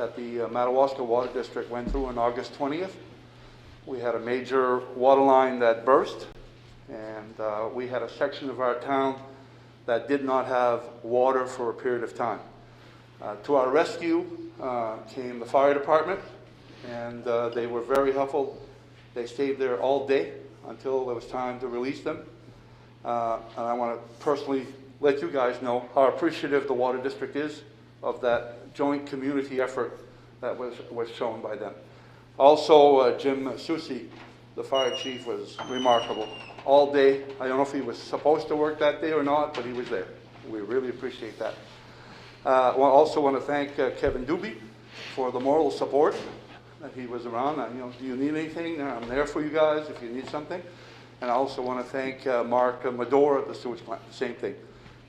that the Madawaska Water District went through on August 20th. We had a major water line that burst, and we had a section of our town that did not have water for a period of time. To our rescue came the fire department, and they were very helpful. They stayed there all day until it was time to release them. And I want to personally let you guys know how appreciative the Water District is of that joint community effort that was shown by them. Also, Jim Susi, the fire chief, was remarkable. All day, I don't know if he was supposed to work that day or not, but he was there. We really appreciate that. I also want to thank Kevin Doobie for the moral support that he was around. Do you need anything? I'm there for you guys if you need something. And I also want to thank Mark Medora at the sewage plant, the same thing.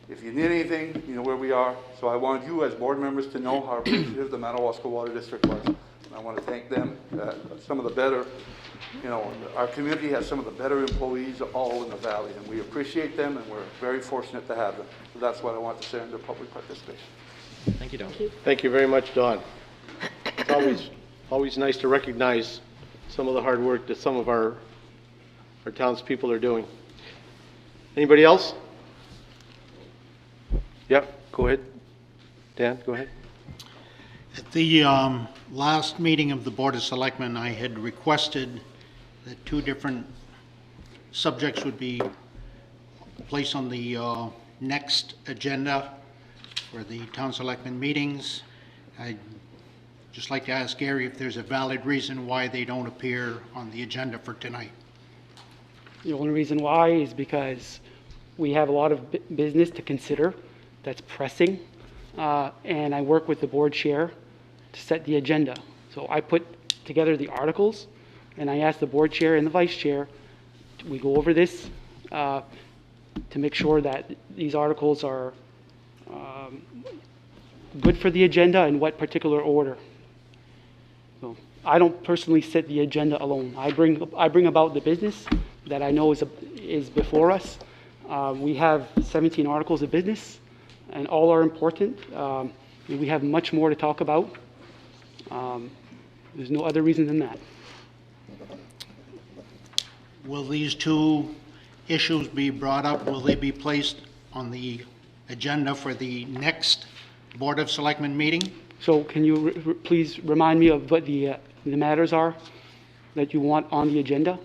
If you need anything, you know where we are. So I want you as board members to know how appreciative the Madawaska Water District was. And I want to thank them. Some of the better, our community has some of the better employees all in the valley, and we appreciate them, and we're very fortunate to have them. So that's what I want to say under public participation. Thank you, Don. Thank you very much, Don. It's always nice to recognize some of the hard work that some of our townspeople are doing. Anybody else? Yep, go ahead. Dan, go ahead. At the last meeting of the Board of Selectmen, I had requested that 2 different subjects would be placed on the next agenda for the town selectmen meetings. I'd just like to ask Gary if there's a valid reason why they don't appear on the agenda for tonight. The only reason why is because we have a lot of business to consider that's pressing, and I work with the board chair to set the agenda. So I put together the articles, and I ask the board chair and the vice chair, we go over this to make sure that these articles are good for the agenda in what particular order. So I don't personally set the agenda alone. I bring about the business that I know is before us. We have 17 articles of business, and all are important. We have much more to talk about. There's no other reason than that. Will these 2 issues be brought up? Will they be placed on the agenda for the next Board of Selectmen meeting? So can you please remind me of what the matters are that you want on the agenda?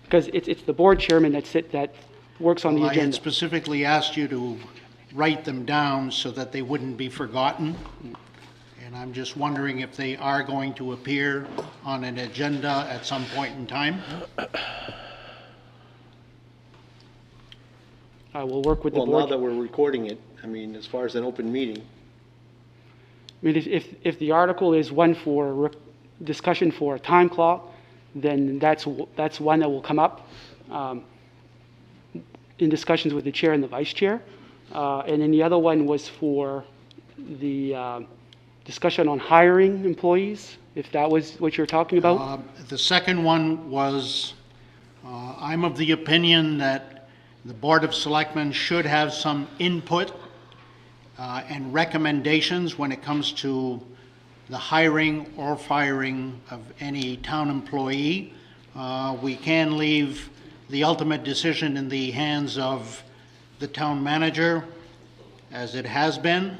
Because it's the board chairman that works on the agenda. I had specifically asked you to write them down so that they wouldn't be forgotten. And I'm just wondering if they are going to appear on an agenda at some point in time. I will work with the board. Well, now that we're recording it, I mean, as far as an open meeting. I mean, if the article is one for discussion for a time clock, then that's one that will come up in discussions with the chair and the vice chair. And then the other one was for the discussion on hiring employees, if that was what you're talking about. The second one was, I'm of the opinion that the Board of Selectmen should have some input and recommendations when it comes to the hiring or firing of any town employee. We can leave the ultimate decision in the hands of the town manager, as it has been,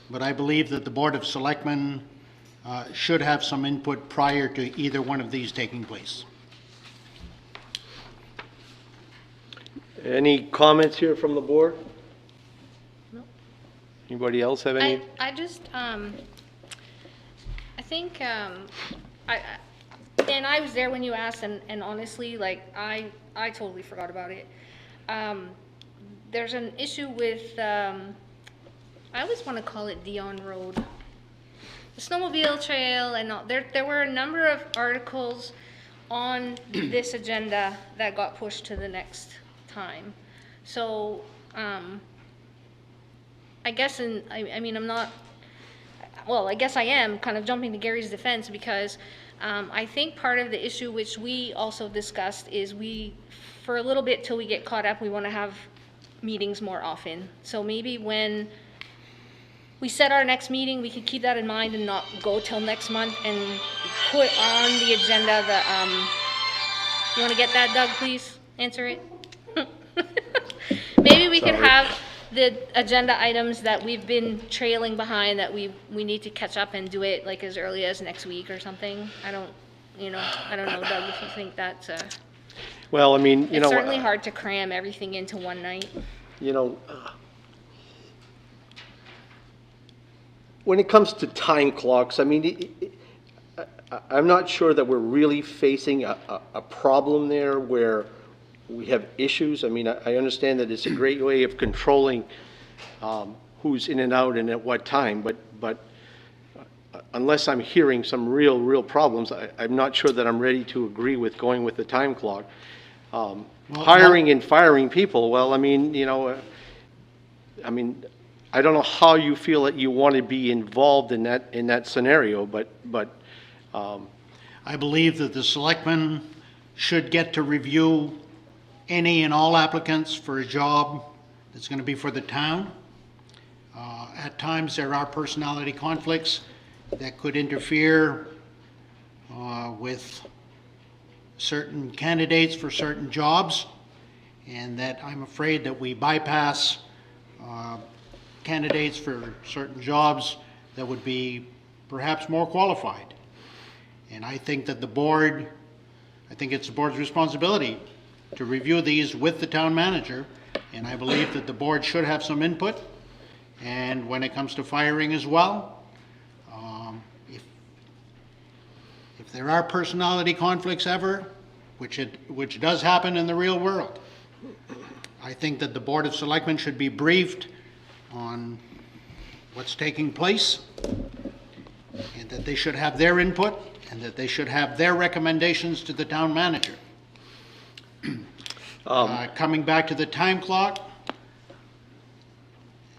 but I believe that the Board of Selectmen should have some input prior to either one of these taking place. Any comments here from the board? No. Anybody else have any? I just, I think, and I was there when you asked, and honestly, like, I totally forgot about it. There's an issue with, I always want to call it Dion Road. The snowmobile trail, and all, there were a number of articles on this agenda that got pushed to the next time. So, I guess, I mean, I'm not, well, I guess I am kind of jumping to Gary's defense, because I think part of the issue, which we also discussed, is for a little bit till we get caught up, we want to have meetings more often. So maybe when we set our next meeting, we could keep that in mind and not go till next month and put on the agenda the, you wanna get that, Doug, please? Answer it? Maybe we could Sorry. have the agenda items that we've been trailing behind that we need to catch up and do it like as early as next week or something. I don't know, Doug, if you think that's, Well, I mean, you it's know, certainly hard to cram everything into one night. you know, when it comes to time clocks, I mean, I'm not sure that we're really facing a problem there where we have issues. I mean, I understand that it's a great way of controlling who's in and out and at what time, but unless I'm hearing some real problems, I'm not sure that I'm ready to agree with going with the time clock. Hiring and firing people, well, I mean, you know, I don't know how you feel that you want to be involved in that scenario, but I believe that the selectmen should get to review any and all applicants for a job that's going to be for the town. At times, there are personality conflicts that could interfere with certain candidates for certain jobs, and that I'm afraid that we bypass candidates for certain jobs that would be perhaps more qualified. And I think that I think it's the board's responsibility to review these with the town manager, and I believe that the board should have some input. And when it comes to firing as well, if there are personality conflicts ever, which does happen in the real world, I think that the Board of Selectmen should be briefed on what's taking place, and that they should have their input, and that they should have their recommendations to the town manager. Coming back to the time clock,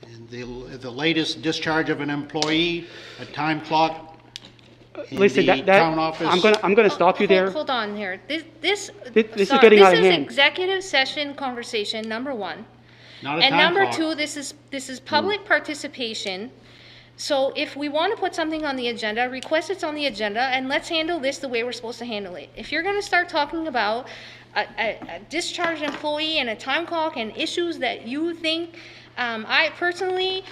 and the latest discharge of an employee, a time clock in Listen, the town office. I'm gonna stop you there. Hold on here. This is sorry, getting out of This hand. is executive session conversation, number one. Not a And time number clock. two, this is public participation. So if we want to put something on the agenda, request it's on the agenda, and let's handle this the way we're supposed to handle it. If you're gonna start talking about a discharged employee and a time clock and issues that you think, I personally,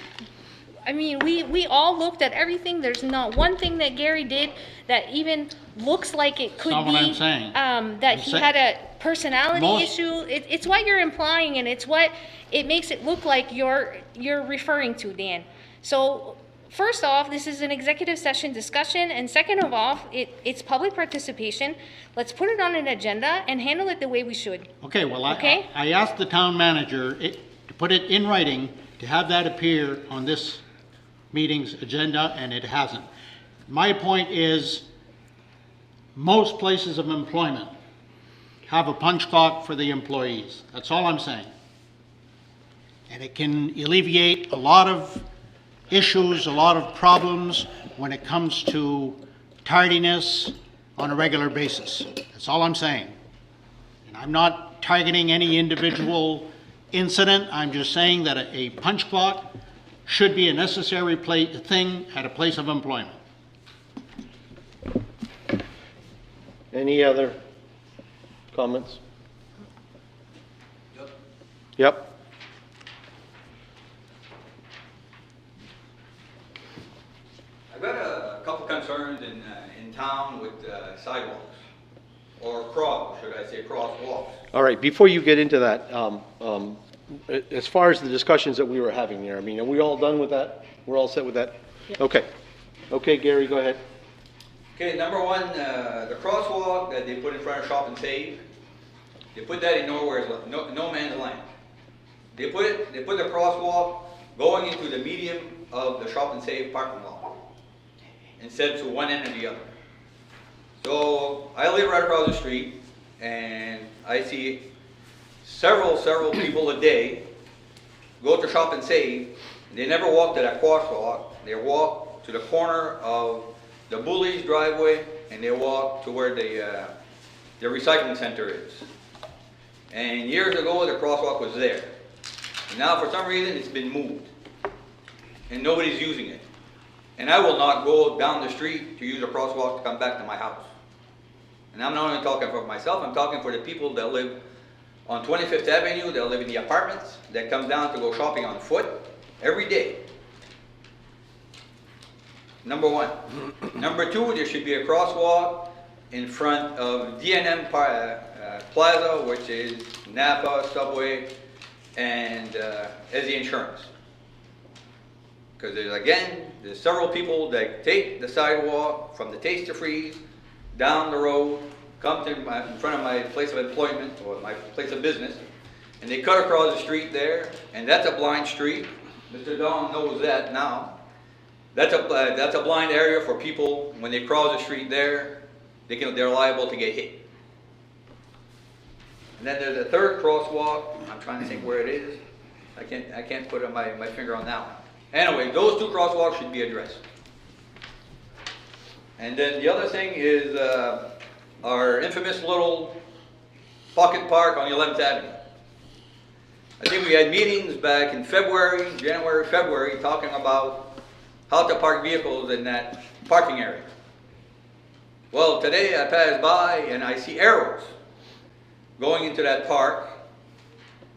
I mean, we all looked at everything. There's not one thing that Gary did that even looks like it could That's be. not what I'm saying. That he had a personality Most- issue. It's what you're implying, and it's what it makes it look like you're referring to, Dan. So first off, this is an executive session discussion, and second of all, it's public participation. Let's put it on an agenda and handle it the way we should. Okay, well, Okay. I asked the town manager to put it in writing, to have that appear on this meeting's agenda, and it hasn't. My point is, most places of employment have a punch clock for the employees. That's all I'm saying. And it can alleviate a lot of issues, a lot of problems when it comes to tardiness on a regular basis. That's all I'm saying. And I'm not targeting any individual incident. I'm just saying that a punch clock should be a necessary thing at a place of employment. any other comments? Yep. I've got a couple concerns in town with sidewalks, or should I say crosswalks. All right, before you get into that, as far as the discussions that we were having there, I mean, are we all done with that? We're all set with that? Okay. Okay, Gary, go ahead. Okay, number one, the crosswalk that they put in front of Shop and Save, they put that in no man's land. They put the crosswalk going into the medium of the Shop and Save parking lot, instead to one end or the other. So I live right across the street, and I see several people a day go to Shop and Save. They never walk to that crosswalk. They walk to the corner of the Bullies driveway, and they walk to where the recycling center is. And years ago, the crosswalk was there. And now, for some reason, it's been moved. and nobody's using it. And I will not go down the street to use a crosswalk to come back to my house. And I'm not only talking for myself, I'm talking for the people that live on 25th Avenue, that live in the apartments, that come down to go shopping on foot every day. Number one. Number two, there should be a crosswalk in front of D&M Plaza, which is Napa, Subway, and Ezzy Insurance. Because there's several people that take the sidewalk from the Taste to Freeze down the road, come to in front of my place of employment or my place of business, and they cut across the street there, and that's a blind street. Mr. Don knows that now. That's a blind area for people. When they cross the street there, they're liable to get hit. And then there's a third crosswalk. I'm trying to think where it is. I can't put my finger on that one. Anyway, those two crosswalks should be addressed. And then the other thing is our infamous little pocket park on the 11th Avenue. I think we had meetings back in January, February, talking about how to park vehicles in that parking area. Well, today I passed by and I see arrows going into that park,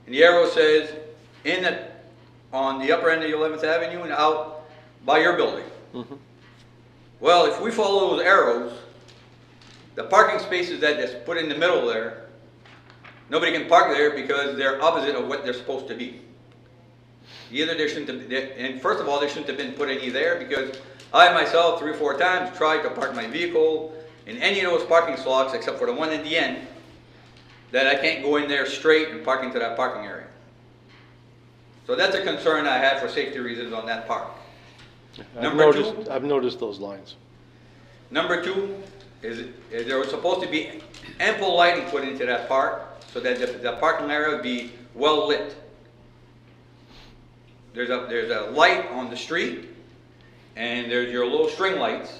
and the arrow says on the upper end of the 11th Avenue and out by your building. Mm-hmm. Well, if we follow those arrows, the parking spaces that's put in the middle there, nobody can park there because they're opposite of what they're supposed to be. Either they shouldn't have, and first of all, they shouldn't have been put any there, because I myself 3 or 4 times tried to park my vehicle in any of those parking slots except for the one at the end, that I can't go in there straight and park into that parking area. So that's a concern I had for safety reasons on that park. I've noticed those lines. Number two is there was supposed to be ample lighting put into that park so that the parking area would be well lit. There's a light on the street, and there's your little string lights,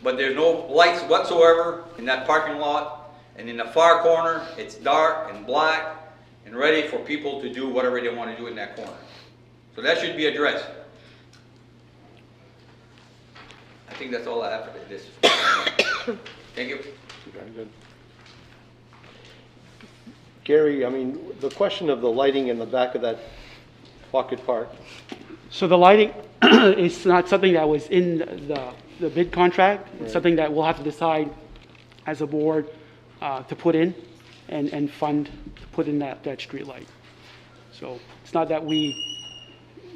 but there's no lights whatsoever in that parking lot. And in the far corner, it's dark and black and ready for people to do whatever they want to do in that corner. So that should be addressed. I think that's all I have for this. Thank you. Very good. Gary, I mean, the question of the lighting in the back of that pocket park. So the lighting is not something that was in the bid contract. It's Right. something that we'll have to decide as a board to put in and fund to put in that street light. So it's not that we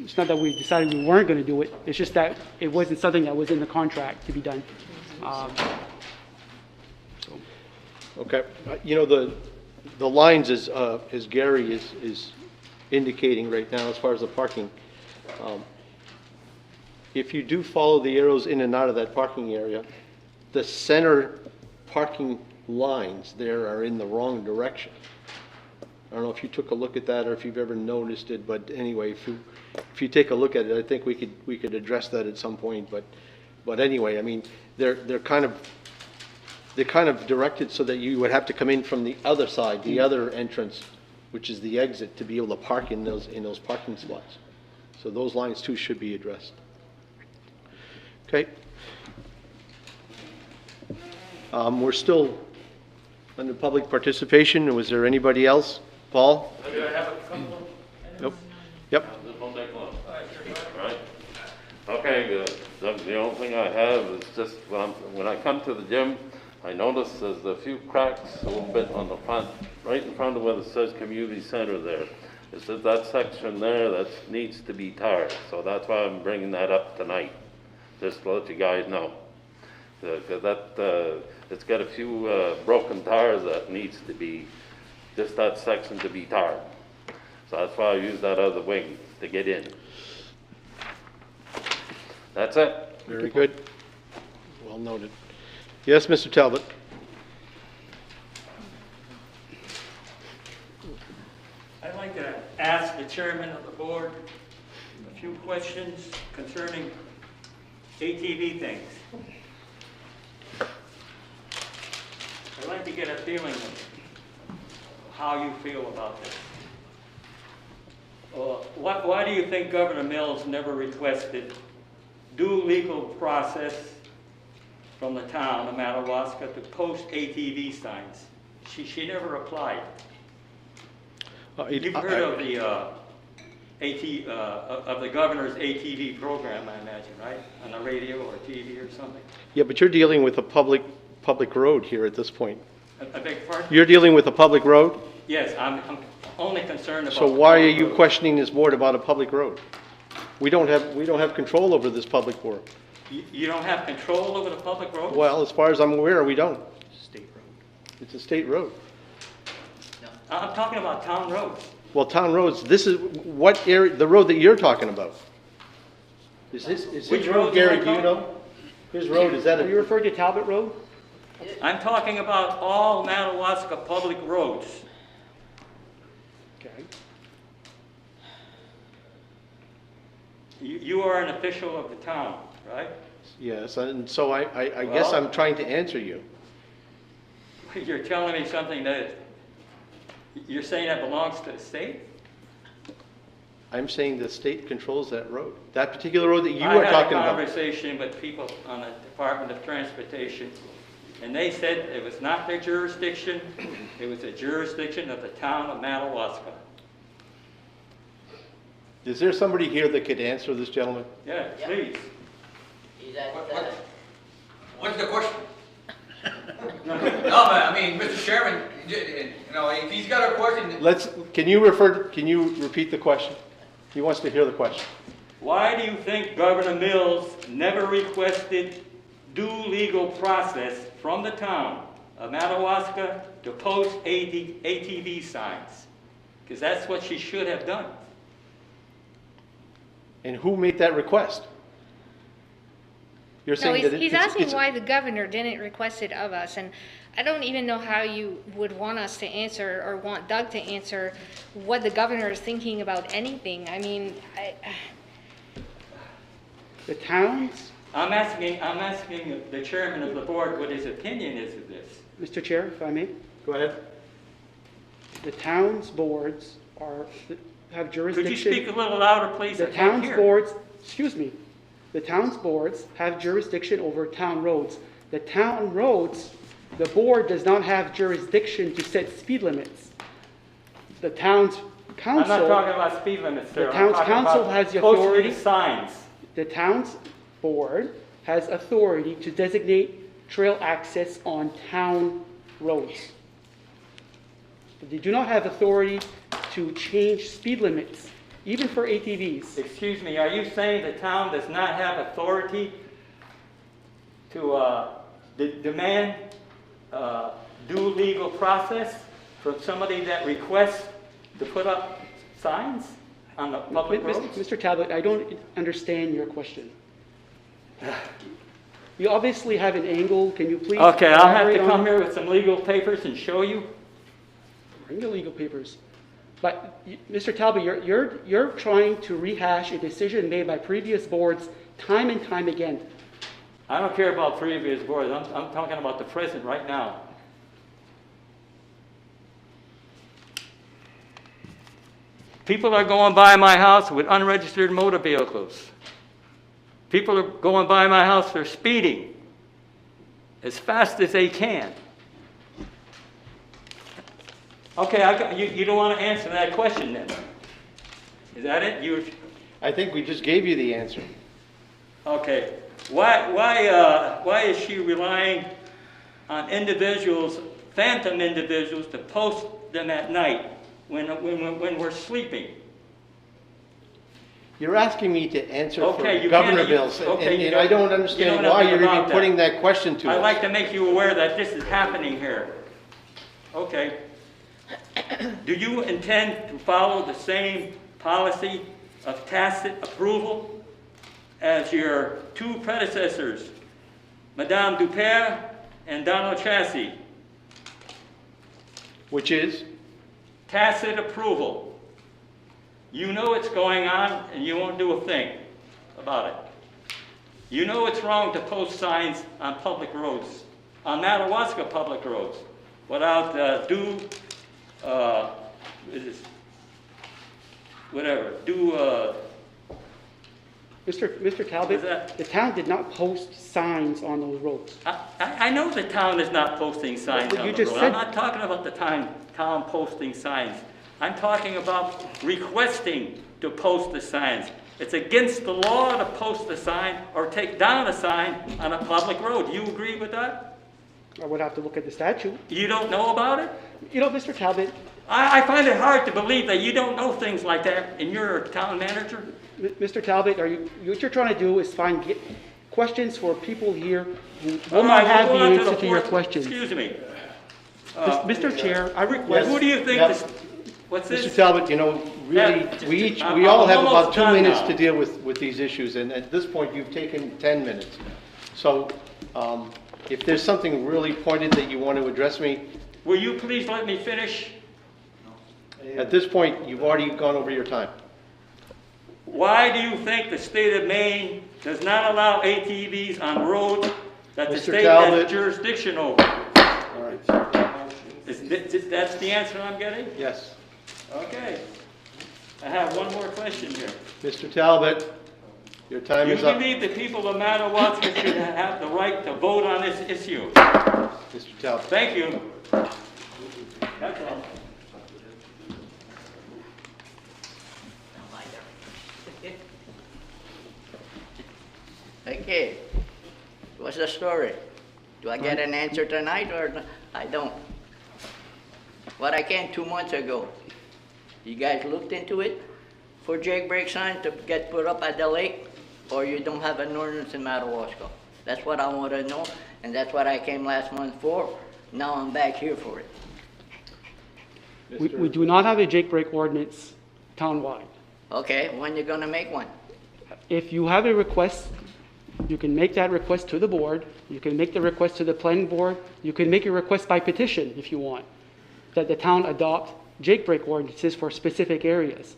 decided we weren't going to do it. It's just that it wasn't something that was in the contract to be done. Okay. You know, the lines as Gary is indicating right now as far as the parking, if you do follow the arrows in and out of that parking area, the center parking lines there are in the wrong direction. I don't know if you took a look at that or if you've ever noticed it, but anyway, if you take a look at it, I think we could address that at some point. But anyway, I mean, they're kind of directed so that you would have to come in from the other side, the other entrance, which is the exit, to be able to park in those parking spots. So those lines too should be addressed. Okay. We're still under public participation. Was there anybody else? Paul? Maybe I have a couple of... Nope. Yep. This won't take long. Right? Okay, the only thing I have is just when I come to the gym, I notice there's a few cracks a little bit on the front, right in front of where it says community center there. It's that section there that needs to be tarred. So that's why I'm bringing that up tonight, just to let you guys know. Because it's got a few broken tires that needs to be, just that section to be tarred. So that's why I use that other wing to get in. That's it. Very good. Well noted. Yes, Mr. Talbot. I'd like to ask the chairman of the board a few questions concerning ATV things. I'd like to get a feeling of how you feel about this. Why do you think Governor Mills never requested due legal process from the town of Madawaska to post ATV signs? She never applied. You've heard of the of the governor's ATV program, I imagine, right? On the radio or TV or something? Yeah, but you're dealing with a public road here at this point. I beg your pardon? You're dealing with a public road? Yes, I'm only concerned about. So the why are public you road. questioning this board about a public road? We don't have control over this public board. You don't have control over the public roads? Well, as far as I'm aware, we don't. State road. It's a state road. I'm talking about town roads. Well, town roads, this is what area, the road that you're talking about. Is Which his road road, am Gary, I do you talking know? His road, is that Are you a, referring to Talbot Road? I'm talking about all Madawaska public roads. Okay. You are an official of the town, right? yes, and so I guess Well- I'm trying to answer you. You're telling me something that, you're saying that belongs to the state? I'm saying the state controls that road. That particular road that you are talking I had a about. conversation with people on the Department of Transportation, and they said it was not their jurisdiction, it was the jurisdiction of the town of Madawaska. Is there somebody here that could answer this gentleman? Yeah, please. What's the question? No, but I mean, Mr. Chairman, you know, if he's got a question, Can you repeat the question? He wants to hear the question. Why do you think Governor Mills never requested due legal process from the town of Madawaska to post ATV signs? Because that's what she should have done. And who made that request? You're No, saying that he's it's- asking it's- why the governor didn't request it of us, and I don't even know how you would want us to answer, or want Doug to answer, what the governor is thinking about anything. I mean, The towns, I'm asking the chairman of the board what his opinion is of this. Mr. Chair, if I may, Go ahead. the towns boards have Could you jurisdiction. speak a little louder, please? The I can't town's hear. boards, excuse me, the town's boards have jurisdiction over town roads. The town roads, the board does not have jurisdiction to set speed limits. The town's I'm not talking council, about speed limits, sir. The I'm town's talking council about has the posting authority- signs. the town's board has authority to designate trail access on town roads. But they do not have authority to change speed limits, even for ATVs. Excuse me, are you saying the town does not have authority to demand due legal process from somebody that requests to put up signs on the public roads? Mr. Talbot, I don't understand your question. You obviously have an angle, can you please? Okay, I'll have to elaborate on come it? here with some legal papers and show you. Bring the legal papers. But, Mr. Talbot, you're trying to rehash a decision made by previous boards time and time again. I don't care about previous boards, I'm talking about the present right now. People are going by my house with unregistered motor vehicles. People are going by my house, they're speeding as fast as they can. Okay, you don't want to answer that question then? Is that it? I think we just gave you the answer. Okay. Why is she relying on individuals, phantom individuals, to post them at night when we're sleeping? You're asking me to answer Okay, for you Governor can't- you- Mills, okay, you and I don't- don't you understand know why nothing you're even about putting that. that question to I'd us. like to make you aware that this is happening here. Okay. Do you intend to follow the same policy of tacit approval as your two predecessors, Madame Dupere and Donald Chassis? Which is? Tacit approval. You know what's going on and you won't do a thing about it. You know it's wrong to post signs on public roads, on Madawaska public roads, without whatever, do, Mr. Talbot, Is that- the town did not post signs on those roads. I know the town is not posting signs But on you the just road. said- I'm not talking about the town posting signs. I'm talking about requesting to post the signs. It's against the law to post a sign or take down a sign on a public road. You agree with that? I would have to look at the statute. You don't know about it? You know, Mr. Talbot, I find it hard to believe that you don't know things like that and you're a town manager. Mr. Talbot, what you're trying to do is get questions for people here who will All not right, have we'll the go on to answer to your fourth- questions. Excuse me. Mr. Chair, I request. Who do you think Yep. this, what's this? Mr. Talbot, you know, really, Yeah, we each, I'm- we all I'm have about almost 2 done minutes now. to deal with these issues, and at this point, you've taken 10 minutes. So, if there's something really pointed that you want to address me, Will you please let me finish? at this point, you've already gone over your time. Why do you think the state of Maine does not allow ATVs on roads that the Mr. state Talbot. has jurisdiction over? All right, That's the answer I'm getting? yes. Okay. I have one more question here. Mr. Talbot, your time You is up. believe the people of Madawaska should have the right to vote on this issue? Mr. Talbot. Thank you. That's all. Okay, what's the story? Do I get an answer tonight or I don't? What I came 2 months ago, you guys looked into it for Jake brake signs to get put up at the lake, or you don't have an ordinance in Madawaska? That's what I want to know, and that's what I came last month for. Now I'm back here for it. We do not have a Jake brake ordinance townwide. Okay, when you gonna make one? If you have a request, you can make that request to the board, you can make the request to the planning board, you can make a request by petition if you want, that the town adopt Jake brake ordinances for specific areas.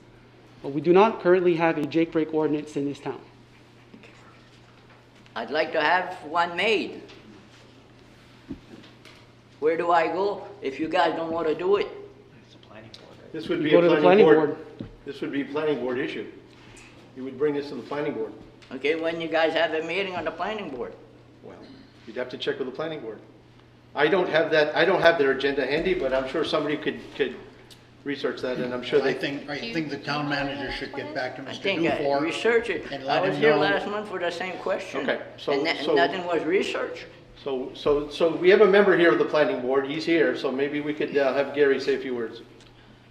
But we do not currently have a Jake brake ordinance in this town. I'd like to have one made. Where do I go if you guys don't want to do it? This would You be go a to the planning planning board. This would be a planning board issue. You would bring this to the planning board. Okay, when you guys have a meeting on the planning board? Well, you'd have to check with the planning board. I don't have their agenda handy, but I'm sure somebody could research that, and I'm sure I they. think the town manager should get back to I Mr. think Dufour. research it. and I let was him here know- last month for the same question. Okay, so- And so- nothing was researched. So we have a member here of the planning board, he's here, so maybe we could have Gary say a few words.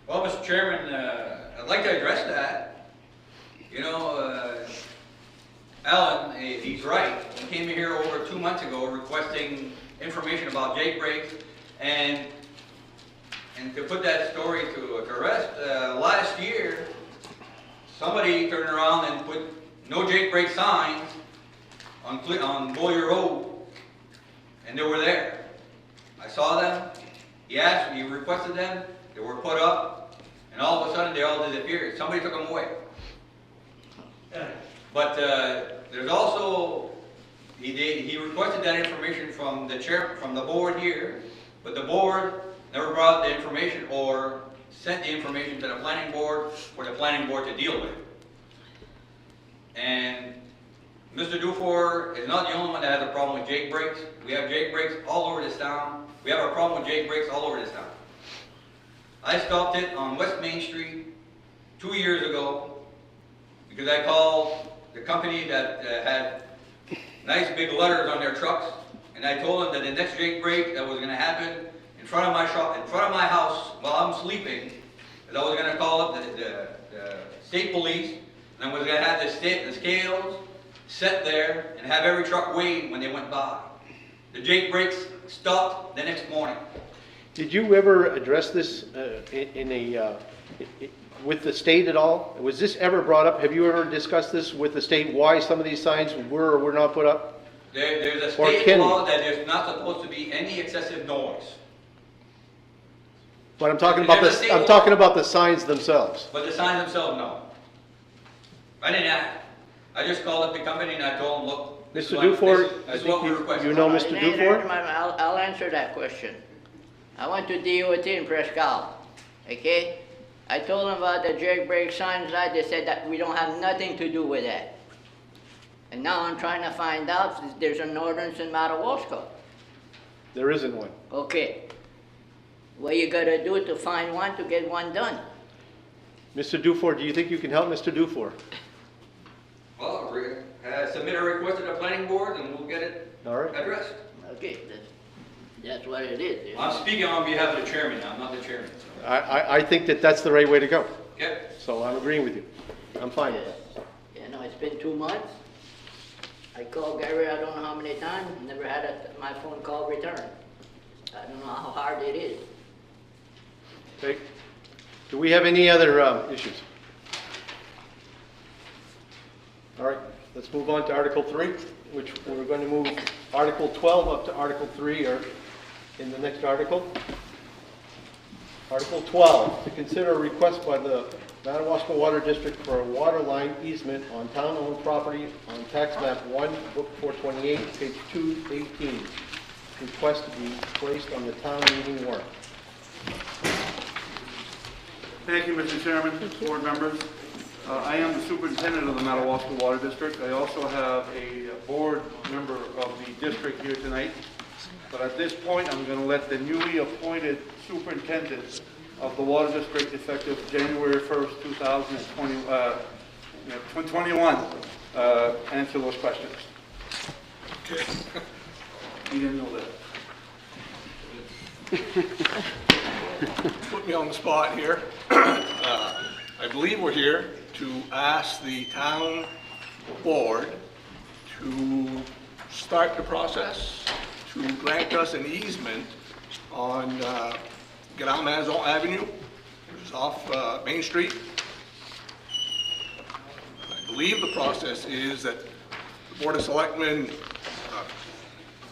Well, Mr. Chairman, I'd like to address that. You know, Alan, he's right. He came here over 2 months ago requesting information about Jake brakes, and to put that story to rest, last year, somebody turned around and put no Jake brake signs on Boyer Road, and they were there. I saw them. He requested them. They were put up, and all of a sudden they all disappeared. Somebody took them away. But there's also, he requested that information from the board here, but the board never brought the information or sent the information to the planning board for the planning board to deal with. And Mr. Dufour is not the only one that has a problem with Jake brakes. We have Jake brakes all over this town. We have a problem with Jake brakes all over this town. I stopped it on West Main Street 2 years ago because I called the company that had nice big letters on their trucks, and I told them that the next Jake brake that was going to happen in front of my shop, in front of my house while I'm sleeping, that I was going to call up the state police, and I was going to have the scales set there and have every truck weighed when they went by. The Jake brakes stopped the next morning. Did you ever address this with the state at all? Was this ever brought up? Have you ever discussed this with the state, why some of these signs were or were not put up? There's a Or state can law we? that there's not supposed to be any excessive noise. But I'm talking about There's a the, state I'm law. talking about the signs themselves. But the signs themselves, no. I didn't ask. I just called up the company and I told them, look, this is Mr. what- Dufour, this I is what think we're requesting. you know Mr. Dufour? I'll answer that question. I went to DOT in Presque Isle, okay? I told them about the jailbreak signs, they said that we don't have nothing to do with that. And now I'm trying to find out if there's an ordinance in Madawaska. There isn't one. Okay. What you gotta do to find one to get one done? Mr. Dufour, do you think you can help Mr. Dufour? Well, submit a request to the planning board and we'll get it All right. addressed. Okay, that's what it is. I'm speaking on behalf of the chairman now, I'm not the chairman. So. I think that that's the right way to go. Okay. So I'm agreeing with you. I'm fine with that. You know, it's been 2 months. I called Gary, I don't know how many times, never had my phone call returned. I don't know how hard it is. Okay. Do we have any other issues? All right, let's move on to Article 3, which we're going to move Article 12 up to Article 3 or in the next article. Article 12, to consider a request by the Madawaska Water District for a water line easement on town-owned property on tax map 1, book 428, page 218. Request to be placed on the town meeting warrant. Thank you, Mr. Chairman, board members. I am the superintendent of the Madawaska Water District. I also have a board member of the district here tonight. But at this point, I'm going to let the newly appointed superintendent of the water district, effective January 1st, 2021, answer those questions. Okay. You didn't know that. Put me on the spot here. I believe we're here to ask the town board to start the process to grant us an easement on Gadamazon Avenue, which is off Main Street. I believe the process is that the Board of Selectmen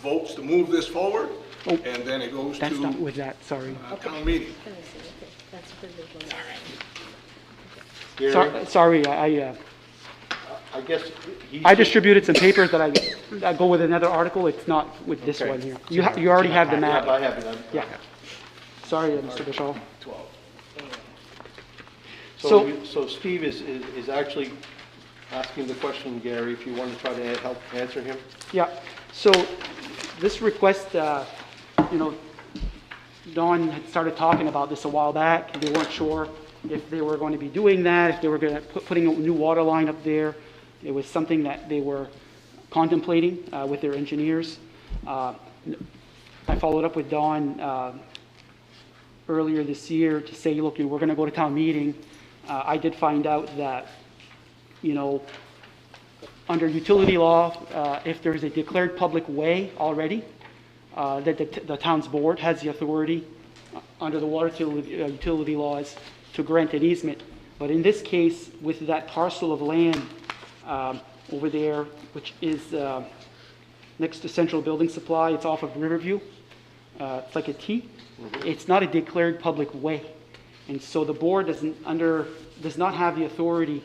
votes to move this forward, Oh, and then it goes That's not to with that, sorry. town meeting. Gary, Sorry, I guess I distributed some papers that I go with another article, it's not with this Okay. one here. You already have the I map. have it. Yeah. Sorry, Mr. Bishop. 12. So- So Steve is actually asking the question, Gary, if you want to try to help answer him. Yeah, so this request, Dawn had started talking about this a while back. They weren't sure if they were going to be doing that, if they were going to putting a new water line up there. It was something that they were contemplating with their engineers. I followed up with Dawn earlier this year to say, look, we're going to go to town meeting. I did find out that, under utility law, if there's a declared public way already, that the town's board has the authority under the water utility laws to grant an easement. But in this case, with that parcel of land over there, which is next to Central Building Supply, it's off of Riverview. It's like a T. It's not a declared public way. And so the board does not have the authority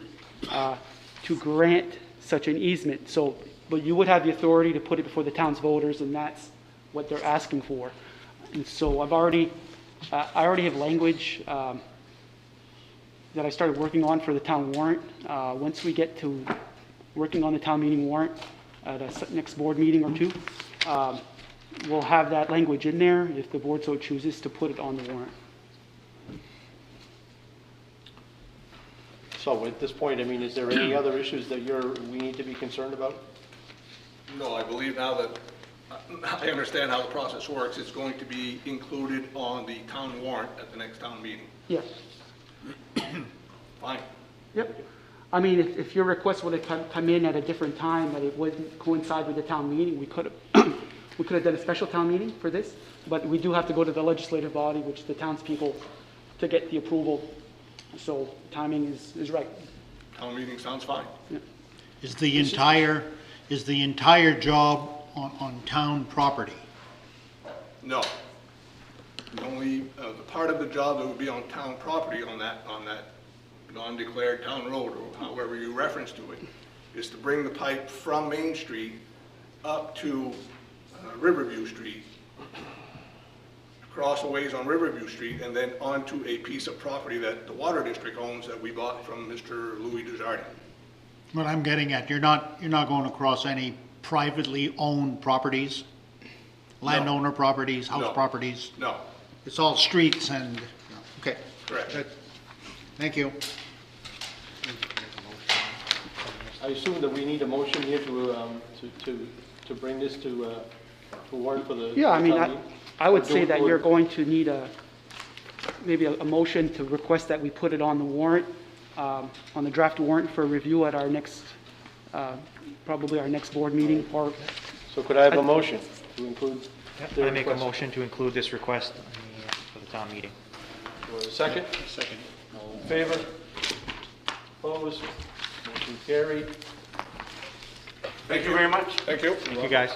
to grant such an easement. So, but you would have the authority to put it before the town's voters, and that's what they're asking for. And so I already have language that I started working on for the town warrant. Once we get to working on the town meeting warrant at a next board meeting or two, we'll have that language in there if the board so chooses to put it on the warrant. So at this point, is there any other issues that we need to be concerned about? No, I believe now that I understand how the process works, it's going to be included on the town warrant at the next town meeting. Yes. Fine. Yep. If your request would have come in at a different time, that it wouldn't coincide with the town meeting, we could have done a special town meeting for this, but we do have to go to the legislative body, which is the townspeople, to get the approval. So timing is right. Town meeting sounds fine. Yeah. Is the entire job on town property? No. The only, the part of the job that would be on town property on that non-declared town road, or however you reference to it, is to bring the pipe from Main Street up to Riverview Street, across the ways on Riverview Street, and then onto a piece of property that the Water District owns that we bought from Mr. Louis Desjardins. What I'm getting at, you're not going across any privately owned properties? Landowner properties, house No. properties? No, It's all streets and, okay. correct. Good. Thank you. I assume that we need a motion here to bring this to warrant for the. Yeah, I mean, town meeting? I would Or say do- that or- you're going to need maybe a motion to request that we put it on the warrant, on the draft warrant for review at our next, probably our next board meeting, or, So could I have a motion to include? their I make a request? motion to include this request for the town meeting. For a second? Second. All in favor? Opposed? Motion carried. Thank you very much. Thank you. Thank you, guys.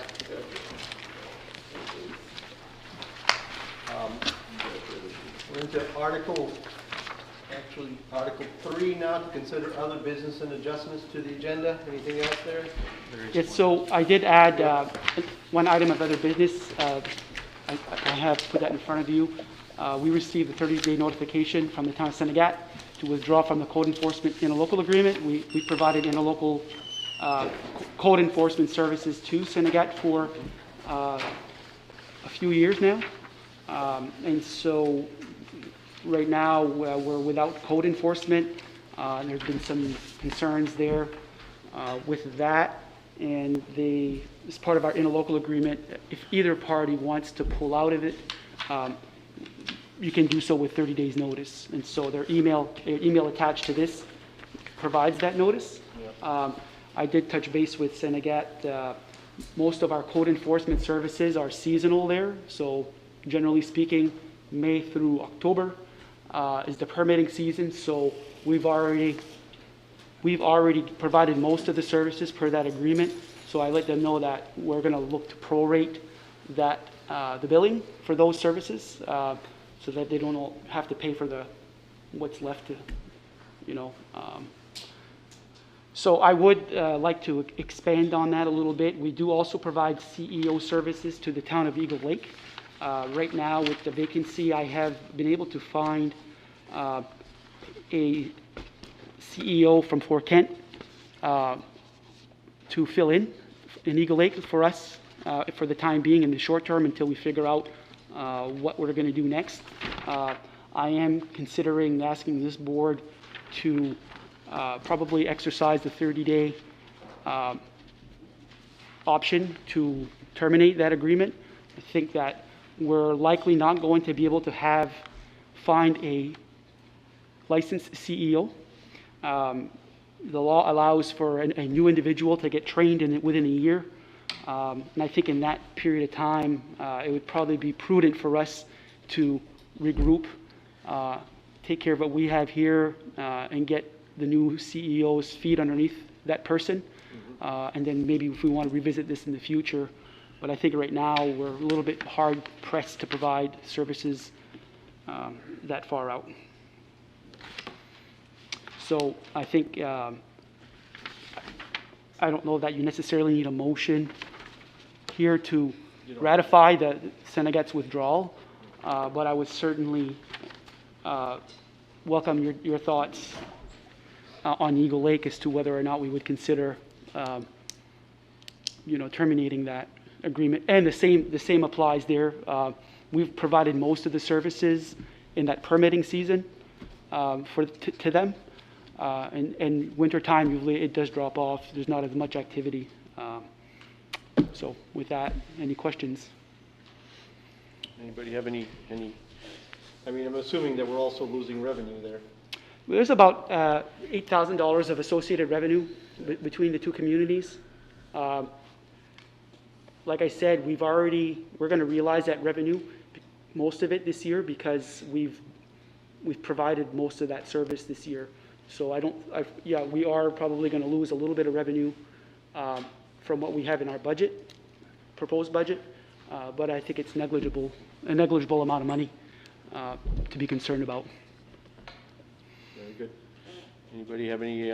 We're into Article 3 now, to consider other business and adjustments to the agenda. Anything else there? yes, so I did add one item of other business. I have put that in front of you. We received a 30-day notification from the town of Senegat to withdraw from the code enforcement interlocal agreement. We provided interlocal code enforcement services to Senegat for a few years now. And so right now, we're without code enforcement. There's been some concerns there with that. And as part of our interlocal agreement, if either party wants to pull out of it, you can do so with 30 days notice. And so their email attached to this provides that notice. I did touch base with Senegat. Most of our code enforcement services are seasonal there. So generally speaking, May through October is the permitting season. So we've already provided most of the services per that agreement. So I let them know that we're going to look to prorate that the billing for those services, so that they don't have to pay for what's left to, So I would like to expand on that a little bit. We do also provide CEO services to the town of Eagle Lake. Right now, with the vacancy, I have been able to find a CEO from Fort Kent to fill in Eagle Lake for us for the time being in the short term until we figure out what we're going to do next. I am considering asking this board to probably exercise the 30-day option to terminate that agreement. I think that we're likely not going to be able to find a licensed CEO. The law allows for a new individual to get trained within a year. And I think in that period of time, it would probably be prudent for us to regroup, take care of what we have here, and get the new CEO's feet underneath that person. And then maybe if we want to revisit this in the future. But I think right now, we're a little bit hard pressed to provide services that far out. So I think, I don't know that you necessarily need a motion here to ratify the Senegat's withdrawal, but I would certainly welcome your thoughts on Eagle Lake as to whether or not we would consider, terminating that agreement. And the same applies there. We've provided most of the services in that permitting season to them. And wintertime, usually it does drop off. There's not as much activity. So with that, any questions? Anybody have any, I mean, I'm assuming that we're also losing revenue there. There's about $8,000 of associated revenue between the two communities. Like I said, we're going to realize that revenue, most of it this year, because we've provided most of that service this year. So we are probably going to lose a little bit of revenue from what we have in our budget, proposed budget, but I think it's a negligible amount of money to be concerned about. Very good. Anybody have any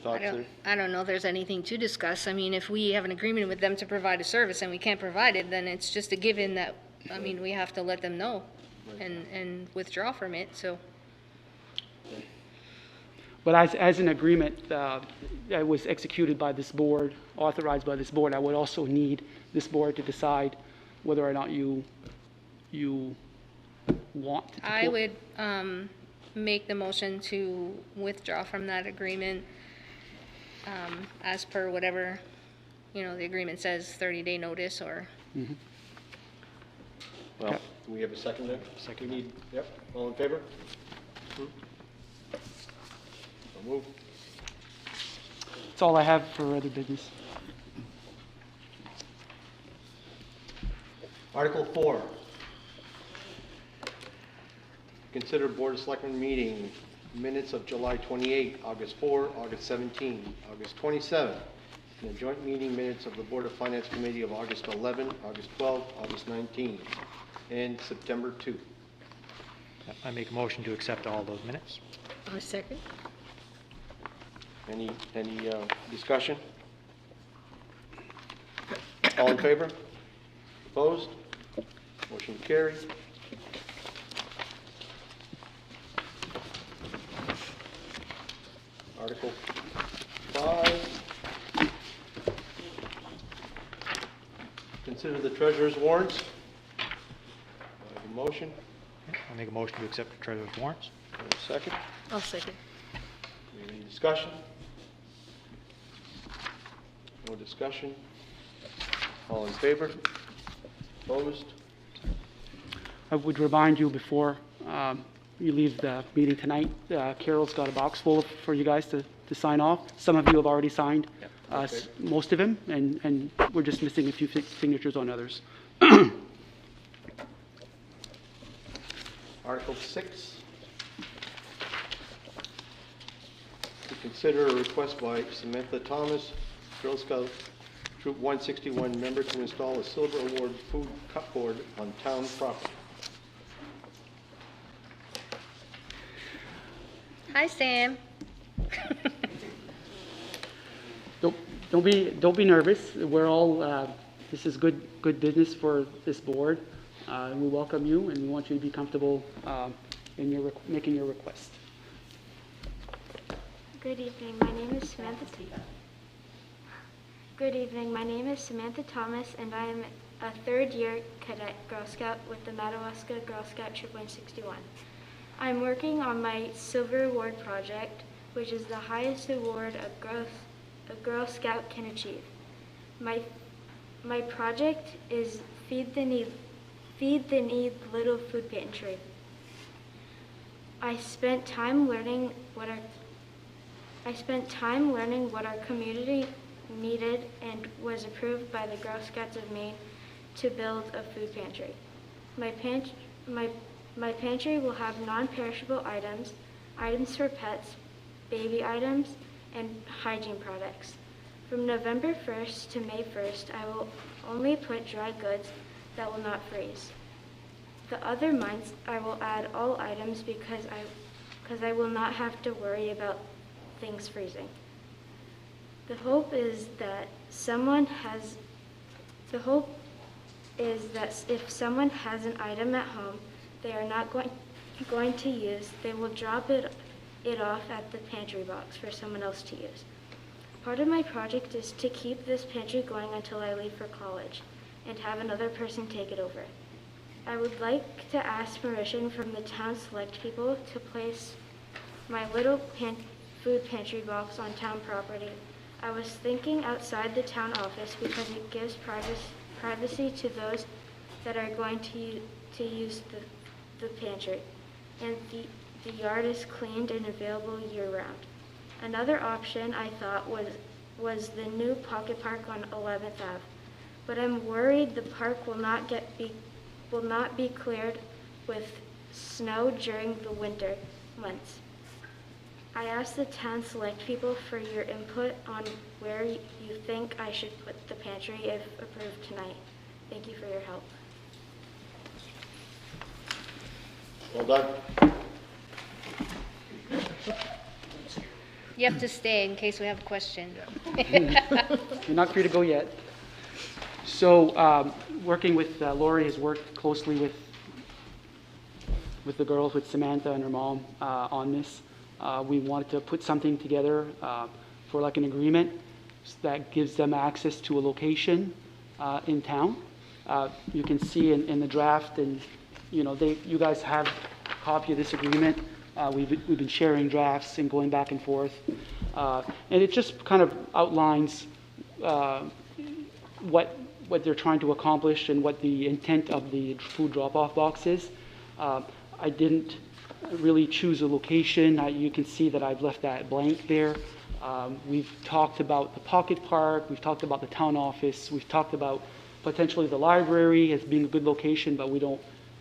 thoughts there? I don't know if there's anything to discuss. I mean, if we have an agreement with them to provide a service and we can't provide it, then it's just a given that I mean, we have to let them know and withdraw from it, so. But as an agreement that was executed by this board, authorized by this board, I would also need this board to decide whether or not you want to. I would make the motion to withdraw from that agreement as per whatever, the agreement says, 30-day notice or. Well, do we have a second there? Second. Need, yep, all in favor? So move. That's all I have for other business. Article 4. Consider Board of Selectmen meeting minutes of July 28, August 4, August 17, August 27, and the joint meeting minutes of the Board of Finance Committee of August 11, August 12, August 19, and September 2. I make a motion to accept all those minutes. A second. Any discussion? All in favor? Opposed? Motion carried. Article 5. Consider the treasurer's warrants. I have a motion. I'll make a motion to accept the treasurer's warrants. And a second. I'll second. Any discussion? No discussion. All in favor? Opposed? I would remind you before you leave the meeting tonight, Carol's got a box full for you guys to sign off. Some of you have already signed most of them, and we're just missing a few signatures on others. Article 6. To consider a request by Samantha Thomas, Girl Scout Troop 161 member, to install a Silver Award food cupboard on town property. Hi, Sam. Don't be nervous. We're all this is good business for this board. And we welcome you, and we want you to be comfortable in making your request. Good evening. My name is Samantha. Good evening. My name is Samantha Thomas, and I am a third-year cadet Girl Scout with the Madawaska Girl Scout Troop 161. I'm working on my Silver Award project, which is the highest award a Girl Scout can achieve. My project is Feed the Need Little Food Pantry. I spent time learning what our community needed and was approved by the Girl Scouts of Maine to build a food pantry. My pantry will have non-perishable items, items for pets, baby items, and hygiene products. From November 1st to May 1st, I will only put dry goods that will not freeze. The other months, I will add all items because I will not have to worry about things freezing. The hope is that if someone has an item at home they are not going to use, they will drop it off at the pantry box for someone else to use. Part of my project is to keep this pantry going until I leave for college and have another person take it over. I would like to ask permission from the town select people to place my little food pantry box on town property. I was thinking outside the town office because it gives privacy to those that are going to use the pantry, and the yard is cleaned and available year-round. Another option I thought was the new pocket park on 11th Ave, but I'm worried the park will not be cleared with snow during the winter months. I asked the town select people for your input on where you think I should put the pantry if approved tonight. Thank you for your help. Well done. You have to stay in case we have a question. You're not free to go yet. So, working with Lori has worked closely with the girls, with Samantha and her mom on this. We wanted to put something together for like an agreement that gives them access to a location in town. You can see in the draft, and you guys have a copy of this agreement. We've been sharing drafts and going back and forth, and it just kind of outlines what they're trying to accomplish and what the intent of the food drop-off box is. I didn't really choose a location. You can see that I've left that blank there. We've talked about the pocket park, we've talked about the town office, we've talked about potentially the library as being a good location, but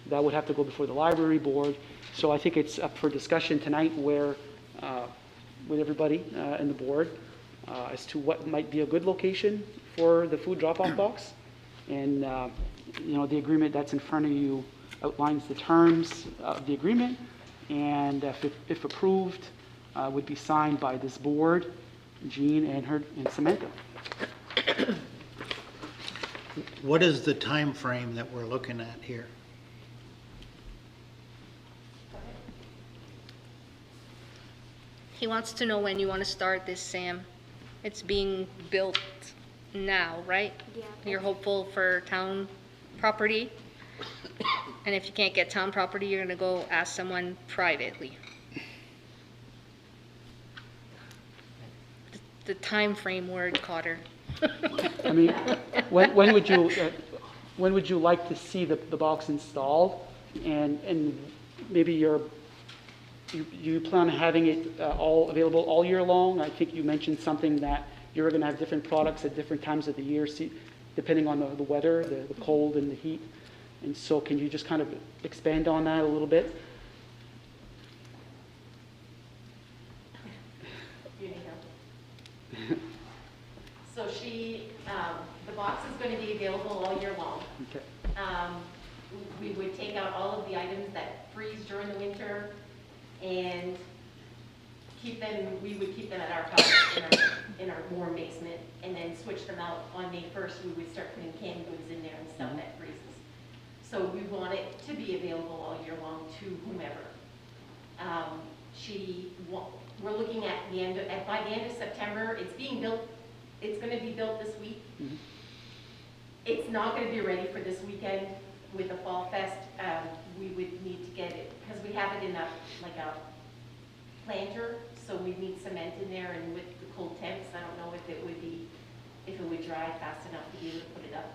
that would have to go before the library board. So I think it's up for discussion tonight with everybody and the board as to what might be a good location for the food drop-off box. And the agreement that's in front of you outlines the terms of the agreement, and if approved, would be signed by this board, Jean and Samantha. What is the time frame that we're looking at here? He wants to know when you want to start this, Sam. It's being built now, right? Yeah. You're hopeful for town property? And if you can't get town property, you're gonna go ask someone privately. The time frame word caught her. I mean, when would you like to see the box installed? And maybe you plan on having it all available all year long? I think you mentioned something that you're going to have different products at different times of the year, depending on the weather, the cold and the heat. And so can you just kind of expand on that a little bit? So the box is going to be available all year long. Okay. We would take out all of the items that freeze during the winter and we would keep them at our house in our warm basement, and then switch them out on May 1st. We would start putting canned goods in there and stuff that freezes. So we want it to be available all year long to whomever. We're looking at by the end of September, it's being built. It's going to be built this week. Mm-hmm. It's not going to be ready for this weekend with the Fall Fest. We would need to get it, because we have it in a planter, so we need cement in there, and with the cold temps, I don't know if it would dry fast enough to be able to put it up.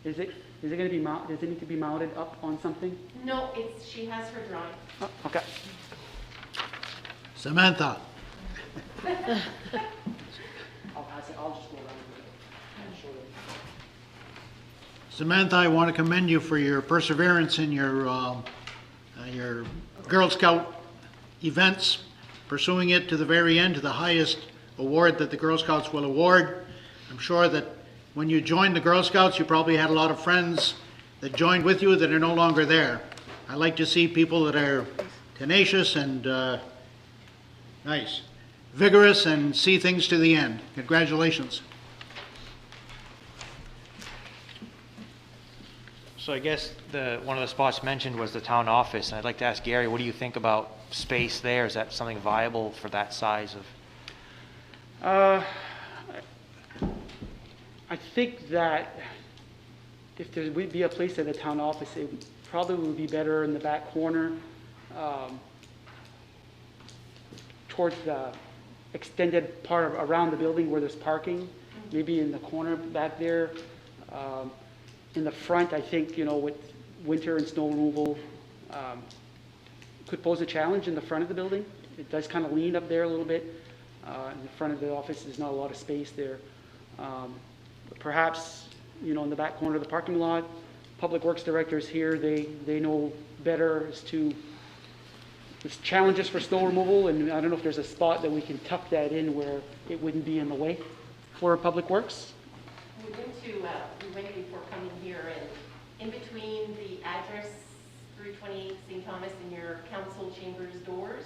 Is it going to be does it need to be mounted up on something? No, she has her drawing. Oh, okay. Samantha? I'll just go around with it. Samantha, I want to commend you for your perseverance in your Girl Scout events, pursuing it to the very end, to the highest award that the Girl Scouts will award. I'm sure that when you joined the Girl Scouts, you probably had a lot of friends that joined with you that are no longer there. I like to see people that are tenacious and vigorous and see things to the end. Congratulations. So I guess one of the spots mentioned was the town office, and I'd like to ask Gary, what do you think about space there? Is that something viable for that size of? I think that if there would be a place at the town office, it probably would be better in the back corner, towards the extended part around the building where there's parking, maybe in the corner back there. In the front, I think, with winter and snow removal, could pose a challenge in the front of the building. It does kind of lean up there a little bit. In the front of the office, there's not a lot of space there. Perhaps, in the back corner of the parking lot, Public Works Director is here. They know better as to the challenges for snow removal, and I don't know if there's a spot that we can tuck that in where it wouldn't be in the way for Public Works. We went before coming here, and in between the address 328 St. Thomas and your council chambers doors,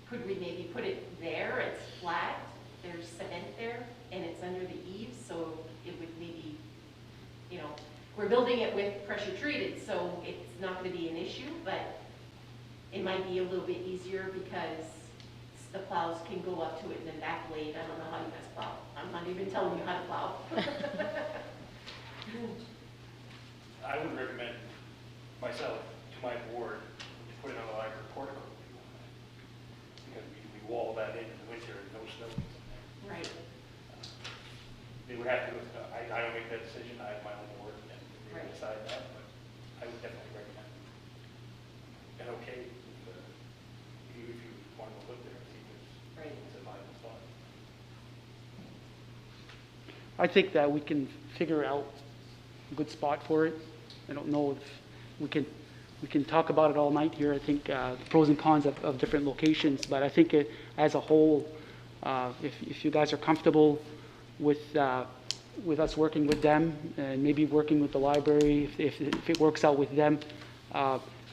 could we maybe put it there? It's flat, there's cement there, and it's under the eaves, so it would maybe you know, we're building it with pressure treated, so it's not gonna be an issue, but it might be a little bit easier because the plows can go up to it and then back blade. I don't know how you guys plow. I'm not even telling you how to plow. I would recommend myself to my board to put it on the library portico. Because we wall that in the winter and no snow gets in there. Right. They would have to, I don't make that decision, I have my own board and they would Right. decide that, but I would definitely recommend. And okay, if you want to look there and see if Right. it's a viable spot. I think that we can figure out a good spot for it. I don't know if we can talk about it all night here. I think the pros and cons of different locations, but I think as a whole, if you guys are comfortable with us working with them and maybe working with the library, if it works out with them,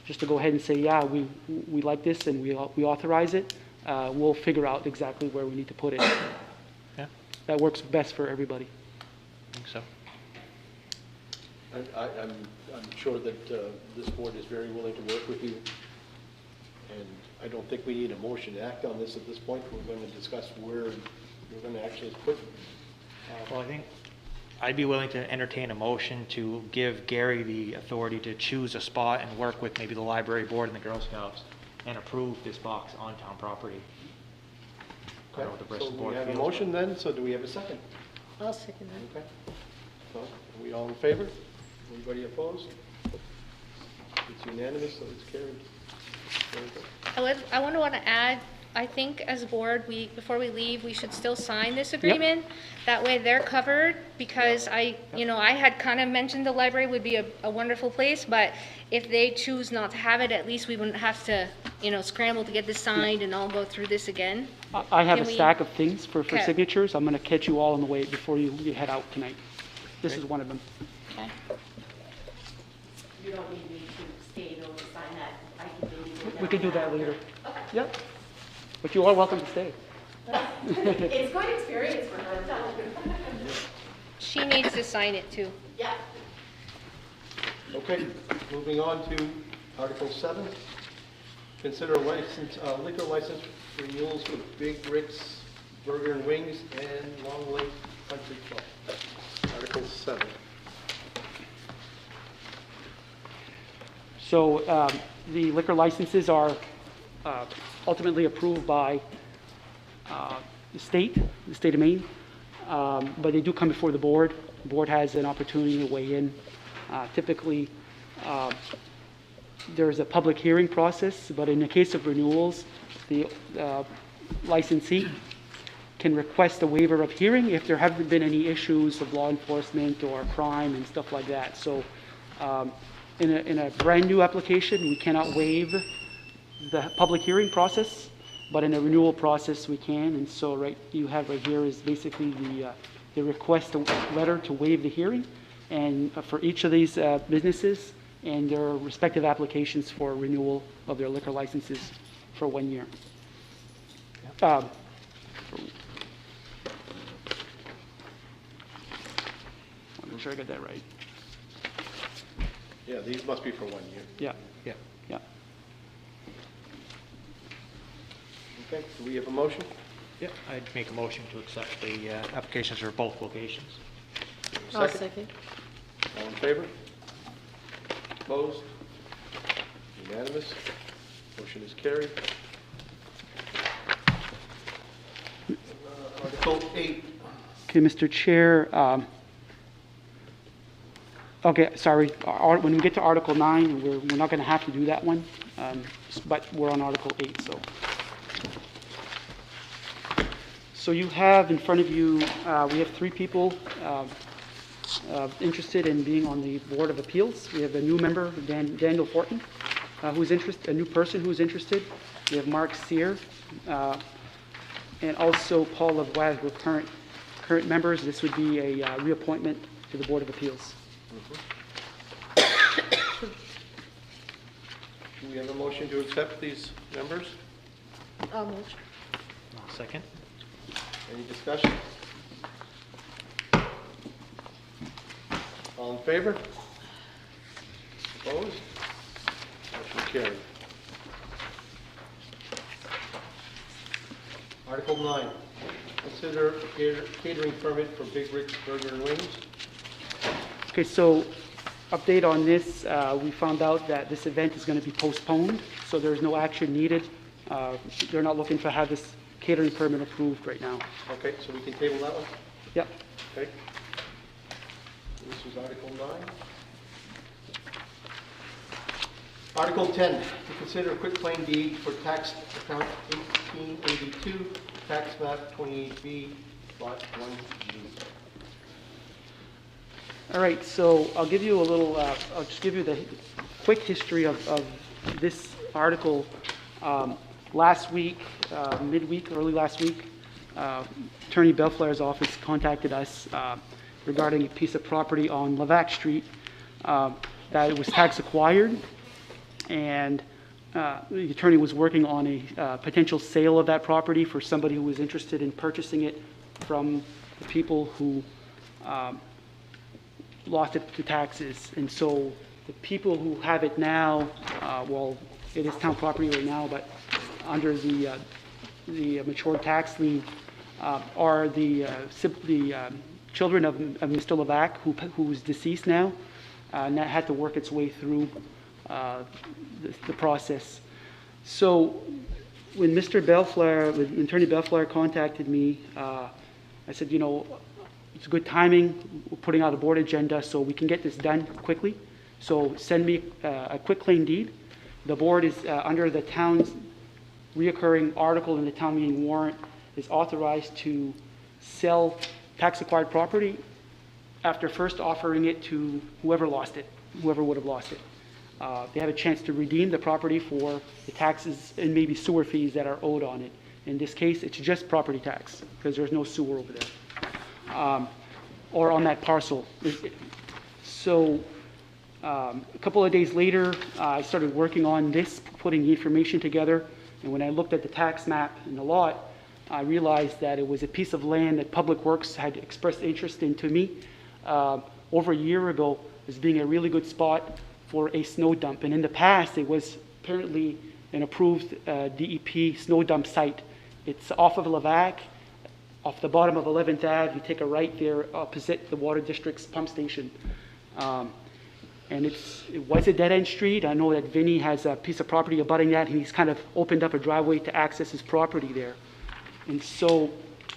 just to go ahead and say, yeah, we like this and we authorize it, we'll figure out exactly where we need to put it. Yeah, That works best for everybody. I think so. I'm sure that this board is very willing to work with you, and I don't think we need a motion to act on this at this point. We're going to discuss where we're going to actually put. Well, I think I'd be willing to entertain a motion to give Gary the authority to choose a spot and work with maybe the library board and the Girl Scouts and approve this box on town property. I don't know what the rest So of the board we have a feels, motion then, so do we have a second? I'll second that. Okay. So, are we all in favor? Anybody opposed? It's unanimous, so it's carried. Very good. I want to add, I think as a board, before we leave, we should still sign this agreement. That way they're covered, because I had kind of mentioned the library would be a wonderful place, but if they choose not to have it, at least we wouldn't have to, scramble to get this signed and all go through this again. I have a Can we- stack of things for Okay. signatures. I'm going to catch you all on the way before you head out tonight. This is one of them. Okay. You don't need me to stay though to sign that. I can maybe go down. We can do that later. Okay. Yep. But you are welcome to stay. It's good experience for her, I'm telling you. She needs to sign it too. Yeah. Okay, moving on to Article 7. Consider liquor license renewals for Big Rick's Burger and Wings and Long Lake Country Club. Article 7. So the liquor licenses are ultimately approved by the state of Maine, but they do come before the board. The board has an opportunity to weigh in. Typically, there's a public hearing process, but in the case of renewals, the licensee can request a waiver of hearing if there haven't been any issues of law enforcement or crime and stuff like that. So in a brand new application, we cannot waive the public hearing process, but in a renewal process, we can. And so you have right here is basically the request letter to waive the hearing, and for each of these businesses and their respective applications for renewal of their liquor licenses for 1 year. I'm not sure I got that right. Yeah, these must be for 1 year. Yeah. Yeah. Yeah. Okay, do we have a motion? Yeah, I'd make a motion to accept the applications for both locations. I'll second. All in favor? Opposed? Unanimous? Motion is carried. Article 8. Okay, Mr. Chair, okay, sorry, when we get to Article 9, we're not going to have to do that one, but we're on Article 8, so. So you have in front of you, we have 3 people interested in being on the Board of Appeals. We have a new member, Daniel Fortin, who's interested, a new person who's interested. We have Mark Sear, and also Paul Lavoie, who are current members. This would be a reappointment to the Board of Appeals. Do we have a motion to accept these members? Motion. I'll second. Any discussion? All in favor? Opposed? Motion carried. Article 9, consider catering permit for Big Rick's Burger and Wings. Okay, so update on this, we found out that this event is going to be postponed, so there's no action needed. They're not looking to have this catering permit approved right now. Okay, so we can table that one? Yep. Okay. This was Article 9. Article 10, to consider a quitclaim deed for tax account 1882, tax map 28B, lot 1G. All right, so I'll give you a little, I'll just give you the quick history of this article. Last week, midweek, early last week, Attorney Belflair's office contacted us regarding a piece of property on Levac Street that was tax acquired, and the attorney was working on a potential sale of that property for somebody who was interested in purchasing it from the people who lost it to taxes. And so the people who have it now, well, it is town property right now, but under the matured tax lien are the children of Mr. Levac, who is deceased now, and that had to work its way through the process. So when Mr. Belflair, when Attorney Belflair contacted me, I said, you know, it's good timing. We're putting out a board agenda so we can get this done quickly. So send me a quitclaim deed. The board is under the town's reoccurring article in the town meeting warrant is authorized to sell tax acquired property after first offering it to whoever lost it, whoever would have lost it. They have a chance to redeem the property for the taxes and maybe sewer fees that are owed on it. In this case, it's just property tax because there's no sewer over there or on that parcel. So a couple of days later, I started working on this, putting the information together. And when I looked at the tax map in the lot, I realized that it was a piece of land that Public Works had expressed interest in to me over a year ago as being a really good spot for a snow dump. And in the past, it was apparently an approved DEP snow dump site. It's off of Levac, off the bottom of 11th Ave. You take a right there opposite the Water District's pump station. And it was a dead-end street. I know that Vinny has a piece of property abutting that, and he's kind of opened up a driveway to access his property there. And so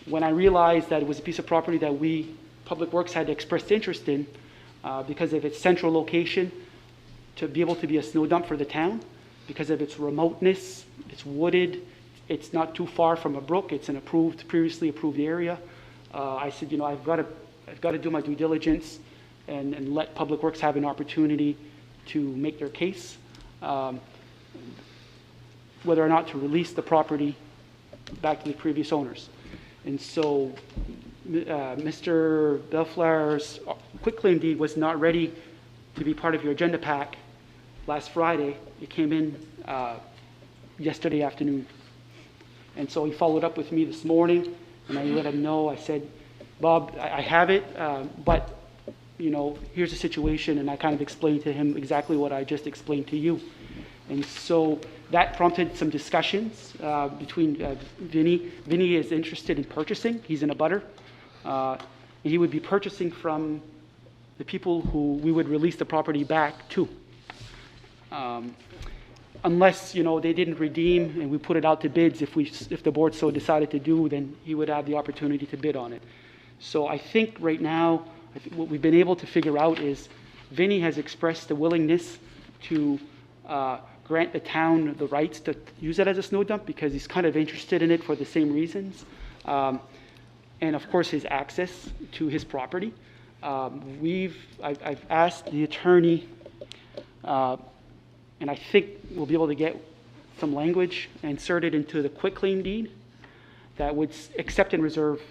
when I realized that it was a piece of property that we, Public Works, had expressed interest in because of its central location to be able to be a snow dump for the town, because of its remoteness, it's wooded, it's not too far from a brook, it's an previously approved area. I said, you know, I've got to do my due diligence and let Public Works have an opportunity to make their case, whether or not to release the property back to the previous owners. And so Mr. Belflair's quitclaim deed was not ready to be part of your agenda pack last Friday. It came in yesterday afternoon. And so he followed up with me this morning, and I let him know. I said, Bob, I have it, but you know, here's the situation, and I kind of explained to him exactly what I just explained to you. And so that prompted some discussions between Vinny. Vinny is interested in purchasing. He's in a butter. And he would be purchasing from the people who we would release the property back to. Unless, you know, they didn't redeem and we put it out to bids, if the board so decided to do, then he would have the opportunity to bid on it. So I think right now, what we've been able to figure out is Vinny has expressed the willingness to grant the town the rights to use it as a snow dump because he's kind of interested in it for the same reasons. And of course his access to his property. I've asked the attorney, and I think we'll be able to get some language inserted into the quitclaim deed that would accept and reserve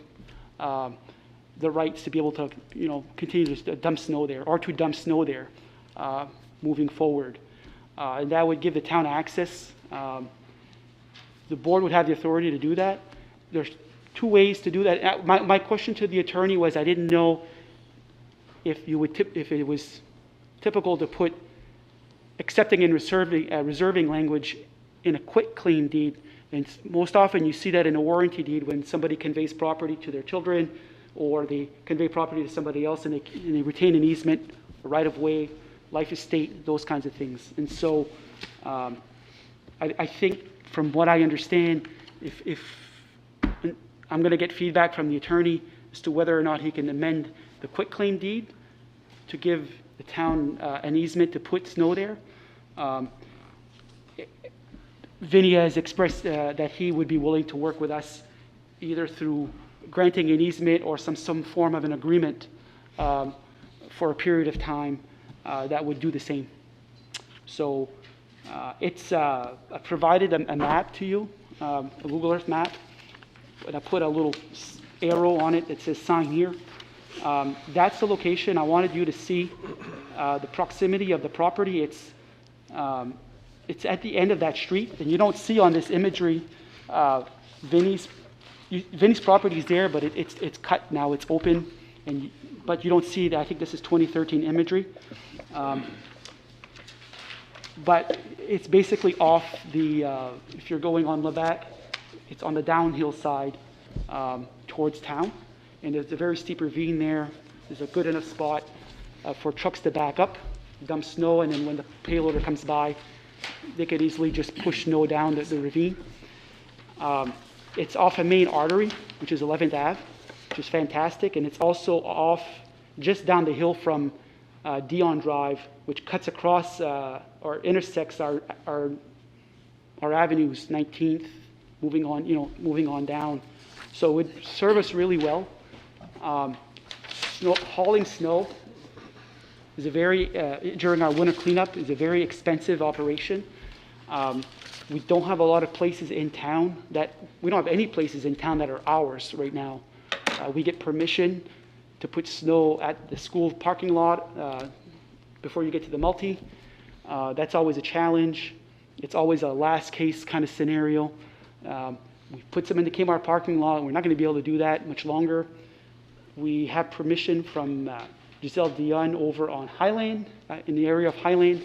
the rights to be able to, you know, continue to dump snow there or to dump snow there moving forward. And that would give the town access. The board would have the authority to do that. There's two ways to do that. My question to the attorney was I didn't know if it was typical to put accepting and reserving language in a quitclaim deed, and most often you see that in a warranty deed when somebody conveys property to their children, or they convey property to somebody else and they retain an easement, a right-of-way, life estate, those kinds of things. And so I think from what I understand, if I'm going to get feedback from the attorney as to whether or not he can amend the quitclaim deed to give the town an easement to put snow there. Vinny has expressed that he would be willing to work with us either through granting an easement or some form of an agreement for a period of time that would do the same. So it's I provided a map to you, a Google Earth map, and I put a little arrow on it that says sign here. That's the location. I wanted you to see the proximity of the property. It's at the end of that street, and you don't see on this imagery Vinny's property is there, but it's cut now. It's open, but you don't see that. I think this is 2013 imagery. But it's basically off the, if you're going on Levac, it's on the downhill side towards town. And there's a very steep ravine there. There's a good enough spot for trucks to back up, dump snow, and then when the payloader comes by, they could easily just push snow down the ravine. It's off a main artery, which is 11th Ave, which is fantastic. And it's also off just down the hill from Dion Drive, which cuts across or intersects our avenues, 19th, moving on down. So it would serve us really well. Hauling snow is a very, during our winter cleanup, is a very expensive operation. We don't have a lot of places in town we don't have any places in town that are ours right now. We get permission to put snow at the school parking lot before you get to the multi. That's always a challenge. It's always a last case kind of scenario. We put some in the Kmart parking lot. We're not going to be able to do that much longer. We have permission from Giselle Dion over on Highland, in the area of Highland.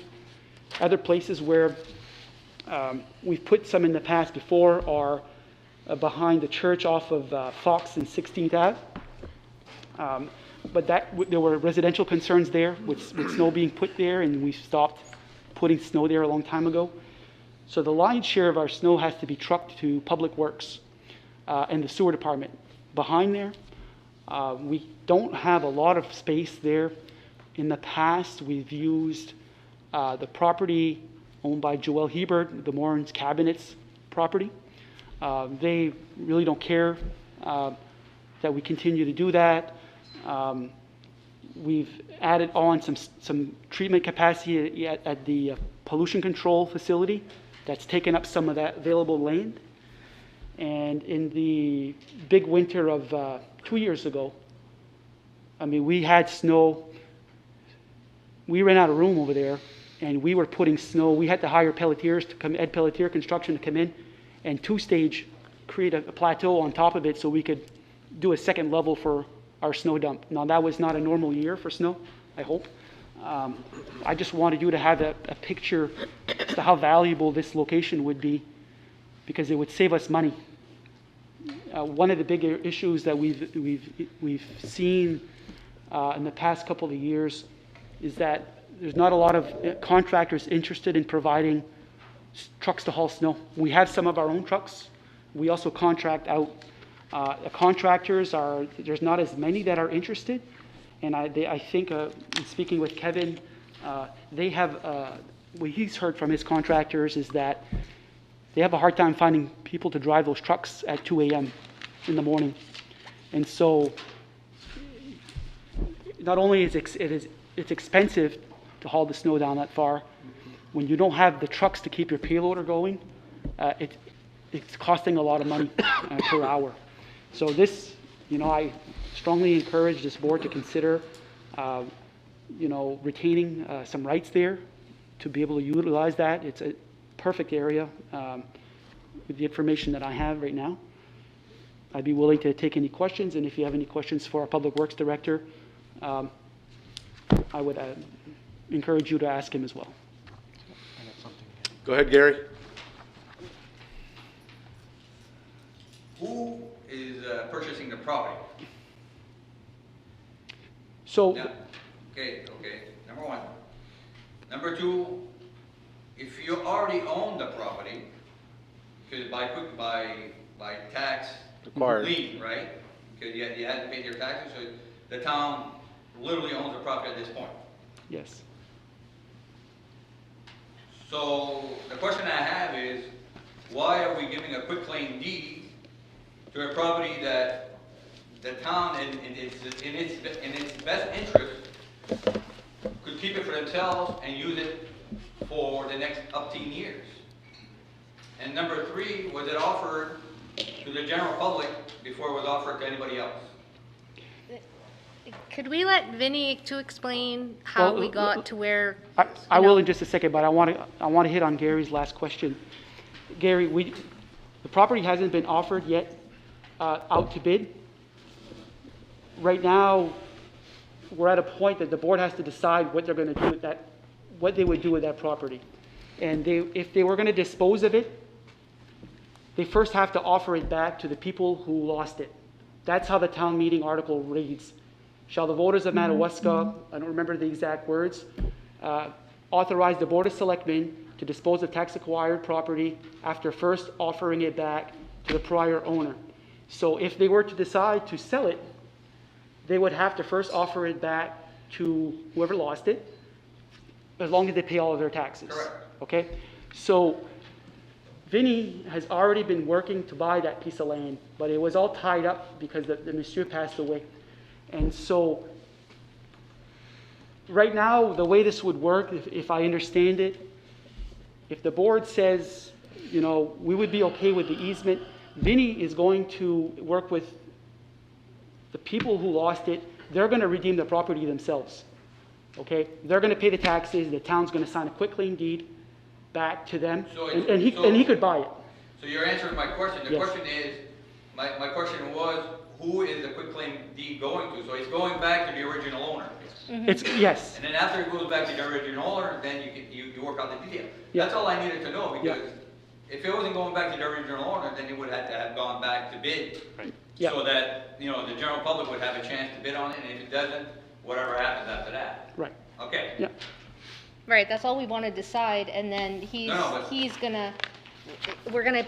Other places where we've put some in the past before are behind the church off of Fox and 16th Ave. But there were residential concerns there with snow being put there, and we stopped putting snow there a long time ago. So the lion's share of our snow has to be trucked to Public Works and the sewer department. Behind there, we don't have a lot of space there. In the past, we've used the property owned by Joel Hebert, the Morin's Cabinets property. They really don't care that we continue to do that. We've added on some treatment capacity at the pollution control facility that's taken up some of that available land. And in the big winter of 2 years ago, we had snow. We ran out of room over there, and we were putting snow. We had to hire Pelletiers to come, Ed Pelletier Construction to come in and two-stage create a plateau on top of it so we could do a second level for our snow dump. Now, that was not a normal year for snow, I hope. I just wanted you to have a picture as to how valuable this location would be, because it would save us money. One of the bigger issues that we've seen in the past couple of years is that there's not a lot of contractors interested in providing trucks to haul snow. We have some of our own trucks. We also contract out. Contractors there's not as many that are interested, and I think in speaking with Kevin, they have what he's heard from his contractors is that they have a hard time finding people to drive those trucks at 2 a.m. in the morning. And so not only is it's expensive to haul the snow down that far, when you don't have the trucks to keep your payloader going, it's costing a lot of money per hour. So this, I strongly encourage this board to consider, retaining some rights there to be able to utilize that. It's a perfect area with the information that I have right now. I'd be willing to take any questions, and if you have any questions for our Public Works Director, I would encourage you to ask him as well. Go ahead, Gary. Who is purchasing the property? So, Now, okay, number one. Number two, if you already own the property, because by tax Required. lien, right? Because you had to pay your taxes, so the town literally owns the property at this point. yes. So the question I have is, why are we giving a quitclaim deed to a property that the town, in its best interest, could keep it for themselves and use it for the next upteen years? And number three, was it offered to the general public before it was offered to anybody else? Could we let Vinny to explain how Well, we got to where? I will in just a second, but I want to hit on Gary's last question. Gary, the property hasn't been offered yet out to bid. Right now, we're at a point that the board has to decide what they're going to do with that, what they would do with that property. And if they were going to dispose of it, they first have to offer it back to the people who lost it. That's how the town meeting article reads. Shall the voters of Madawaska, I don't remember the exact words, authorize the Board of Selectmen to dispose of tax-acquired property after first offering it back to the prior owner. So if they were to decide to sell it, they would have to first offer it back to whoever lost it, as long as they pay all of their taxes. Correct. Okay? So Vinny has already been working to buy that piece of land, but it was all tied up because the monsieur passed away. And so right now, the way this would work, if I understand it, if the board says, you know, we would be okay with the easement, Vinny is going to work with the people who lost it. They're going to redeem the property themselves. Okay? They're going to pay the taxes. The town's going to sign a quitclaim deed back to them, So and he could buy it. So you're answering my question. The Yes. question is, my question was, who is the quitclaim deed going to? So it's going back to the original owner. It's yes. And then after it goes back to the original owner, then you work out the detail. Yeah. That's all I needed to know, Yeah. because if it wasn't going back to the original owner, then it would have to have gone back to bid. Right. Yeah. So that, you know, the general public would have a chance to bid on it, and if it doesn't, whatever happens after that. Right. Okay. Yeah. Right, that's all we want to decide, and then we're gonna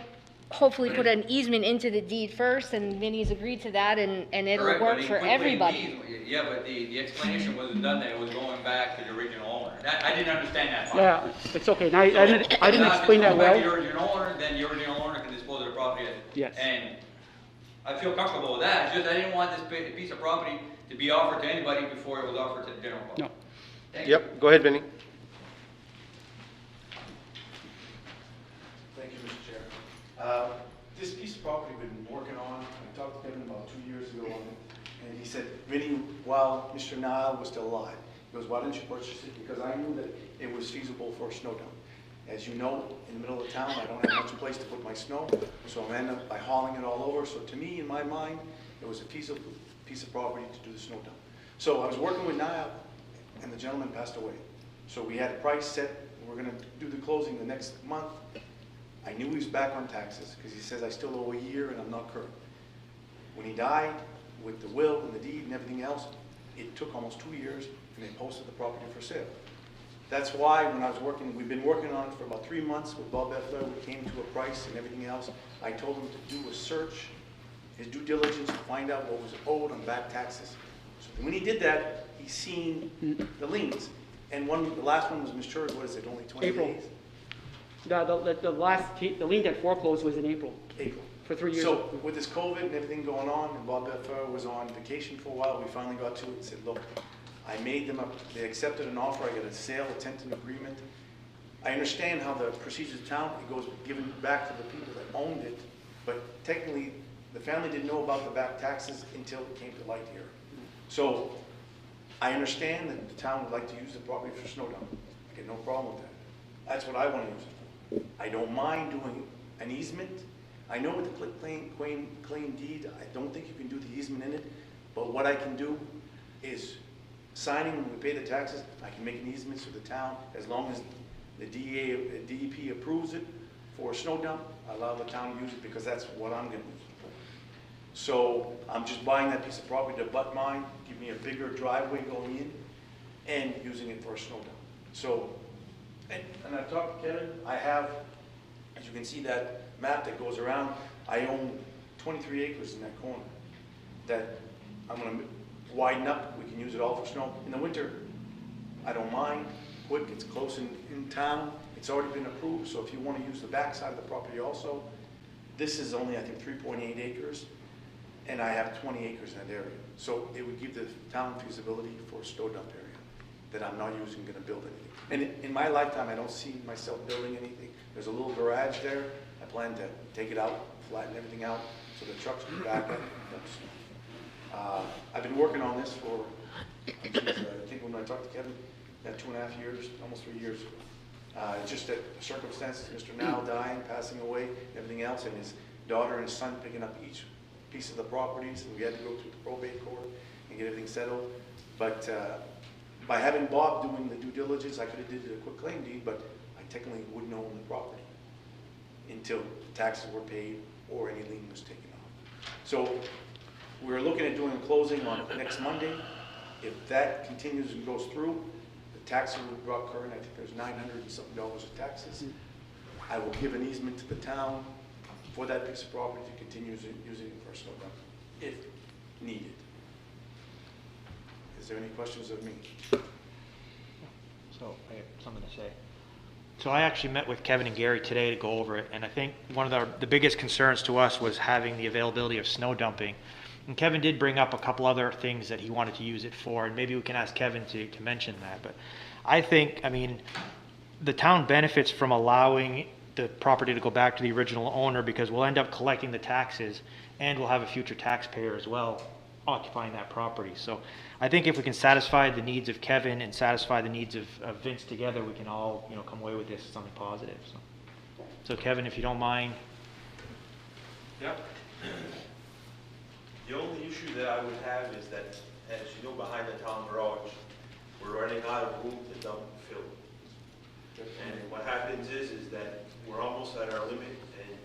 hopefully put an easement into the deed first, and Vinny's agreed to that, and it'll Correct, work but the for quitclaim everybody. deed- Yeah, but the explanation wasn't done that it was going back to the original owner. I didn't understand that part. Yeah, it's okay. Now, I didn't explain that Now, if it's going back to well. the original owner, then the original owner can dispose of the property. Yes. And I feel comfortable with that. It's just I didn't want this piece of property to be offered to anybody before it was offered to the general public. No. Thank you. Yep, go ahead, Vinny. Thank you, Mr. Chair. This piece of property we've been working on, I talked to Kevin about 2 years ago on it, and he said, Vinny, while Mr. Nile was still alive, he goes, why didn't you purchase it? Because I knew that it was feasible for a snow dump. As you know, in the middle of town, I don't have much place to put my snow, so I end up by hauling it all over. So to me, in my mind, it was a piece of property to do the snow dump. So I was working with Nile, and the gentleman passed away. So we had a price set, and we're gonna do the closing the next month. I knew he was back on taxes, because he says I still owe a year and I'm not current. When he died, with the will and the deed and everything else, it took almost 2 years, and they posted the property for sale. That's why when I was working, we've been working on it for about 3 months with Bob Bethler. We came to a price and everything else. I told him to do a search, his due diligence, to find out what was owed on back taxes. So when he did that, he seen the liens. And the last one was matured, what is it, only 20 April. days? The lien that foreclosed was in April. April. For 3 years. So with this COVID and everything going on, and Bob Bethler was on vacation for a while, we finally got to it and said, look, I made them they accepted an offer, I got a sale, a tentative agreement. I understand how the procedures of town, it goes given back to the people that owned it, but technically, the family didn't know about the back taxes until it came to light here. So, I understand that the town would like to use the property for snow dump. I get no problem with that. That's what I want to use it for. I don't mind doing an easement. I know with the claim deed, I don't think you can do the easement in it, but what I can do is signing, when we pay the taxes, I can make an easement to the town, as long as the DEP approves it for a snow dump, I allow the town to use it, because that's what I'm gonna use it for. So I'm just buying that piece of property to butt mine, give me a bigger driveway going in, and using it for a snow dump. So, and I've talked to Kevin, I have, as you can see that map that goes around, I own 23 acres in that corner that I'm gonna widen up, we can use it all for snow. In the winter, I don't mind, quick, it's close in town, it's already been approved, so if you wanna use the back side of the property also, this is only, I think, 3.8 acres, and I have 20 acres in that area. So it would give the town feasibility for a snow dump area that I'm not using, gonna build anything. And in my lifetime, I don't see myself building anything. There's a little garage there, I plan to take it out, flatten everything out, so the trucks can back up. I've been working on this for, I think when I talked to Kevin, that 2.5 years, almost 3 years ago. Just that the circumstances, Mr. Now dying, passing away, everything else, and his daughter and his son picking up each piece of the properties, and we had to go through the probate court and get everything settled. But by having Bob doing the due diligence, I could have did a quick claim deed, but I technically wouldn't own the property until taxes were paid or any lien was taken off. So we're looking at doing a closing on next Monday. If that continues and goes through, the taxes will be brought current. I think there's $900 and something of taxes. I will give an easement to the town for that piece of property to continue using it for snow dump, if needed. Is there any questions of me? So I have something to say. So I actually met with Kevin and Gary today to go over it, and I think one of the biggest concerns to us was having the availability of snow dumping. And Kevin did bring up a couple other things that he wanted to use it for, and maybe we can ask Kevin to mention that. But I think, I mean, the town benefits from allowing the property to go back to the original owner, because we'll end up collecting the taxes, and we'll have a future taxpayer as well occupying that property. So I think if we can satisfy the needs of Kevin and satisfy the needs of Vince together, we can all, come away with this as something positive. So Kevin, if you don't mind. Yep. The only issue that I would have is that, as you know, behind the town garage, we're running out of room to dump fill. And what happens is that we're almost at our limit, and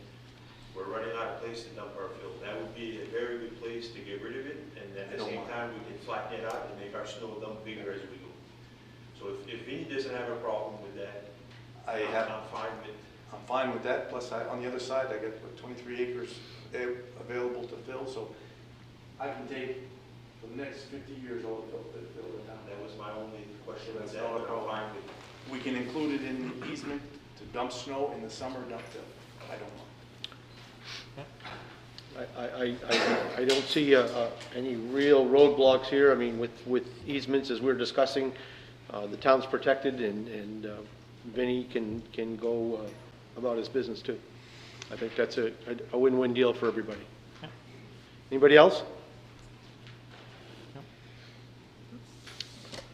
we're running out of place to dump our fill. That would be a very good place to get rid of it, and at the same time, we can flatten it out and make our snow dump bigger as we go. So if Vinny doesn't have a problem with that, I'm fine with it. I'm fine with that, plus on the other side, I got 23 acres available to fill, so I can take, for the next 50 years, all the fill it down. That was my only question. That's not a problem. We can include it in the easement to dump snow in the summer, dump fill. I don't mind. I don't see any real roadblocks here. I mean, with easements, as we're discussing, the town's protected, and Vinny can go about his business too. I think that's a win-win deal for everybody. Anybody else?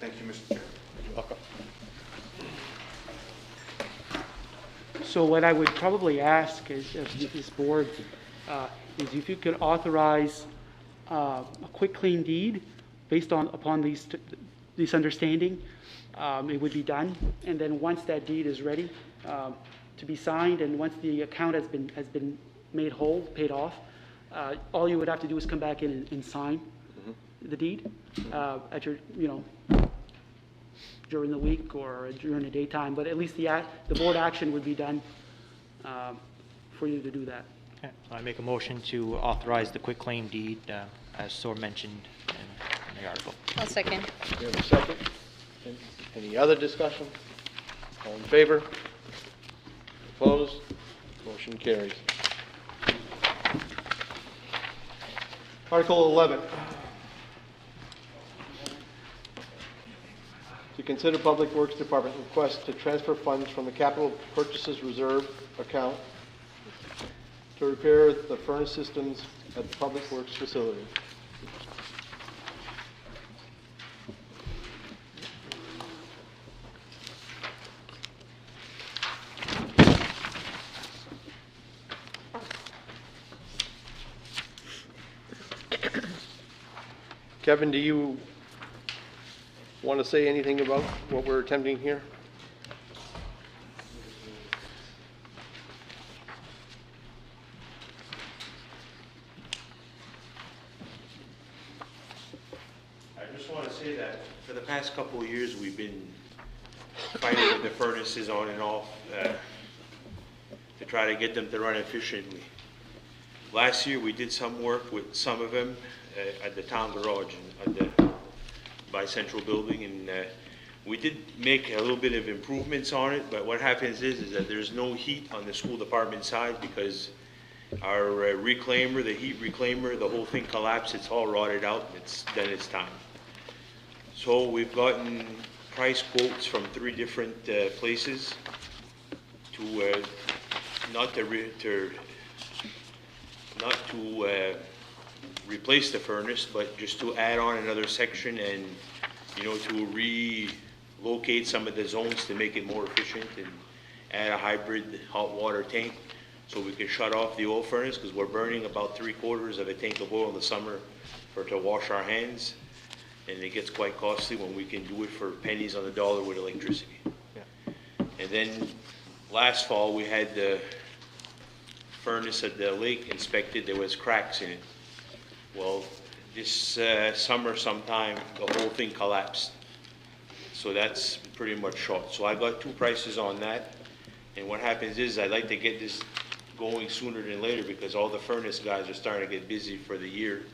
Thank you, Mr. Chair. You're welcome. So what I would probably ask is, this board, is if you could authorize a quick claim deed based upon this understanding, it would be done. And then once that deed is ready to be signed, and once the account has been made whole, paid off, all you would have to do is come back in and sign the deed at your, during the week or during the daytime. But at least the board action would be done for you to do that. Okay. I make a motion to authorize the quick claim deed as so mentioned in the article. I'll second. We have a second. Any other discussion? All in favor? Opposed? Motion carries. Article 11. To consider Public Works Department request to transfer funds from the Capital Purchases Reserve account to repair the furnace systems at the Public Works facility. Kevin, do you want to say anything about what we're attempting here? I just want to say that for the past couple of years, we've been fighting with the furnaces on and off to try to get them to run efficiently. Last year, we did some work with some of them at the town garage by Central Building, and we did make a little bit of improvements on it, but what happens is that there's no heat on the school department side because our reclaimer, the heat reclaimer, the whole thing collapsed, it's all rotted out, then it's time. So we've gotten price quotes from 3 different places to not to replace the furnace, but just to add on another section and, you know, to relocate some of the zones to make it more efficient and add a hybrid hot water tank so we can shut off the oil furnace because we're burning about 3/4 of a tank of oil in the summer to wash our hands. And it gets quite costly when we can do it for pennies on the dollar with electricity. Yeah. And then last fall, we had the furnace at the lake inspected, there was cracks in it. Well, this summer sometime, the whole thing collapsed. So that's pretty much short. So I got 2 prices on that. And what happens is I'd like to get this going sooner than later because all the furnace guys are starting to get busy for the year.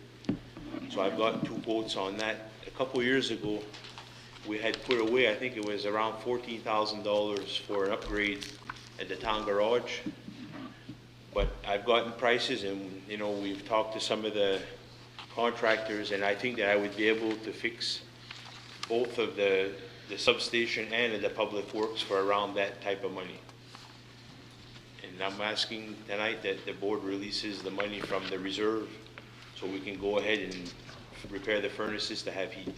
So I've got 2 quotes on that. A couple of years ago, we had put away, I think it was around $14,000 for an upgrade at the town garage. But I've gotten prices and, you know, we've talked to some of the contractors and I think that I would be able to fix both of the substation and the public works for around that type of money. And I'm asking tonight that the board releases the money from the reserve so we can go ahead and repair the furnaces to have heat.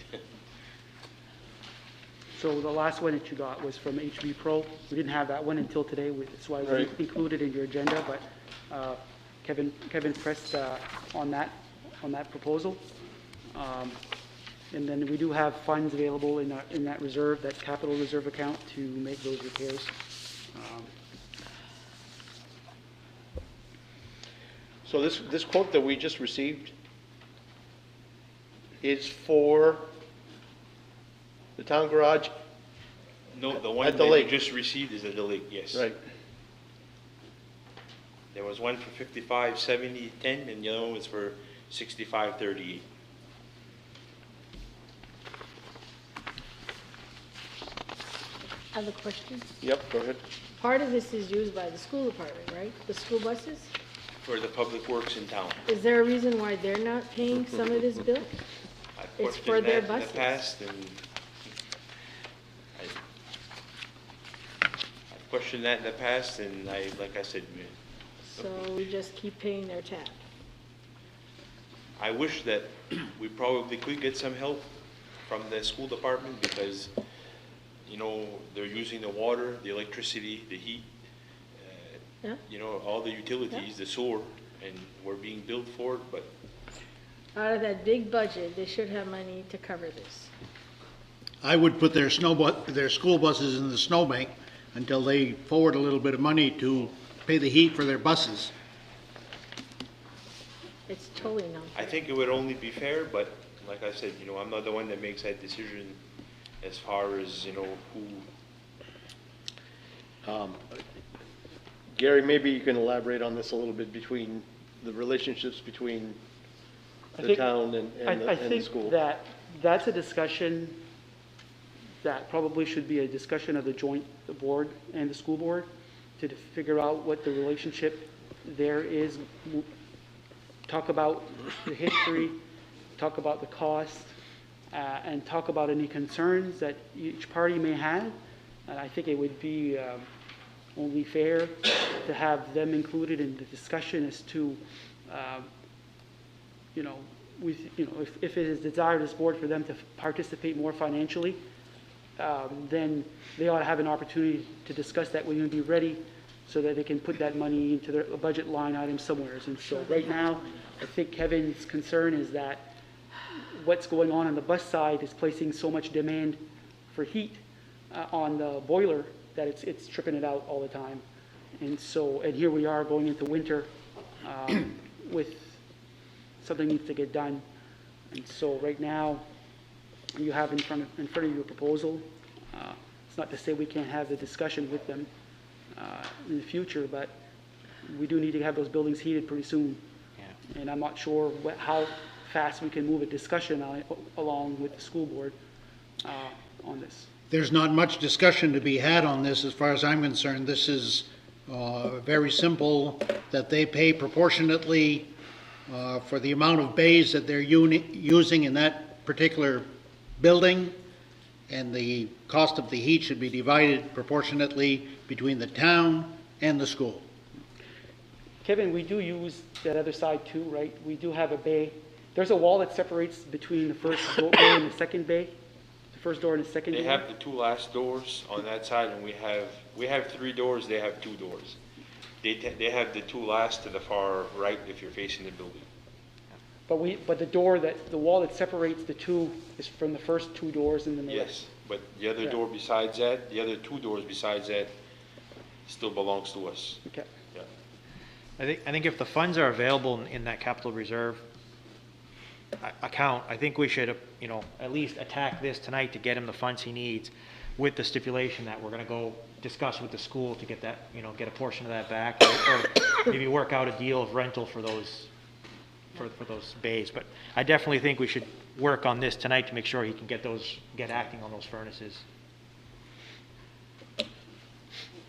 So the last one that you got was from HB Pro. We didn't have that one until today, that's why it was included in your agenda, but Kevin pressed on that proposal. And then we do have funds available in that reserve, that capital reserve account to make those repairs. So this quote that we just received is for the town garage? No, the one at the that lake. you just received is at the lake, yes. Right. There was one for 55.70.10 and the other one was for 65.38. I have a question. Yep, go ahead. Part of this is used by the school department, right? The school buses? For the public works in town. Is there a reason why they're not paying some of this bill? I've It's for their questioned that in buses. the past and I've questioned that in the past and like I said, So we just keep paying their tab. I wish that we probably could get some help from the school department because, you know, they're using the water, the electricity, the heat, you know, all the utilities, the sewer, and we're being billed for it, but Out of that big budget, they should have money to cover this. I would put their school buses in the snowbank until they forward a little bit of money to pay the heat for their buses. It's totally not. I think it would only be fair, but like I said, you know, I'm not the one that makes that decision as far as, you know, who. Gary, maybe you can elaborate on this a little bit between the relationships between the town and the school. I think that that's a discussion that probably should be a discussion of the board and the school board to figure out what the relationship there is. Talk about the history, talk about the cost, and talk about any concerns that each party may have. And I think it would be only fair to have them included in the discussion as to, you know, if it is desired as board for them to participate more financially, then they ought to have an opportunity to discuss that when you be ready so that they can put that money into their budget line item somewhere. And so right now, I think Kevin's concern is that what's going on the bus side is placing so much demand for heat on the boiler that it's tripping it out all the time. And so, and here we are going into winter with something needs to get done. And so right now, you have in front of you a proposal. It's not to say we can't have the discussion with them in the future, but we do need to have those buildings heated pretty soon. Yeah. And I'm not sure how fast we can move a discussion along with the school board on this. There's not much discussion to be had on this as far as I'm concerned. This is very simple, that they pay proportionately for the amount of bays that they're using in that particular building, and the cost of the heat should be divided proportionately between the town and the school. Kevin, we do use that other side too, right? We do have a bay. There's a wall that separates between the first bay and the second bay. The first door and the second door. They have the two last doors on that side, and we have 3 doors. They have 2 doors. They have the 2 last to the far right if you're facing the building. But the wall that separates the two is from the first 2 doors and then the Yes, but the other door besides that, the other 2 doors besides that, still belongs to us. Okay. Yeah. I think if the funds are available in that capital reserve account, I think we should, at least attack this tonight to get him the funds he needs, with the stipulation that we're going to go discuss with the school to get that, get a portion of that back, or maybe work out a deal of rental for those, for those bays. But I definitely think we should work on this tonight to make sure he can get acting on those furnaces.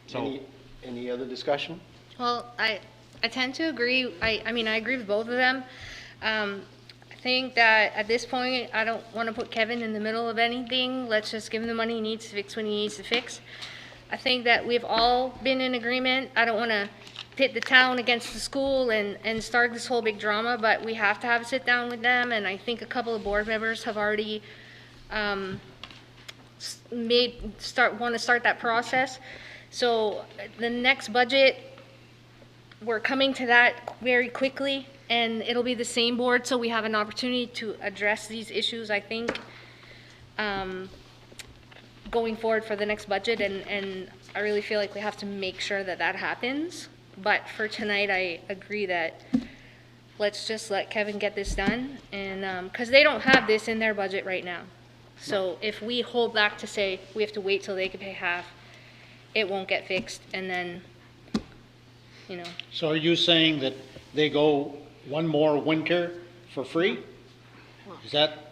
So, any other discussion? Well, I tend to agree. I mean, I agree with both of them. I think that at this point, I don't want to put Kevin in the middle of anything. Let's just give him the money he needs to fix when he needs to fix. I think that we've all been in agreement. I don't want to pit the town against the school and start this whole big drama, but we have to have a sit down with them, and I think a couple of board members have already want to start that process. So the next budget, we're coming to that very quickly, and it'll be the same board, so we have an opportunity to address these issues, I think, going forward for the next budget, and I really feel like we have to make sure that that happens. But for tonight, I agree that let's just let Kevin get this done, and because they don't have this in their budget right now. So if we hold back to say we have to wait till they can pay half, it won't get fixed, and then, So are you saying that they go one more winter for free? Is that?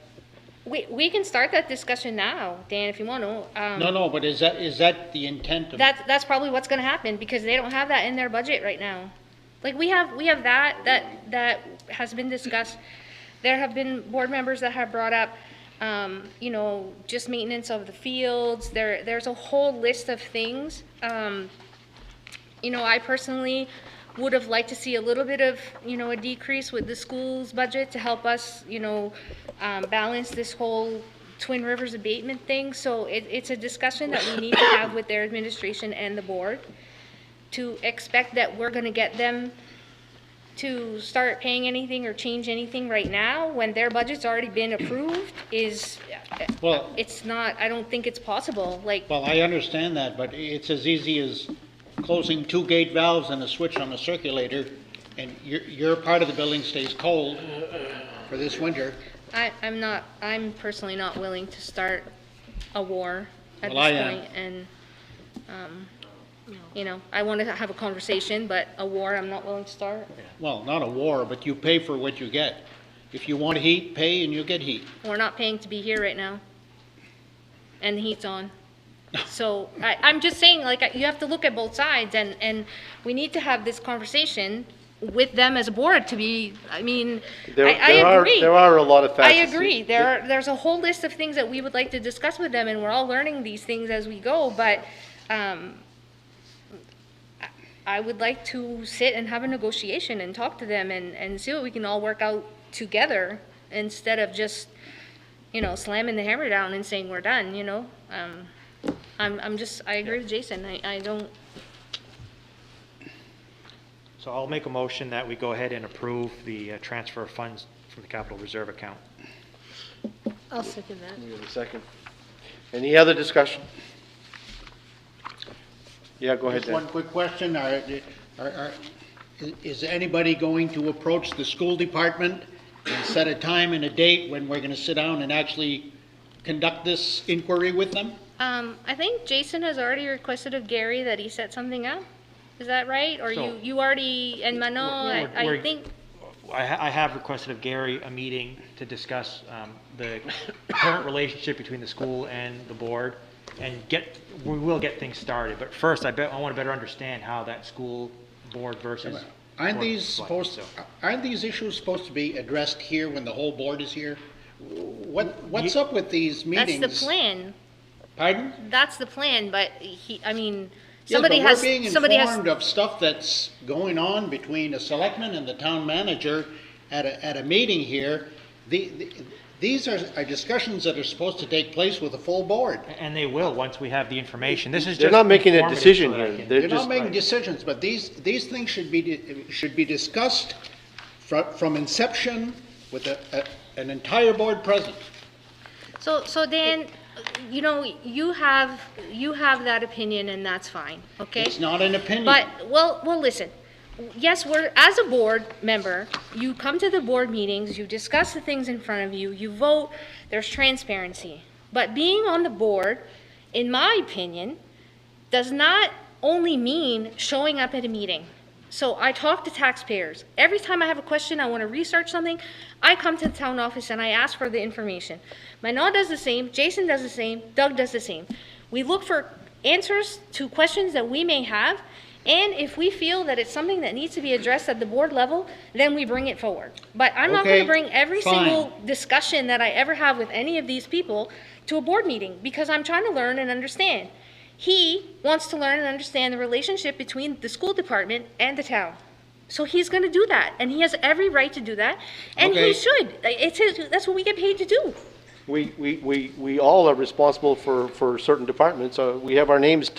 We can start that discussion now, Dan, if you want to. No, but is that the intent of? That's probably what's going to happen, because they don't have that in their budget right now. Like we have that has been discussed. There have been board members that have brought up, just maintenance of the fields. There's a whole list of things. I personally would have liked to see a little bit of, a decrease with the school's budget to help us, balance this whole Twin Rivers abatement thing. So it's a discussion that we need to have with their administration and the board. To expect that we're going to get them to start paying anything or change anything right now when their budget's already been approved is, well, it's not, I don't think it's possible. Well, I understand that, but it's as easy as closing 2 gate valves and a switch on the circulator, and your part of the building stays cold for this winter. I'm personally not willing to start a war at Well, this point, and I want to have a conversation, but a war I'm not willing to start. Well, not a war, but you pay for what you get. If you want heat, pay and you get heat. We're not paying to be here right now, and the heat's on. So I'm just saying, you have to look at both sides, and we need to have this conversation with them as a board to be, I agree. There are a lot of factors. I agree. There's a whole list of things that we would like to discuss with them, and we're all learning these things as we go, but I would like to sit and have a negotiation and talk to them and see what we can all work out together, instead of just, slamming the hammer down and saying we're done, I agree with Jason. I don't. So I'll make a motion that we go ahead and approve the transfer of funds from the capital reserve account. I'll second that. We have a second. Any other discussion? Yeah, go ahead, Just Dan. one quick question. Is anybody going to approach the school department and set a time and a date when we're going to sit down and actually conduct this inquiry with them? I think Jason has already requested of Gary that he set something up. Is that right? Or So- you already, and Manon, I think, I have requested of Gary a meeting to discuss the current relationship between the school and the board, and we will get things started. But first, I want to better understand how that school board versus. Aren't board these is like, supposed, so. aren't these issues supposed to be addressed here when the whole board is here? What's up with these meetings? that's the plan. Pardon? That's the plan, but I mean, Yes, somebody but has, we're being somebody has. informed of stuff that's going on between a selectman and the town manager at a meeting here. These are discussions that are supposed to take place with a full board. And they will, once we have the information. This is They're just not making a informative decision so that I here. can- They're You're not just- making decisions, but these things should be discussed from inception with an entire board present. So Dan, you know, you have that opinion and that's fine, okay? It's not an opinion. But, well, listen, yes, as a board member, you come to the board meetings, you discuss the things in front of you, you vote, there's transparency. But being on the board, in my opinion, does not only mean showing up at a meeting. So I talk to taxpayers. Every time I have a question, I want to research something, I come to the town office and I ask for the information. Manon does the same, Jason does the same, Doug does the same. We look for answers to questions that we may have, and if we feel that it's something that needs to be addressed at the board level, then we bring it forward. But I'm not going Okay, to bring every fine. single discussion that I ever have with any of these people to a board meeting, because I'm trying to learn and understand. He wants to learn and understand the relationship between the school department and the town. So he's going to do that, and he has every right to do that, and Okay. he should. That's what we get paid to do. We all are responsible for certain departments. We have our names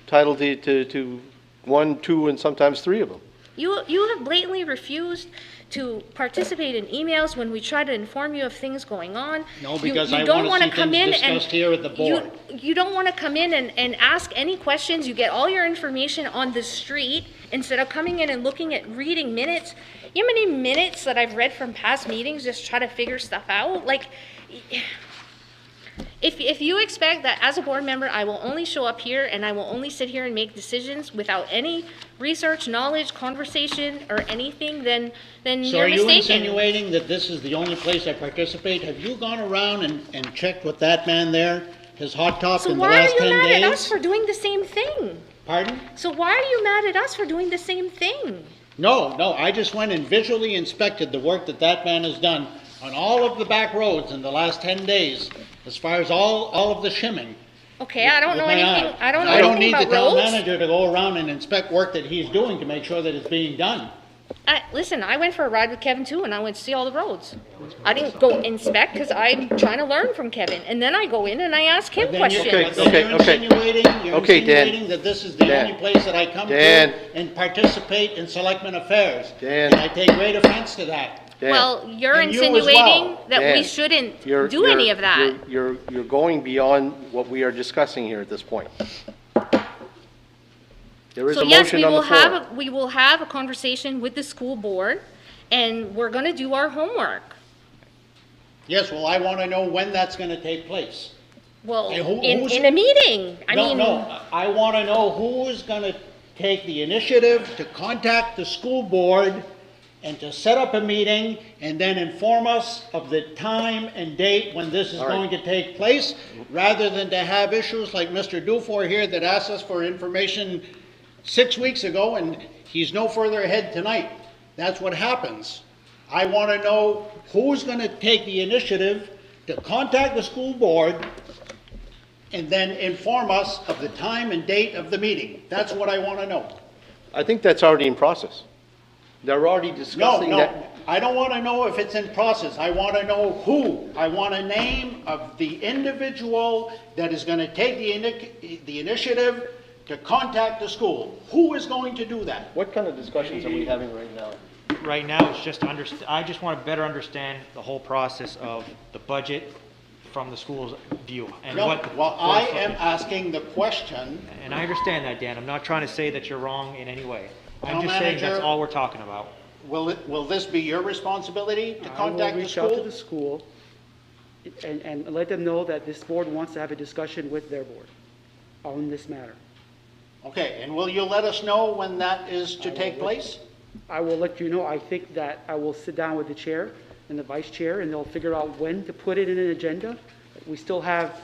titled to 1, 2, and sometimes 3 of them. You have blatantly refused to participate in emails when we try to inform you of things going on. No, because You I don't want to wanna see come in things and- discussed here at the board. You don't want to come in and ask any questions. You get all your information on the street instead of coming in and reading minutes. You know how many minutes that I've read from past meetings just try to figure stuff out? Like, if you expect that as a board member, I will only show up here and I will only sit here and make decisions without any research, knowledge, conversation, or anything, then So you're are you mistaken. insinuating that this is the only place I participate? Have you gone around and checked with that man there, his hot top So in the why are last you 10 mad days? at us for doing the same thing? Pardon? So why are you mad at us for doing the same thing? No, I just went and visually inspected the work that man has done on all of the back roads in the last 10 days, as far as all of the shimming. Okay, I don't with know my anything, eye. I don't know I don't anything need the about town roads. manager to go around and inspect work that he's doing to make sure that it's being done. Listen, I went for a ride with Kevin too, and I went to see all the roads. I didn't go inspect, because I'm trying to learn from Kevin, and then I go in and I ask him But then you're- questions. but then you're insinuating Okay, Dan. that this is the Dan. only place that I come Dan. to and participate in selectmen affairs. Dan. And I take great offense to that. Dan, Well, you're And you as insinuating well. that we Dan, shouldn't you're- do any you're- of that. You're going beyond what we are discussing here at this point. There is So a yes, motion on the floor. we will have a conversation with the school board, and we're gonna do our homework. Yes, well, I want to know when that's going to take place. Well, Hey, who's- in a meeting, I mean. No, I want to know who is going to take the initiative to contact the school board and to set up a meeting and then inform us of the time and date when this is All right. going to take place, rather than to have issues like Mr. Dufour here that asked us for information 6 weeks ago and he's no further ahead tonight. That's what happens. I want to know who's going to take the initiative to contact the school board and then inform us of the time and date of the meeting. That's what I want to know. I think that's already in process. They're already No, discussing that. I don't want to know if it's in process. I want to know who. I want a name of the individual that is going to take the initiative to contact the school. Who is going to do that? What kind of discussions are we having right now? right now is just to I just want to better understand the whole process of the budget from the school's view. And No, what. well, I am asking the question. And I understand that, Dan. I'm not trying to say that you're wrong in any way. I'm Town just saying that's manager, all we're talking about. Will this be your responsibility to contact the reach out to school? the school and let them know that this board wants to have a discussion with their board on this matter. Okay, and will you let us know when that is to take place? I will let you know. I think that I will sit down with the chair and the vice chair, and they'll figure out when to put it in an agenda. We still have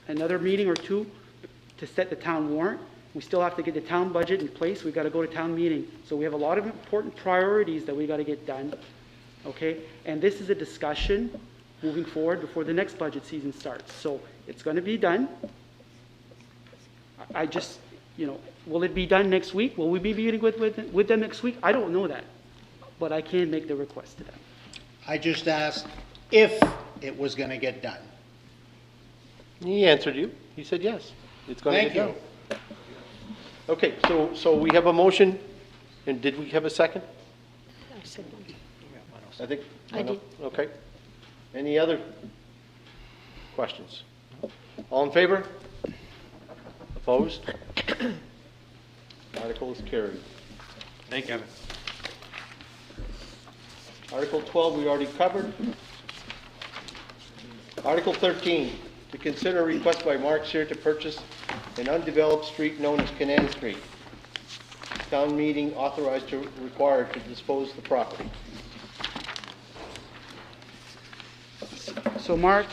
another meeting or two to set the town warrant. We still have to get the town budget in place. We've got to go to town meeting. So we have a lot of important priorities that we got to get done. Okay? And this is a discussion moving forward before the next budget season starts. So it's going to be done. I just, will it be done next week? Will we be meeting with them next week? I don't know that. But I can make the request to them. I just asked if it was going to get done. He answered you. He said yes. It's going to Thank get done. Okay, so we have a motion, and did we have a second? I think. I did. Okay. Any other questions? All in favor? Opposed? Article is carried. Thank you. Article 12, we already covered. Article 13, to consider a request by Mark Sear to purchase an undeveloped street known as Canaan Street. Town meeting authorized to required to dispose the property. So Mark,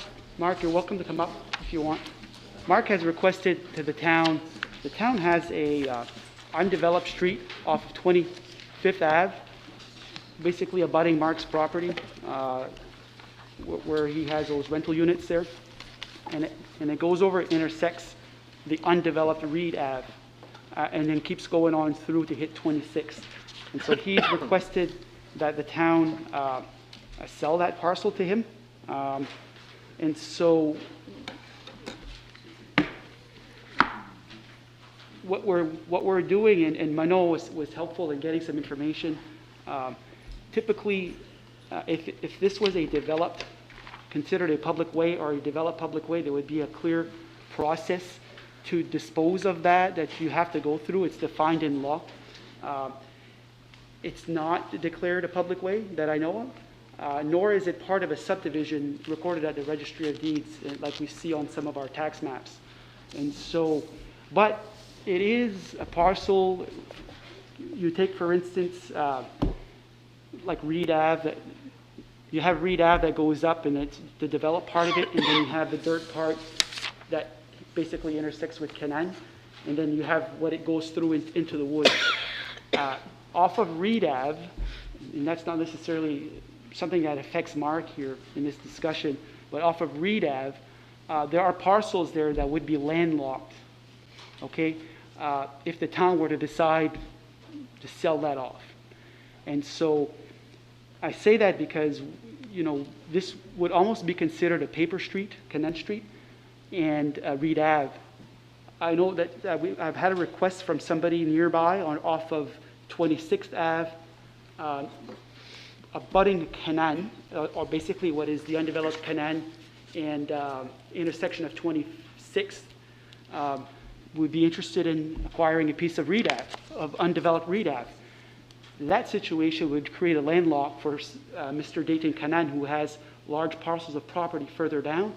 you're welcome to come up if you want. Mark has requested to the town has a undeveloped street off of 25th Ave, basically abutting Mark's property, where he has those rental units there. And it goes over, it intersects the undeveloped Reed Ave, and then keeps going on through to hit 26th. And so he's requested that the town sell that parcel to him. And so what we're doing, and Mano was helpful in getting some information. Typically, if this was a developed, considered a public way or a developed public way, there would be a clear process to dispose of that you have to go through. It's defined in law. It's not declared a public way that I know of, nor is it part of a subdivision recorded at the Registry of Deeds, like we see on some of our tax maps. And so, but it is a parcel. You take, for instance, like Reed Ave, you have Reed Ave that goes up, and it's the developed part of it, and then you have the dirt part that basically intersects with Canaan, and then you have what it goes through into the woods. Off of Reed Ave, and that's not necessarily something that affects Mark here in this discussion, but off of Reed Ave, there are parcels there that would be landlocked, okay, if the town were to decide to sell that off. And so I say that because, this would almost be considered a paper street, Canaan Street, and Reed Ave. I know that I've had a request from somebody nearby off of 26th Ave, abutting Canaan, or basically what is the undeveloped Canaan and intersection of 26th, would be interested in acquiring a piece of Reed Ave, of undeveloped Reed Ave. That situation would create a landlock for Mr. Dayton Canaan, who has large parcels of property further down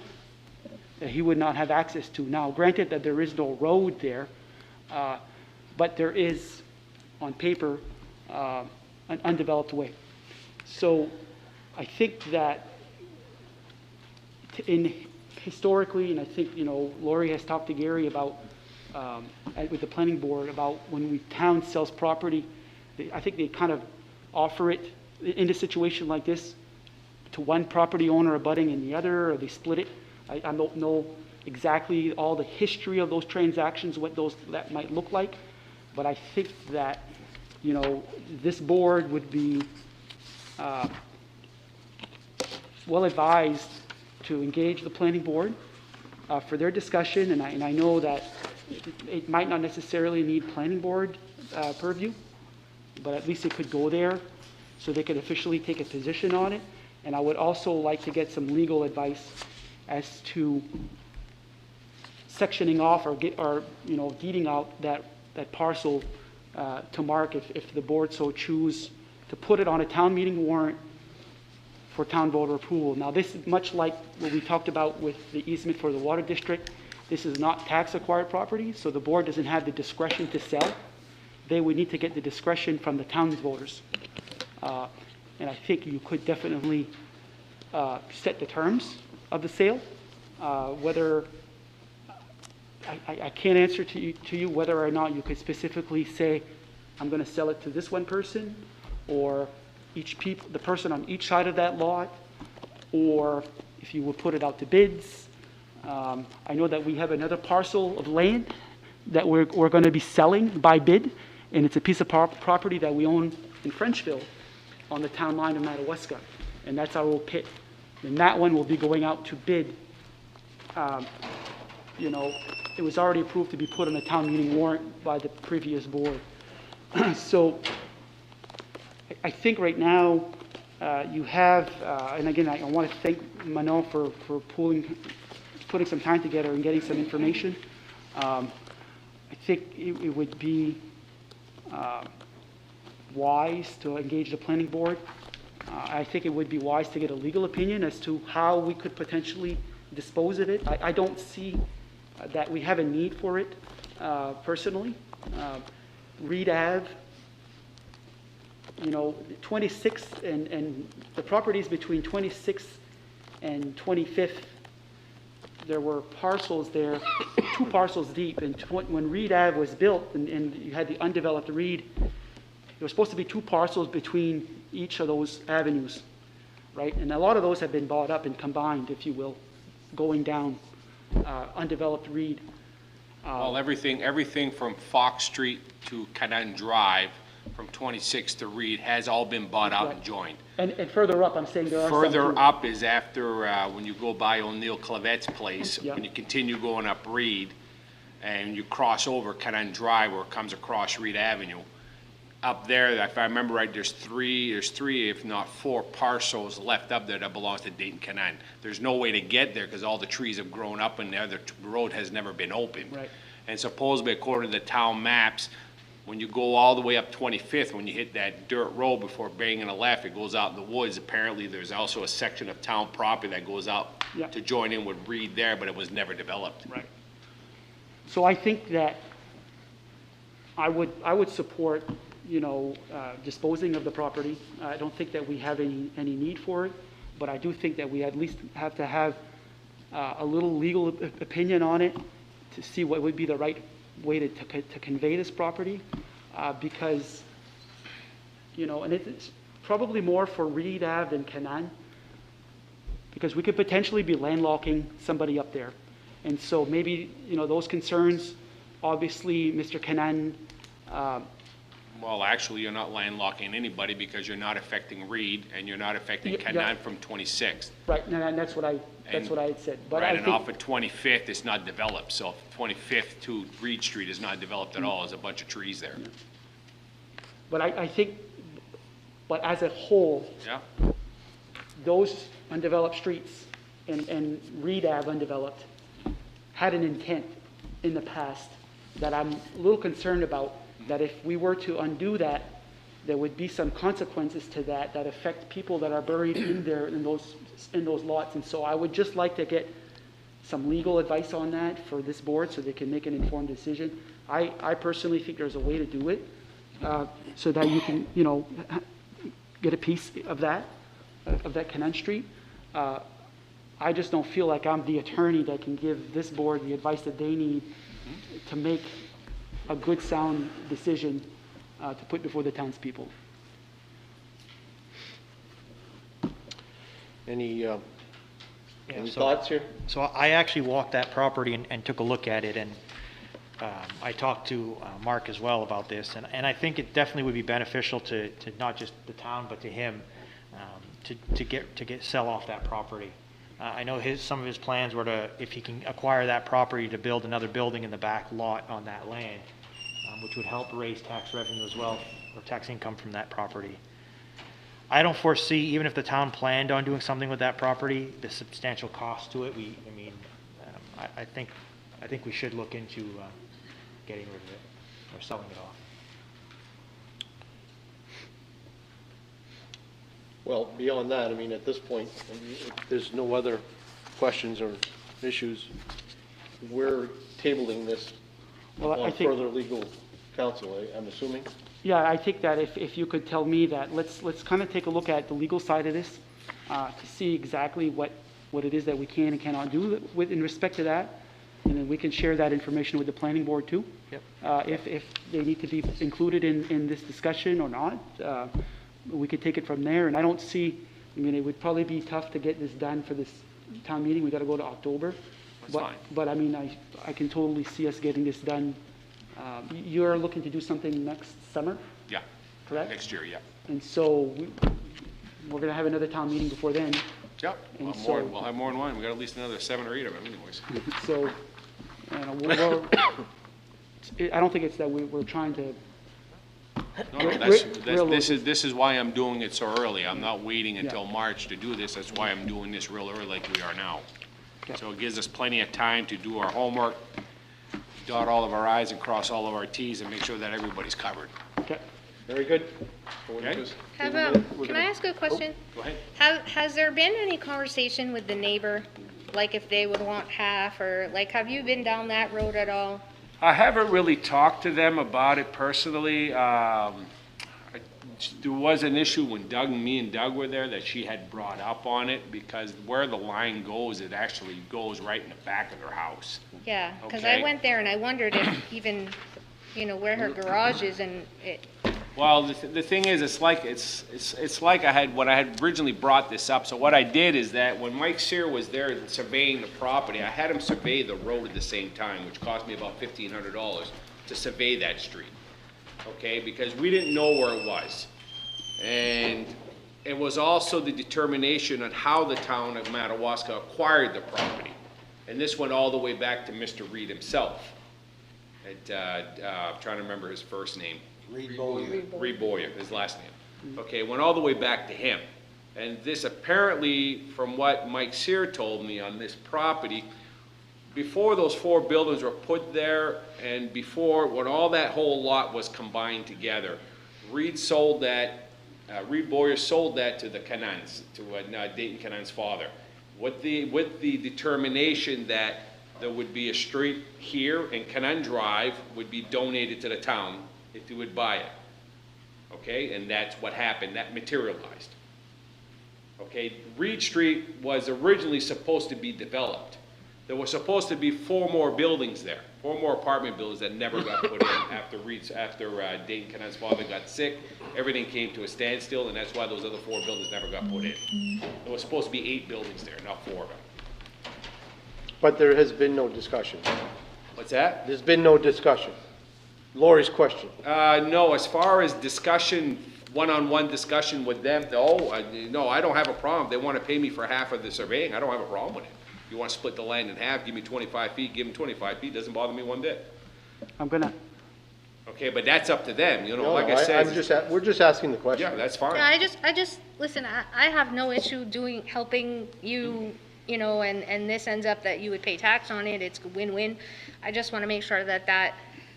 that he would not have access to. Now, granted that there is no road there, but there is, on paper, an undeveloped way. So I think that historically, and I think, Lori has talked to Gary about, with the planning board, about when town sells property, I think they kind of offer it in a situation like this to one property owner abutting in the other, or they split it. I don't know exactly all the history of those transactions, what that might look like, but I think that, this board would be well advised to engage the planning board for their discussion, and I know that it might not necessarily need planning board purview, but at least it could go there so they could officially take a position on it. And I would also like to get some legal advice as to sectioning off or deeding out that parcel to Mark if the board so choose to put it on a town meeting warrant for town voter approval. Now, this is much like what we talked about with the easement for the water district. This is not tax acquired property, so the board doesn't have the discretion to sell. They would need to get the discretion from the town's voters. And I think you could definitely set the terms of the sale. Whether, I can't answer to you whether or not you could specifically say, I'm going to sell it to this one person, or the person on each side of that lot, or if you would put it out to bids. I know that we have another parcel of land that we're going to be selling by bid, and it's a piece of property that we own in Frenchville on the town line of Madawaska, and that's our old pit. And that one will be going out to bid. It was already approved to be put on a town meeting warrant by the previous board. So I think right now you have, and again, I want to thank Manon for putting some time together and getting some information. I think it would be wise to engage the planning board. I think it would be wise to get a legal opinion as to how we could potentially dispose of it. I don't see that we have a need for it personally. Reed Ave, 26th and the properties between 26th and 25th, there were parcels there, 2 parcels deep, and when Reed Ave was built and you had the undeveloped Reed, there were supposed to be 2 parcels between each of those avenues, right? And a lot of those have been bought up and combined, if you will, going down undeveloped Reed. Well, everything from Fox Street to Canaan Drive, from 26 to Reed, has all been bought out and joined. And further up, I'm saying there are some Further too. up is after, when you go by O'Neill Clavette's place, Yeah. when you continue going up Reed, and you cross over Canaan Drive where it comes across Reed Avenue. Up there, if I remember right, there's three, if not 4 parcels left up there that belongs to Dayton Canaan. There's no way to get there because all the trees have grown up and the road has never been opened. Right. And supposedly, according to the town maps, when you go all the way up 25th, when you hit that dirt road before banging a left, it goes out in the woods. Apparently, there's also a section of town property that goes out Yeah. to join in with Reed there, but it was never developed. Right. So I think that I would support, disposing of the property. I don't think that we have any need for it, but I do think that we at least have to have a little legal opinion on it to see what would be the right way to convey this property, because, and it's probably more for Reed Ave than Canaan, because we could potentially be landlocking somebody up there. And so maybe, those concerns, obviously, Mr. Canaan. Well, actually, you're not landlocking anybody because you're not affecting Reed and you're not affecting Canaan from 26th. Right, and that's what I had said. But Right, I and think, off of 25th, it's not developed, so 25th to Reed Street is not developed at all, there's a bunch of trees there. but I think, but as a whole, Yeah, those undeveloped streets and Reed Ave undeveloped had an intent in the past that I'm a little concerned about, that if we were to undo that, there would be some consequences to that affect people that are buried in there, in those lots. And so I would just like to get some legal advice on that for this board so they can make an informed decision. I personally think there's a way to do it, so that you can, get a piece of that Canaan Street. I just don't feel like I'm the attorney that can give this board the advice that they need to make a good, sound decision to put before the townspeople. Any so- thoughts here? So I actually walked that property and took a look at it, and I talked to Mark as well about this, and I think it definitely would be beneficial to not just the town, but to him, to sell off that property. I know some of his plans were to, if he can acquire that property, to build another building in the back lot on that land, which would help raise tax revenue as well, or tax income from that property. I don't foresee, even if the town planned on doing something with that property, the substantial cost to it. I think we should look into getting rid of it or selling it off. Well, beyond that, I mean, at this point, I mean, if there's no other questions or issues, we're tabling this Well, I on think- further legal counsel, I'm assuming? Yeah, I think that if you could tell me that, let's kind of take a look at the legal side of this, to see exactly what it is that we can and cannot do with, in respect to that. And then we can share that information with the planning board too. Yep. If they need to be included in this discussion or not, we could take it from there. And I don't see, I mean, it would probably be tough to get this done for this town meeting. We got to go to October. That's fine. But I mean, I can totally see us getting this done. You're looking to do something next summer, Yeah, correct? next year, yeah. And so we're going to have another town meeting before then. Yep, And we'll have more than one. We got at least another 7 or 8 of them anyways. So, I don't think it's that we're trying to. No, this is why I'm doing it so early. I'm not waiting until March to do this. That's why I'm doing this real early like we are now. So it gives us plenty of time to do our homework, dot all of our i's and cross all of our t's and make sure that everybody's covered. Okay. Very good. Okay? Can I ask a question? Go ahead. Has there been any conversation with the neighbor, like if they would want half, or like, have you been down that road at all? I haven't really talked to them about it personally. There was an issue when me and Doug were there that she had brought up on it because where the line goes, it actually goes right in the back of their house. Yeah, because Okay. I went there and I wondered if even, where her garage is and it, Well, the thing is, it's like when I had originally brought this up. So what I did is that when Mike Sear was there surveying the property, I had him survey the road at the same time, which cost me about $1,500 to survey that street. Okay, because we didn't know where it was. And it was also the determination on how the town of Madawaska acquired the property. And this went all the way back to Mr. Reed himself. I'm trying to remember his first name. Reed Boyer, his last name. Okay, went all the way back to him. And this apparently, from what Mike Sear told me on this property, before those 4 buildings were put there and before, when all that whole lot was combined together, Reed Boyer sold that to the Canans, to Dayton Canan's father, with the determination that there would be a street here and Canan Drive would be donated to the town if you would buy it. Okay, and that's what happened, that materialized. Okay, Reed Street was originally supposed to be developed. There were supposed to be 4 more buildings there, 4 more apartment buildings that never got put in after Dayton Canan's father got sick. Everything came to a standstill, and that's why those other 4 buildings never got put in. There was supposed to be 8 buildings there, not 4 of them. But there has been no discussion. What's that? There's been no discussion. Lori's question. No, as far as discussion, one-on-one discussion with them, no, I don't have a problem. They want to pay me for half of the surveying. I don't have a problem with it. You want to split the land in half, give me 25 feet, give them 25 feet, doesn't bother me one bit. I'm gonna. Okay, but that's up to them, No, like I said. we're just asking the question. Yeah, that's fine. yeah, I just, listen, I have no issue helping you, and this ends up that you would pay tax on it, it's a win-win. I just want to make sure that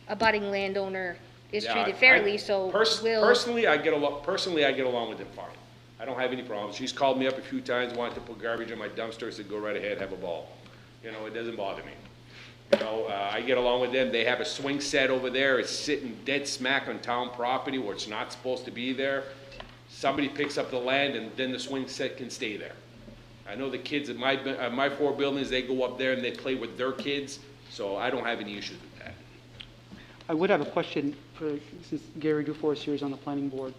abutting landowner is Yeah, treated fairly, so we'll. Personally, I get along with them fine. I don't have any problems. She's called me up a few times, wanted to put garbage in my dumpster, said go right ahead, have a ball. It doesn't bother me. I get along with them. They have a swing set over there. It's sitting dead smack on town property where it's not supposed to be there. Somebody picks up the land and then the swing set can stay there. I know the kids at my 4 buildings, they go up there and they play with their kids, so I don't have any issues with that. I would have a question since Gary Dufour is here, is on the planning board.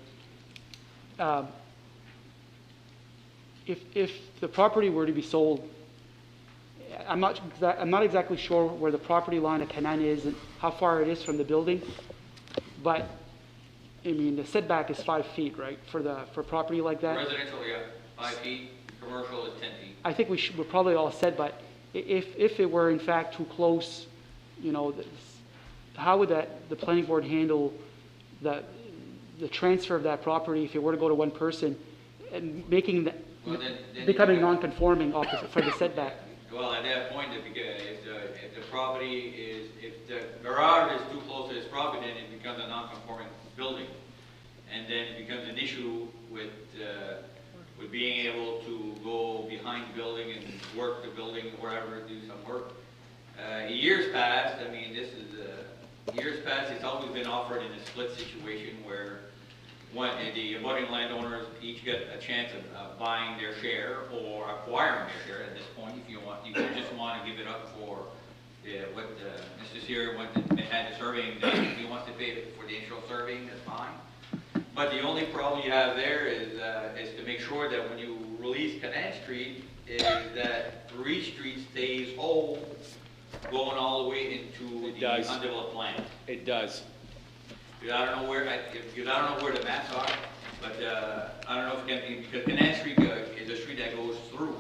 If the property were to be sold, I'm not exactly sure where the property line of Canan is and how far it is from the building, but I mean the setback is 5 feet, right, for property like that. Residential, yeah, 5 feet. Commercial is 10 feet. I think we're probably all set, but if it were in fact too close, how would the planning board handle the transfer of that property if it were to go to one person? making the, Well, then becoming you- non-conforming for the setback. Well, at that point, if the property is, if the garage is too close to his property, then it becomes a non-conforming building. And then it becomes an issue with being able to go behind the building and work the building, wherever, do some work. Years past, I mean, years past, it's always been offered in a split situation where the abutting landowners each get a chance of buying their share or acquiring their share at this point. If you just want to give it up for what Mr. Sear had the surveying done. If he wants to pay for the initial surveying, that's fine. But the only problem you have there is to make sure that when you release Canal Street, is that Reed Street stays whole, going all the way into the undeveloped land. It does. Because I don't know where the maps are, but I don't know if it can be, because Canal Street is a street that goes through.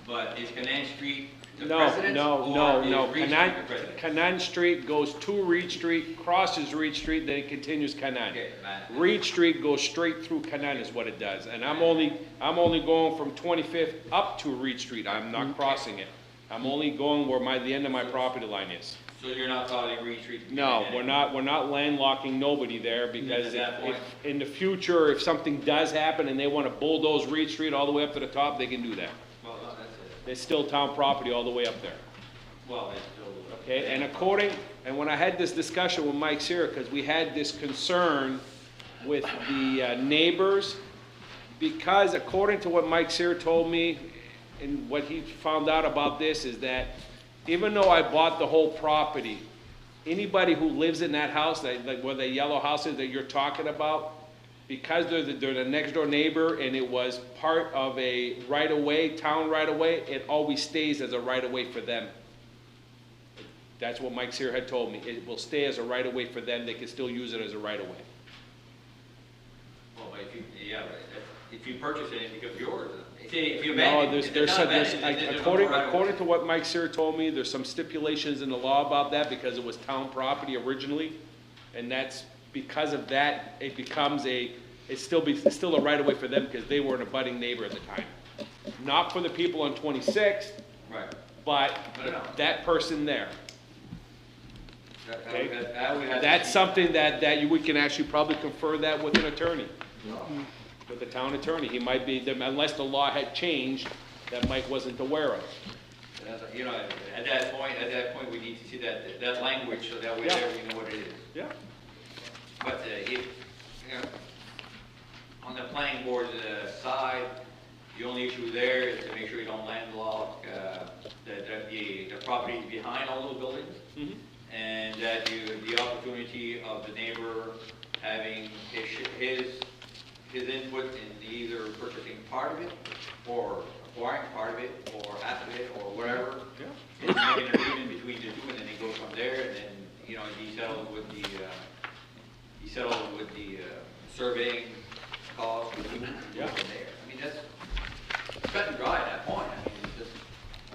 But is Canal Street the precedence? No. Reed Street the precedence? Canaan Street goes to Reed Street, crosses Reed Street, then it continues Canaan. Okay, Reed Street goes straight through Canaan is what it does. And I'm only going from 25th up to Reed Street. I'm not crossing it. I'm only going where the end of my property line is. So you're not calling Reed Street? No, we're not landlocking nobody there, because if in the future, if something does happen and they want to bulldoze Reed Street all the way up to the top, they can do that. Well, no, that's it. It's still town property all the way up there. Well, it's still. Okay, and when I had this discussion with Mike Sear, because we had this concern with the neighbors, because according to what Mike Sear told me, and what he found out about this, is that even though I bought the whole property, anybody who lives in that house, like where the yellow house is that you're talking about, because they're the next door neighbor and it was part of a right-of-way, town right-of-way, it always stays as a right-of-way for them. That's what Mike Sear had told me. It will stay as a right-of-way for them. They can still use it as a right-of-way. Well, if you purchase it, it becomes yours. If you No, abandon it, according to what Mike Sear told me, there's some stipulations in the law about that because it was town property originally, and that's because of that it becomes it's still a right of way for them because they were an abutting neighbor at the time. Not for the people on 26th, right? But that person there. Okay, that's something that we can actually probably confer that with an attorney. With the town attorney, he might be, unless the law had changed that Mike wasn't aware of. You know, at that point, we need to see that language so that we know what it is. Yeah. But if on the planning board's side, the only issue there is to make sure you don't landlock the property behind all those buildings, and that the opportunity of the neighbor having his input in either purchasing part of it, or acquiring part of it, or half of it, or whatever. And make an agreement between the two, and then they go from there, and then, you know, he settled with the surveying cost, with you, from there. I mean, that's cut and dry at that point. I mean, it's just.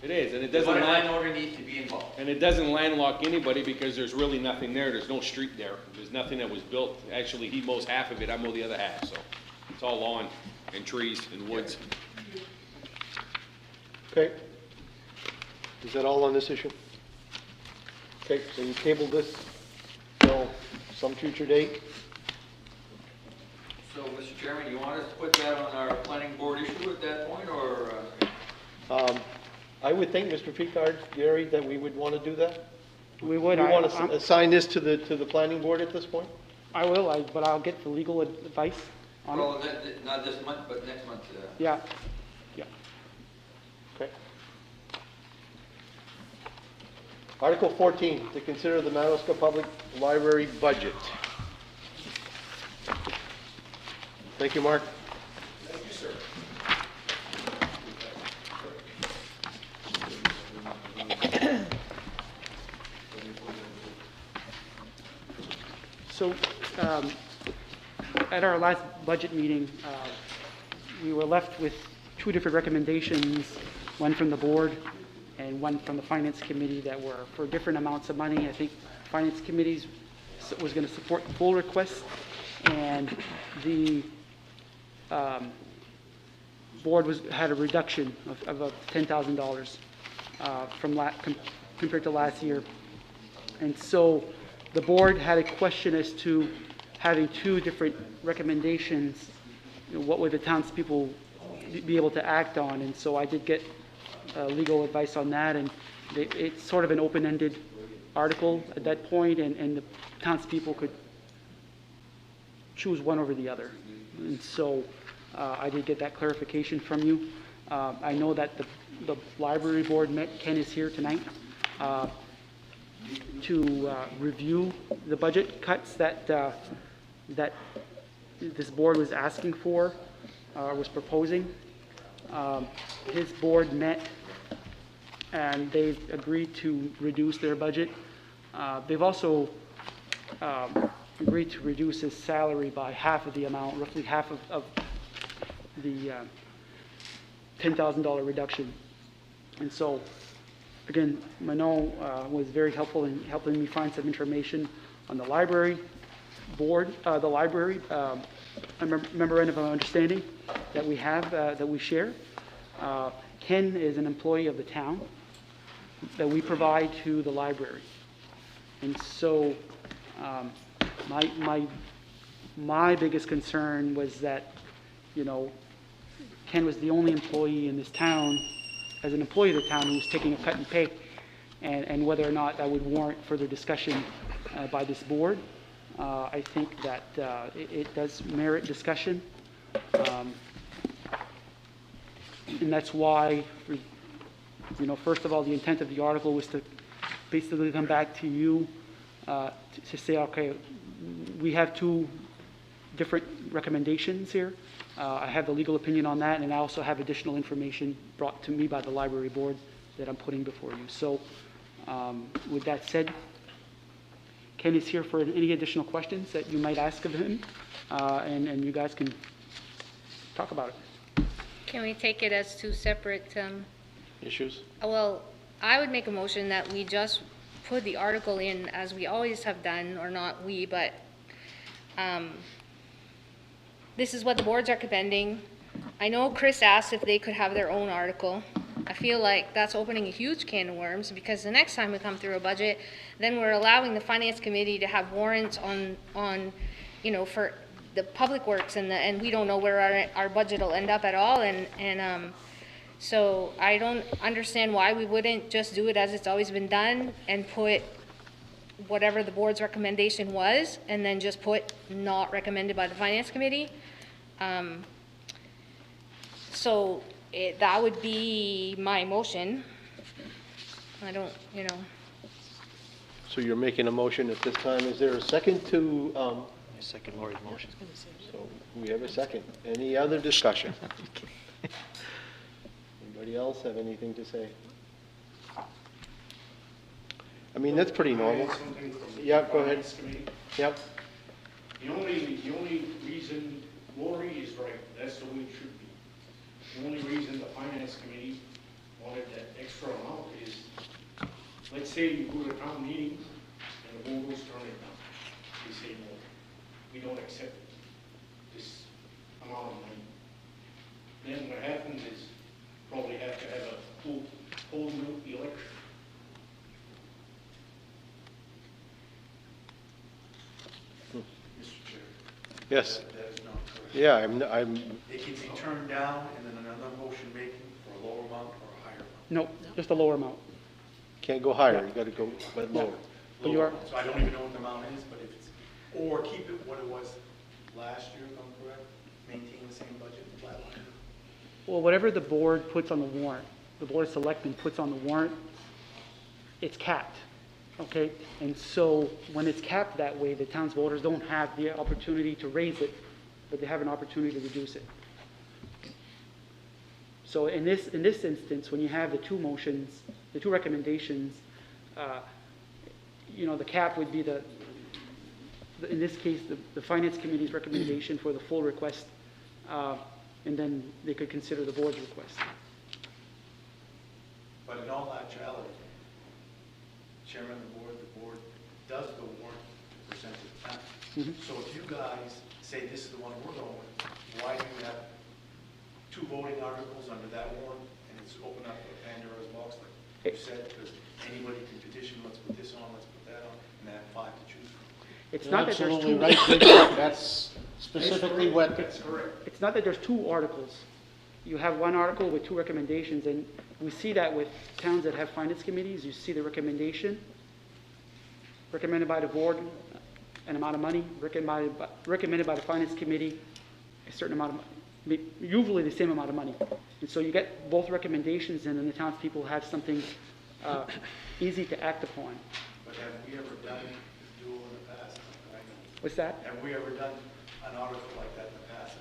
It is, and it The doesn't. landowner needs to be involved. And it doesn't landlock anybody because there's really nothing there. There's no street there. There's nothing that was built. Actually, he mows half of it, I mow the other half, so it's all lawn and trees and woods. Okay. Is that all on this issue? Okay, so you table this till some future date? So, Mr. Chairman, you want us to put that on our planning board issue at that point, or? I would think, Mr. Picard, Gary, that we would want to do that. We would. Do you want to assign this to the planning board at this point? I will, but I'll get the legal advice on it. Well, not this month, but next month. Yeah. Okay. Article 14, to consider the Madawaska Public Library budget. Thank you, Mark. Thank you, sir. So, at our last budget meeting, we were left with two different recommendations, one from the board and one from the finance committee that were for different amounts of money. I think finance committee was going to support the full request, and the board had a reduction of $10,000 compared to last year. And so the board had a question as to having two different recommendations, what would the townspeople be able to act on? And so I did get legal advice on that, and it's sort of an open-ended article at that point, and the townspeople could choose one over the other. And so I did get that clarification from you. I know that the library board met. Ken is here tonight to review the budget cuts that this board was asking for, was proposing. His board met and they've agreed to reduce their budget. They've also agreed to reduce his salary by half of the amount, roughly half of the $10,000 reduction. And so, again, Manon was very helpful in helping me find some information on the library board, the library memorandum of understanding that we have, that we share. Ken is an employee of the town that we provide to the library. And so my biggest concern was that, you know, Ken was the only employee in this town, as an employee of the town, who was taking a cut in pay, and whether or not that would warrant further discussion by this board. I think that it does merit discussion. And that's why, you know, first of all, the intent of the article was to basically come back to you to say, okay, we have two different recommendations here. I have the legal opinion on that, and I also have additional information brought to me by the library board that I'm putting before you. So with that said, Ken is here for any additional questions that you might ask of him, and you guys can talk about it. Can we take it as two separate issues? Well, I would make a motion that we just put the article in as we always have done, or not we, but this is what the board's recommending. I know Chris asked if they could have their own article. I feel like that's opening a huge can of worms, because the next time we come through a budget, then we're allowing the finance committee to have warrants on you know, for the public works, and we don't know where our budget will end up at all, and so I don't understand why we wouldn't just do it as it's always been done and put whatever the board's recommendation was, and then just put not recommended by the finance committee. So that would be my motion. I don't, you know. So you're making a motion at this time. Is there a second to? Second Lori's motion. So we have a second. Any other discussion? Anybody else have anything to say? I mean, that's pretty normal. Yeah, go ahead. Yep. The only reason, Lori is right, that's the way it should be. The only reason the finance committee wanted that extra amount is, let's say you go to a town meeting and the board was turn it down. They say, no, we don't accept this amount of money. Then what happens is probably have to have a whole new election. Mr. Chair. Yes. That is not correct. Yeah, I'm. It can be turned down and then another motion making for a lower amount or a higher amount. No, just a lower amount. Can't go higher. You got to go but lower. But you are. So I don't even know what the amount is, but if it's, or keep it what it was last year, if I'm correct, maintain the same budget, flatline. Well, whatever the board puts on the warrant, the Board of Selectmen puts on the warrant, it's capped, okay? And so when it's capped that way, the town's voters don't have the opportunity to raise it, but they have an opportunity to reduce it. So in this instance, when you have the two motions, the two recommendations, you know, the cap would be in this case, the Finance Committee's recommendation for the full request, and then they could consider the board's request. But in all actuality, Chairman of the board does the warrant to present to the town. So if you guys say this is the one we're going with, why do you have two voting articles under that warrant, and it's open up a Pandora's box, like you said, because anybody can petition, let's put this on, let's put that on, and then have 5 to choose from. It's You're not that there's absolutely two. right, Victor. That's specifically what, That's correct. It's not that there's two articles. You have one article with two recommendations, and we see that with towns that have finance committees. You see the recommendation, recommended by the board, an amount of money, recommended by the finance committee, a certain amount of money, usually the same amount of money. And so you get both recommendations, and then the townspeople have something easy to act upon. But have we ever done dual in the past? I know. What's that? Have we ever done an article like that in the past?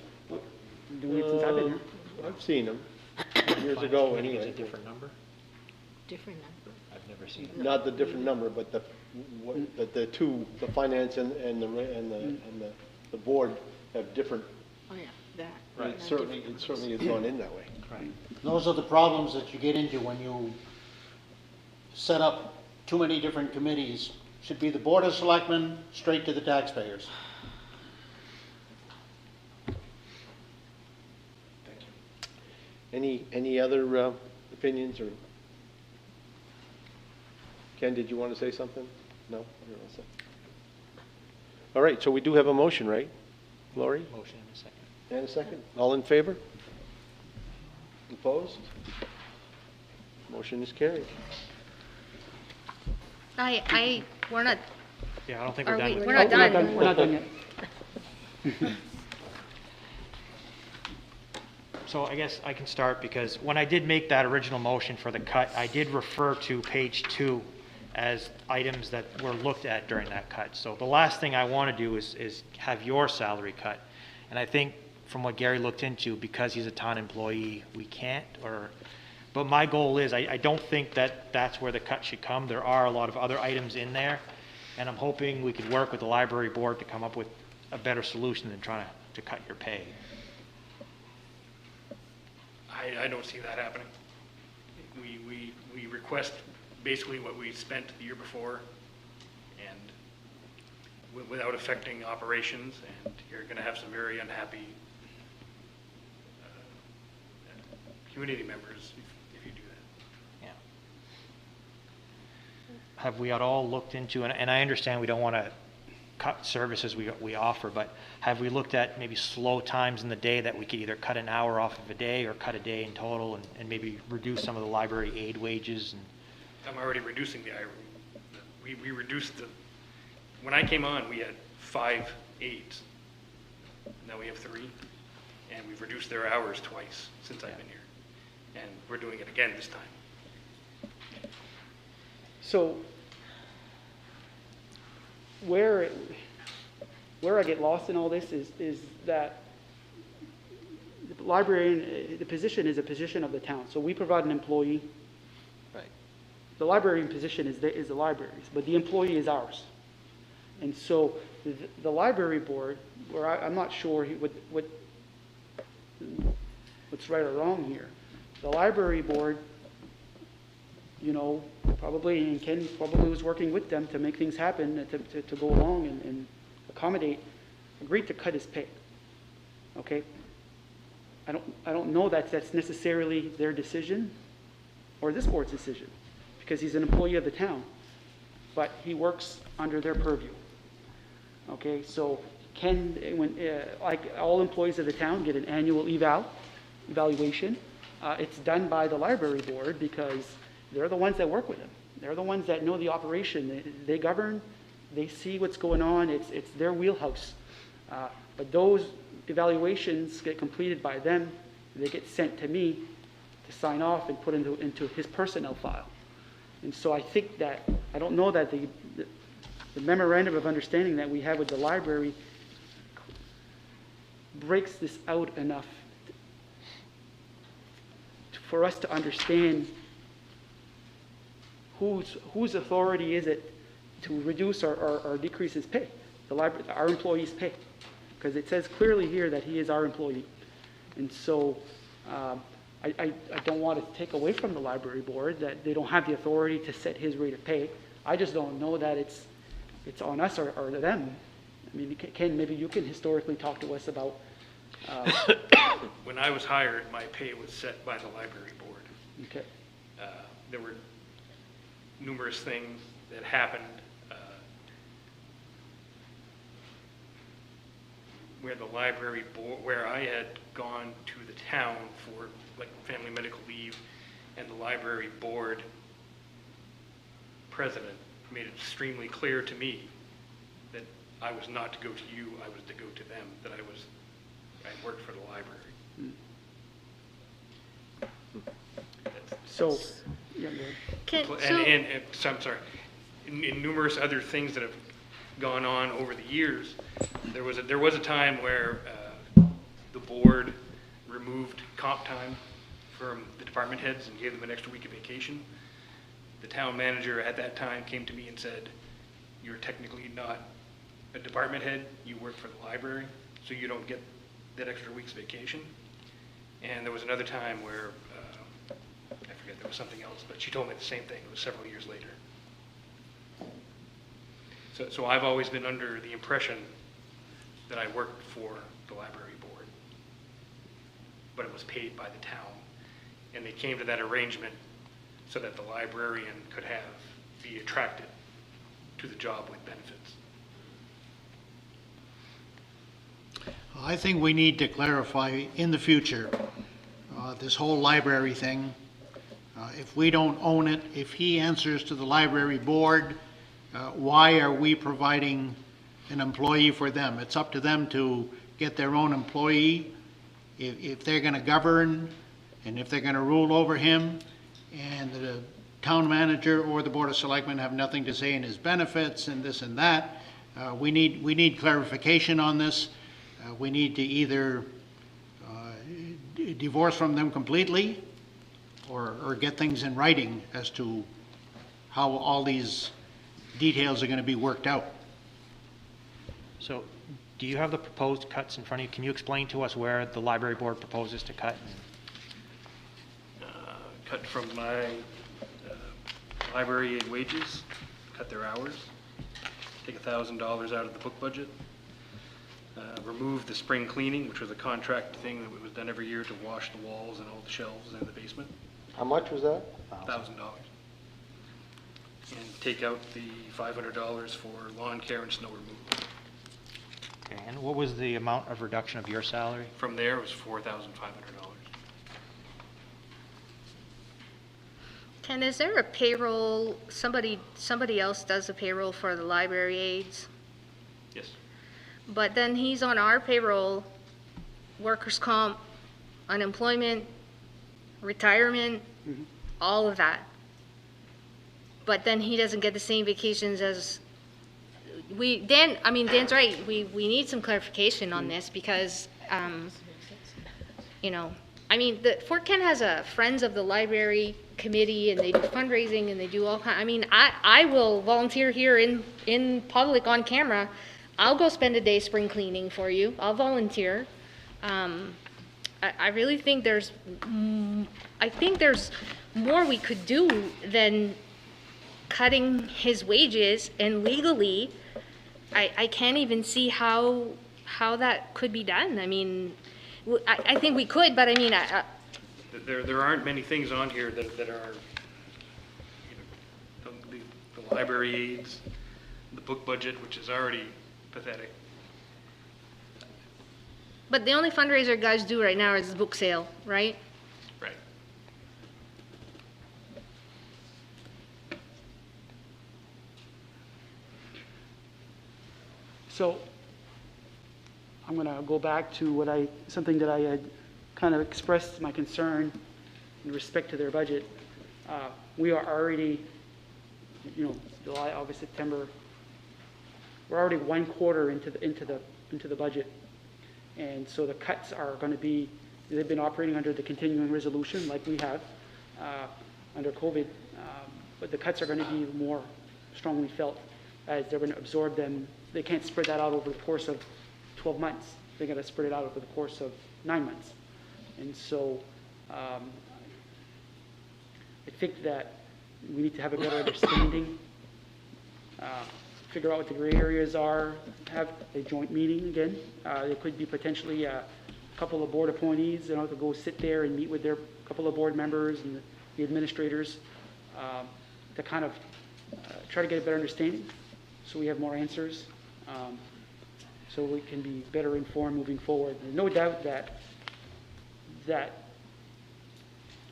Doing it since I've been here. I've seen them years ago Finance committee anyway. is a different number? Different number. I've never seen it. Not the different number, but the two, the finance and the board have different, Oh, yeah, that. it certainly has gone in that way. Right. those are the problems that you get into when you set up too many different committees. Should be the Board of Selectmen, straight to the taxpayers. Any other opinions, or? Ken, did you want to say something? No? You're all set. All right, so we do have a motion, right? Lori? Motion in a second. And a second. All in favor? Opposed? Motion is carried. We're not, Yeah, I don't think are we're done we, with we're it. not done. We're not done yet. So I guess I can start, because when I did make that original motion for the cut, I did refer to page 2 as items that were looked at during that cut. So the last thing I want to do is have your salary cut. And I think from what Gary looked into, because he's a town employee, we can't, but my goal is, I don't think that that's where the cut should come. There are a lot of other items in there, and I'm hoping we could work with the library board to come up with a better solution than trying to cut your pay. I don't see that happening. We request basically what we spent the year before, and without affecting operations, and you're gonna have some very unhappy community members if you do that. Yeah. Have we at all looked into, and I understand we don't want to cut services we offer, but have we looked at maybe slow times in the day that we could either cut an hour off of a day or cut a day in total, and maybe reduce some of the library aid wages? And I'm already reducing we reduced when I came on, we had 5 aides. Now we have 3, and we've reduced their hours twice since I've been here. And we're doing it again this time. So where I get lost in all this is that the librarian, the position is a position of the town. So we provide an employee. Right. The librarian position is the library's, but the employee is ours. And so the library board, where I'm not sure what's right or wrong here. The library board, probably, and Ken probably was working with them to make things happen, to go along and accommodate, agreed to cut his pay. Okay? I don't know that that's necessarily their decision or this board's decision, because he's an employee of the town, but he works under their purview. Okay, so like all employees of the town get an annual evaluation. It's done by the library board because they're the ones that work with him. They're the ones that know the operation. They govern, they see what's going on. It's their wheelhouse. But those evaluations get completed by them. They get sent to me to sign off and put into his personnel file. And so I think that, I don't know that the memorandum of understanding that we have with the library breaks this out enough for us to understand whose authority is it to reduce or decrease his pay, our employee's pay. Because it says clearly here that he is our employee. And so I don't want to take away from the library board that they don't have the authority to set his rate of pay. I just don't know that it's on us or them. I mean, Ken, maybe you can historically talk to us about When I was hired, my pay was set by the library board. Okay. There were numerous things that happened where the library board, where I had gone to the town for like family medical leave, and the library board president made it extremely clear to me that I was not to go to you, I was to go to them, that I worked for the library. So, yeah, go ahead. So I'm sorry, in numerous other things that have gone on over the years, there was a time where the board removed comp time from the department heads and gave them an extra week of vacation. The town manager at that time came to me and said, "You're technically not a department head, you work for the library, so you don't get that extra week's vacation." And there was another time where, I forget, there was something else, but she told me the same thing. It was several years later. So I've always been under the impression that I worked for the library board, but it was paid by the town. And they came to that arrangement so that the librarian could be attracted to the job with benefits. I think we need to clarify in the future, this whole library thing. If we don't own it, if he answers to the library board, why are we providing an employee for them? It's up to them to get their own employee. If they're going to govern and if they're going to rule over him, and the town manager or the Board of Selectmen have nothing to say in his benefits and this and that, we need clarification on this. We need to either divorce from them completely or get things in writing as to how all these details are going to be worked out. So, do you have the proposed cuts in front of you? Can you explain to us where the library board proposes to cut? Cut from my library aid wages, cut their hours, take $1,000 out of the book budget, remove the spring cleaning, which was a contract thing that was done every year to wash the walls and all the shelves in the basement. How much was that? $1,000. And take out the $500 for lawn care and snow removal. Okay, and what was the amount of reduction of your salary? From there, it was $4,500. Ken, is there a payroll, somebody else does the payroll for the library aides? Yes. But then he's on our payroll, workers' comp, unemployment, retirement, all of that. But then he doesn't get the same vacations as Dan's right, we need some clarification on this because, Fort Kent has a Friends of the Library committee and they do fundraising and they do all kinds, I will volunteer here in public on camera. I'll go spend a day spring cleaning for you. I'll volunteer. I really think there's more we could do than cutting his wages, and legally, I can't even see how that could be done. I think we could, but There aren't many things on here that are, the library aides, the book budget, which is already pathetic. But the only fundraiser guys do right now is the book sale, right? Right. So I'm going to go back to something that I had kind of expressed my concern in respect to their budget. We are already, July, August, September. We're already one quarter into the budget, and so the cuts are going to be. They've been operating under the continuing resolution like we have under COVID, but the cuts are going to be more strongly felt as they're going to absorb them. They can't spread that out over the course of 12 months. They're going to spread it out over the course of 9 months. And so I think that we need to have a better understanding, figure out what the gray areas are, have a joint meeting again. There could be potentially couple of board appointees, to go sit there and meet with their couple of board members and the administrators to kind of try to get a better understanding, so we have more answers, so we can be better informed moving forward. There's no doubt that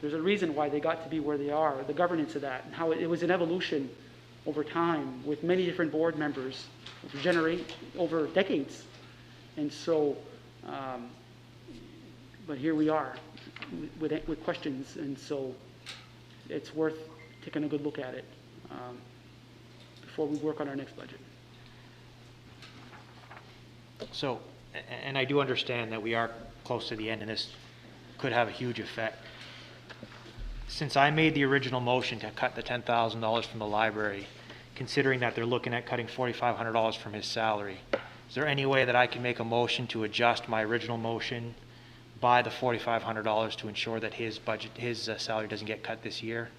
there's a reason why they got to be where they are, the governance of that, and how it was an evolution over time with many different board members over decades. And so, but here we are with questions, and so it's worth taking a good look at it before we work on our next budget. So, and I do understand that we are close to the end and this could have a huge effect. Since I made the original motion to cut the $10,000 from the library, considering that they're looking at cutting $4,500 from his salary, is there any way that I can make a motion to adjust my original motion by the $4,500 to ensure that his salary doesn't get cut this year?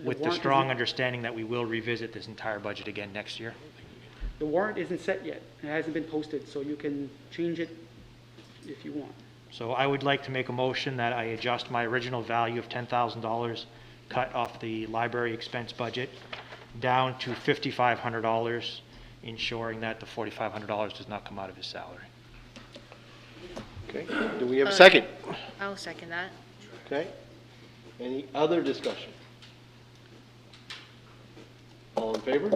With the strong understanding that we will revisit this entire budget again next year? The warrant isn't set yet. It hasn't been posted, so you can change it if you want. So I would like to make a motion that I adjust my original value of $10,000 cut off the library expense budget down to $5,500, ensuring that the $4,500 does not come out of his salary. Okay, do we have a second? I'll second that. Okay, any other discussion? All in favor?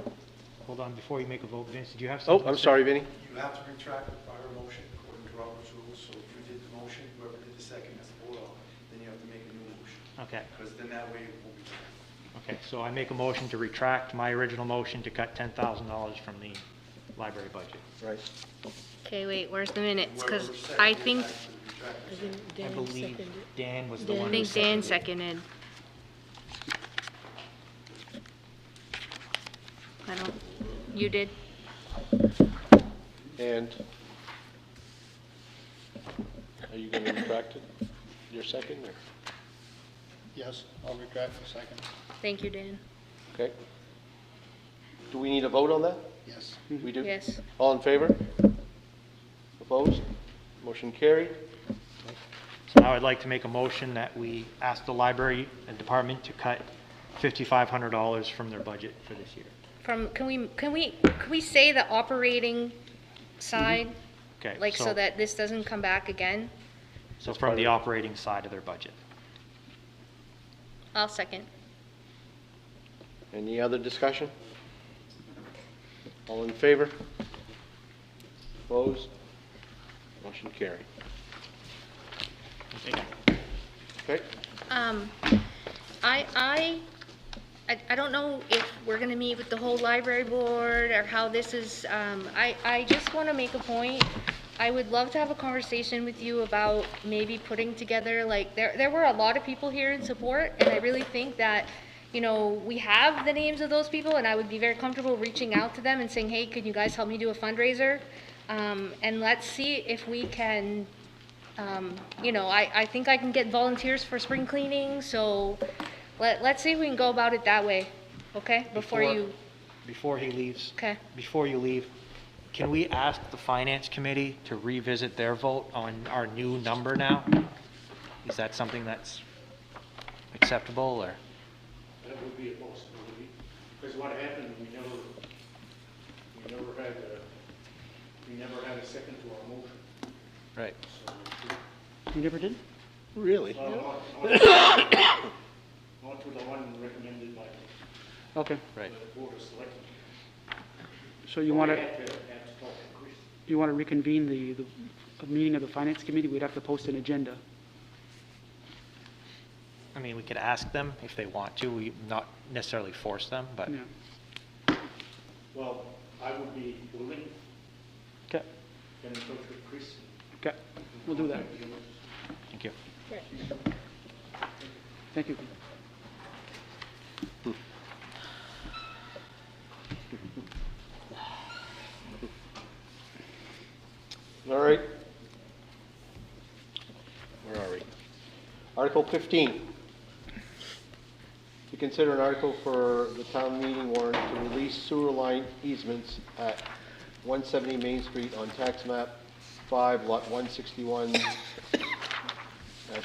Hold on, before you make a vote, Vince, did you have Oh, something? I'm sorry, Vinny. You have to retract the prior motion according to Robert's rules, so if you did the motion, whoever did the second has to vote on, then you have to make a new motion. Okay. Because then that way it won't be done. Okay, so I make a motion to retract my original motion to cut $10,000 from the library budget. Right. Okay, wait, where's the minutes? Because I think, I believe Dan was the I one who think Dan seconded. seconded. I don't, you did? And are you going to retract it, your second? Or? Yes, I'll retract the second. Thank you, Dan. Okay. Do we need a vote on that? Yes. We do? Yes. All in favor? Opposed? Motion carried. So now I'd like to make a motion that we ask the library department to cut $5,500 from their budget for this year. Can we say the operating side? Okay. Like so that this doesn't come back again? So from the operating side of their budget. I'll second. Any other discussion? All in favor? Opposed? Motion carried. Okay. I don't know if we're gonna meet with the whole library board or how this is, I just wanna make a point. I would love to have a conversation with you about maybe putting together, like, there were a lot of people here in support, and I really think that, we have the names of those people, and I would be very comfortable reaching out to them and saying, hey, could you guys help me do a fundraiser? And let's see if we can, I think I can get volunteers for spring cleaning, so let's see if we can go about it that way, okay? Before he leaves. Okay. Before you leave, can we ask the finance committee to revisit their vote on our new number now? Is that something that's acceptable, or? That would be a possibility, because what happened, we never had a second to our motion. Right. So, You never did? Really? not to the one recommended by Okay. Right. the Board of Selectmen. So you want We to, had to talk to Chris. you want to reconvene the meeting of the finance committee? We'd have to post an agenda. I mean, we could ask them if they want to. We not necessarily force them, but. Yeah. Well, I would be willing Okay. to get in touch with Chris. Okay. We'll do that. Thank you. Thank you. All right. Where are we? Article 15. To consider an article for the town meeting warrant to release sewer line easements at 170 Main Street on tax map 5, lot 161,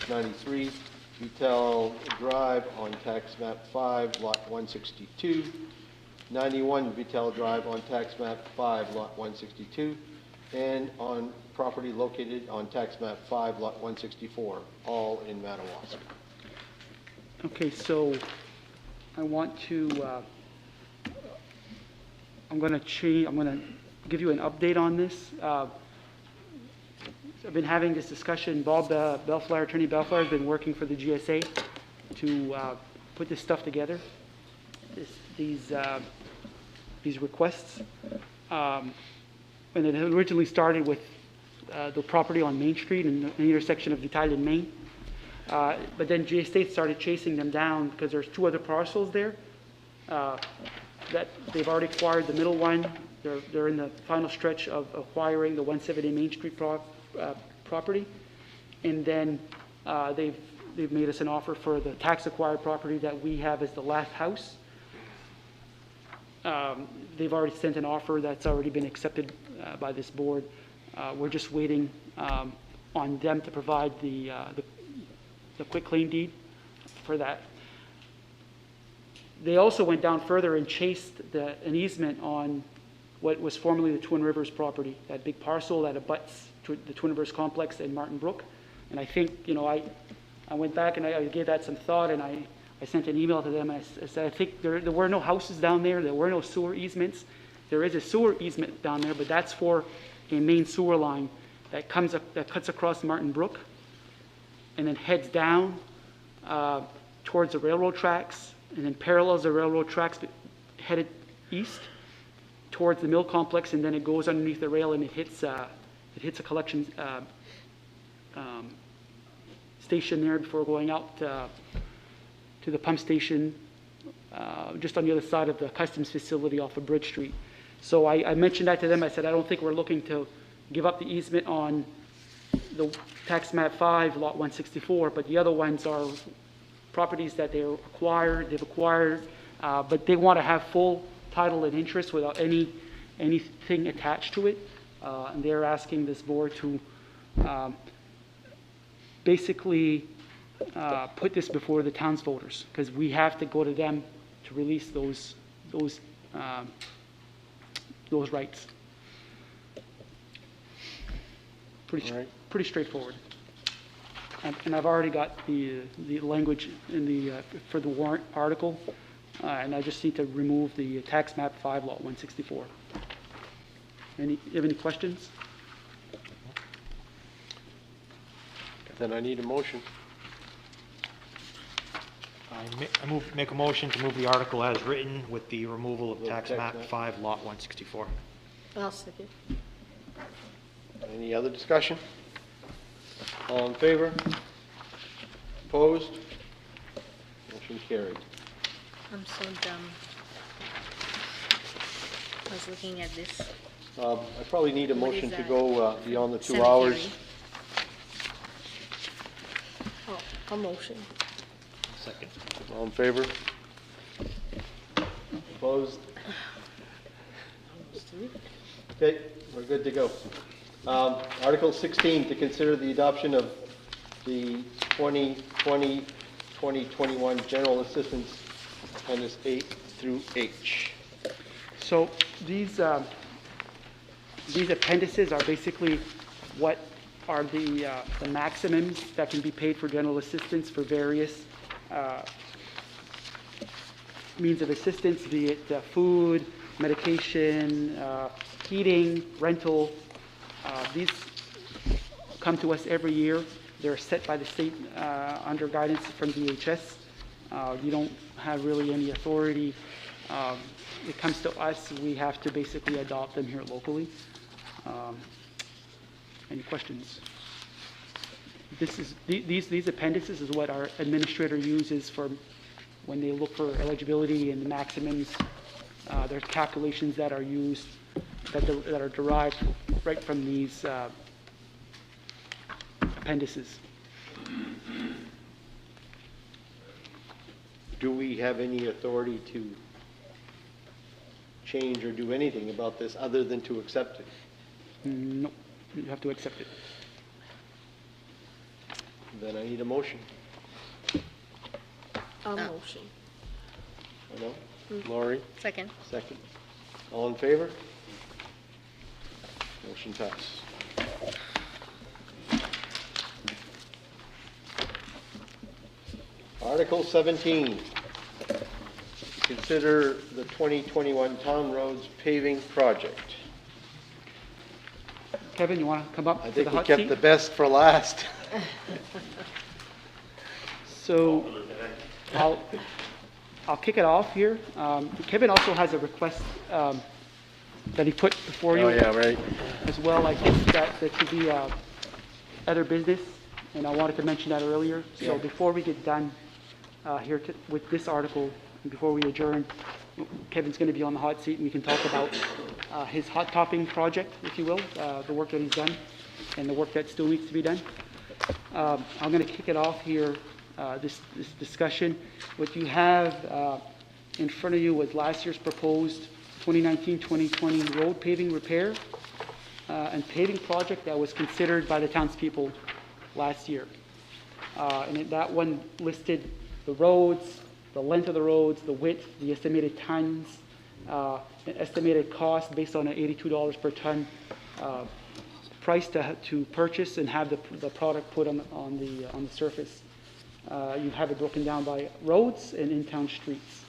93, Vitel Drive on tax map 5, lot 162, 91 Vitel Drive on tax map 5, lot 162, and on property located on tax map 5, lot 164, all in Madawaska. Okay, so I want to, I'm going to give you an update on this. I've been having this discussion. Bob Bellflower, Attorney Bellflower, has been working for the GSA to put this stuff together, these requests. And it originally started with the property on Main Street and the intersection of Untitled and Main. But then GSA started chasing them down because there's 2 other parcels there that they've already acquired. The middle one, they're in the final stretch of acquiring the 170 Main Street property, and then they've made us an offer for the tax acquired property that we have as the last house. They've already sent an offer that's already been accepted by this board. We're just waiting on them to provide the quitclaim deed for that. They also went down further and chased an easement on what was formerly the Twin Rivers property, that big parcel that abuts to the Twin Rivers complex in Martin Brook. And I think, I went back and I gave that some thought, and I sent an email to them, and I said, I think there were no houses down there, there were no sewer easements. There is a sewer easement down there, but that's for a main sewer line that cuts across Martin Brook and then heads down towards the railroad tracks, and then parallels the railroad tracks headed east towards the mill complex, and then it goes underneath the rail and it hits a collection station there before going out to the pump station just on the other side of the customs facility off of Bridge Street. So I mentioned that to them. I said, I don't think we're looking to give up the easement on the tax map 5, lot 164, but the other ones are properties that they've acquired, but they want to have full title and interest without anything attached to it. And they're asking this board to basically put this before the town's voters, because we have to go to them to release those rights. Pretty straightforward. And I've already got the language in for the warrant article, and I just need to remove the tax map 5, lot 164. You have any questions? Then I need a motion. I make a motion to move the article as written with the removal of tax map 5, lot 164. I'll second. Any other discussion? All in favor? Opposed? Motion carried. I'm so dumb. I was looking at this. I probably need a What motion is to that? go beyond the 2 Cemetery. hours. Oh, a motion. Second. All in favor? Opposed? Okay, we're good to go. Article 16, to consider the adoption of the 2020-2021 General Assistance Appendix 8 through H. So these appendices are basically what are the maximums that can be paid for general assistance for various means of assistance, be it food, medication, heating, rental. These come to us every year. They're set by the state under guidance from DHS. You don't have really any authority. It comes to us, we have to basically adopt them here locally. Any questions? These appendices is what our administrator uses for when they look for eligibility and the maximums. There's calculations that are used that are derived right from these appendices. Do we have any authority to change or do anything about this other than to accept it? No. you have to accept it. Then I need a motion. Motion. I know. Lori, Second. second. All in favor? Motion passed. Article 17. Consider the 2021 town roads paving project. Kevin, you want to come up I to think the we hot kept seat? the best for last. So I'll kick it off here. Kevin also has a request that he put before you. Oh, yeah, right. As well. I think that should be other business, and I wanted to mention that earlier. So Yeah. before we get done here with this article, and before we adjourn, Kevin's going to be on the hot seat, and we can talk about his hot topping project, if you will, the work that he's done, and the work that still needs to be done. I'm going to kick it off here, this discussion. What you have in front of you was last year's proposed 2019-2020 road paving repair and paving project that was considered by the townspeople last year. That one listed the roads, the length of the roads, the width, the estimated tons, an estimated cost based on an $82 per ton price to purchase and have the product put on the surface. You have it broken down by roads and in-town streets.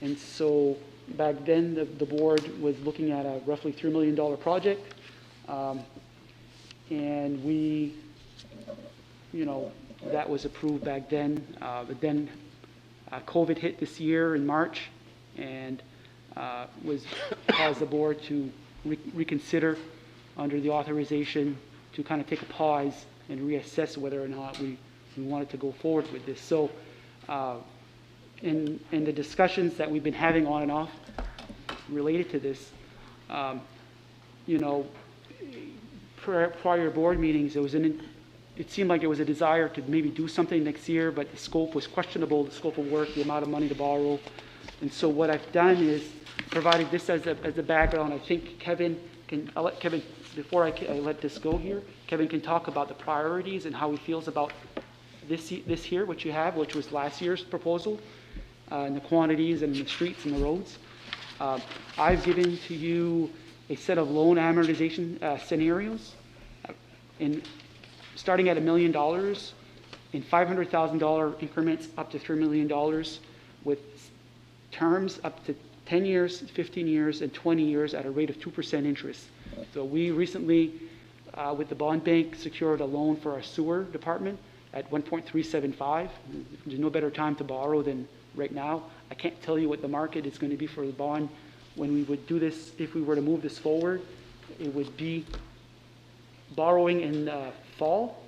And so back then, the board was looking at a roughly $3 million project. And we, that was approved back then. But then COVID hit this year in March and caused the board to reconsider under the authorization to kind of take a pause and reassess whether or not we wanted to go forward with this. So in the discussions that we've been having on and off related to this, prior board meetings, it seemed like there was a desire to maybe do something next year, but the scope was questionable, the scope of work, the amount of money to borrow. And so what I've done is provided this as a background. I think I'll let Kevin, before I let this go here, Kevin can talk about the priorities and how he feels about this here, which you have, which was last year's proposal, and the quantities and the streets and the roads. I've given to you a set of loan amortization scenarios, starting at $1 million in $500,000 increments up to $3 million, with terms up to 10 years, 15 years, and 20 years at a rate of 2% interest. So we recently, with the bond bank, secured a loan for our sewer department at 1.375. There's no better time to borrow than right now. I can't tell you what the market is going to be for the bond when we would do this. If we were to move this forward, it would be borrowing in fall.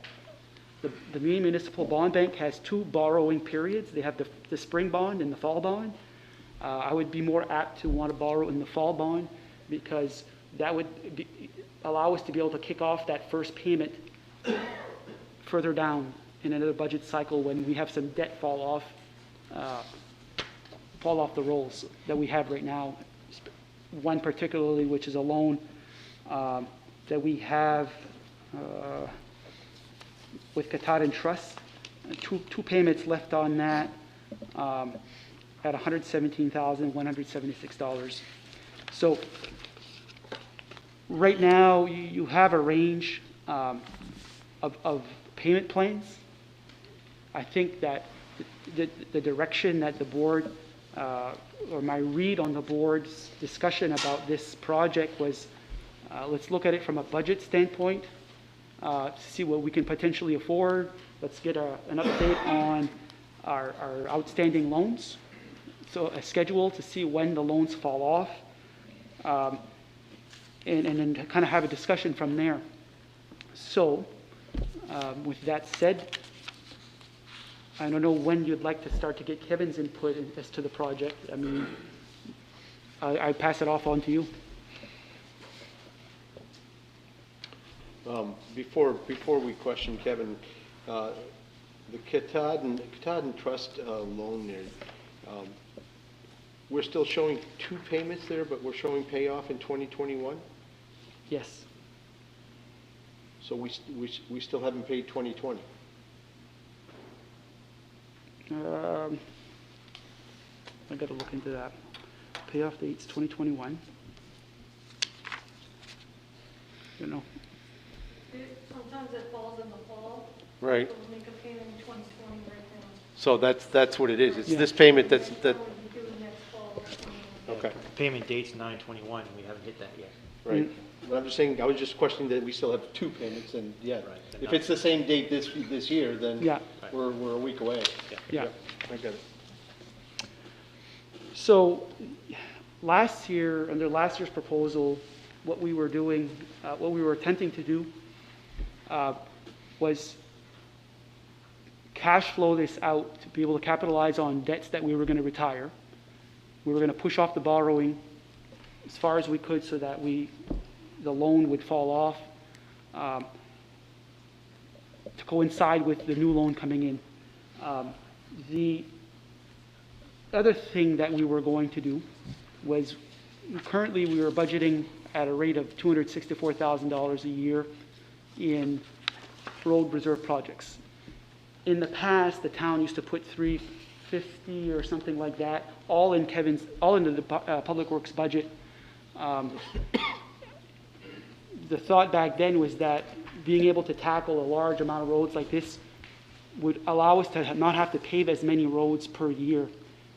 The Maine Municipal Bond Bank has two borrowing periods. They have the spring bond and the fall bond. I would be more apt to want to borrow in the fall bond because that would allow us to be able to kick off that first payment further down in another budget cycle when we have some debt fall off the rolls that we have right now. One particularly, which is a loan that we have with Katahdin Trust. Two payments left on that at $117,176. So right now you have a range of payment plans. I think that the direction that the board, or my read on the board's discussion about this project was, let's look at it from a budget standpoint, to see what we can potentially afford. Let's get an update on our outstanding loans. So a schedule to see when the loans fall off, and then kind of have a discussion from there. So with that said, I don't know when you'd like to start to get Kevin's input as to the project. I mean, I pass it off on to you. Before we question Kevin, the Katahdin Trust loan there, we're still showing two payments there, but we're showing payoff in 2021? Yes. So we still haven't paid 2020. I gotta look into that. Payoff dates 2021. You know, Sometimes it falls in the fall. Right. So we'll make a payment in 2020 right now. So that's what it is. It's Yeah. this payment that. We'll be doing next fall. Okay. Payment date's 9/21, we haven't hit that yet. Right. But I'm just saying, I was just questioning that we still have 2 payments, and yeah, Right. if it's the same date this year, then Yeah. we're a week away. Yeah. I get it. So last year, under last year's proposal, what we were doing, what we were attempting to do was cash flow this out to be able to capitalize on debts that we were going to retire. We were going to push off the borrowing as far as we could so that the loan would fall off to coincide with the new loan coming in. The other thing that we were going to do was currently we were budgeting at a rate of $264,000 a year in road reserve projects. In the past, the town used to put $350 or something like that, all into the Public Works budget. The thought back then was that being able to tackle a large amount of roads like this would allow us to not have to pave as many roads per year.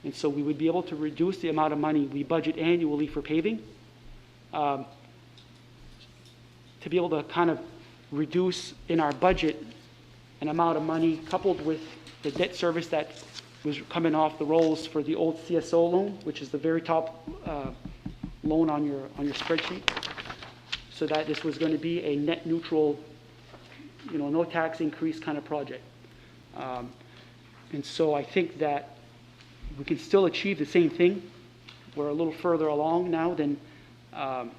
And so we would be able to reduce the amount of money we budget annually for paving, to be able to kind of reduce in our budget an amount of money coupled with the debt service that was coming off the rolls for the old CSO loan, which is the very top loan on your spreadsheet, so that this was going to be a net neutral, no tax increase kind of project. And so I think that we can still achieve the same thing. We're a little further along now than to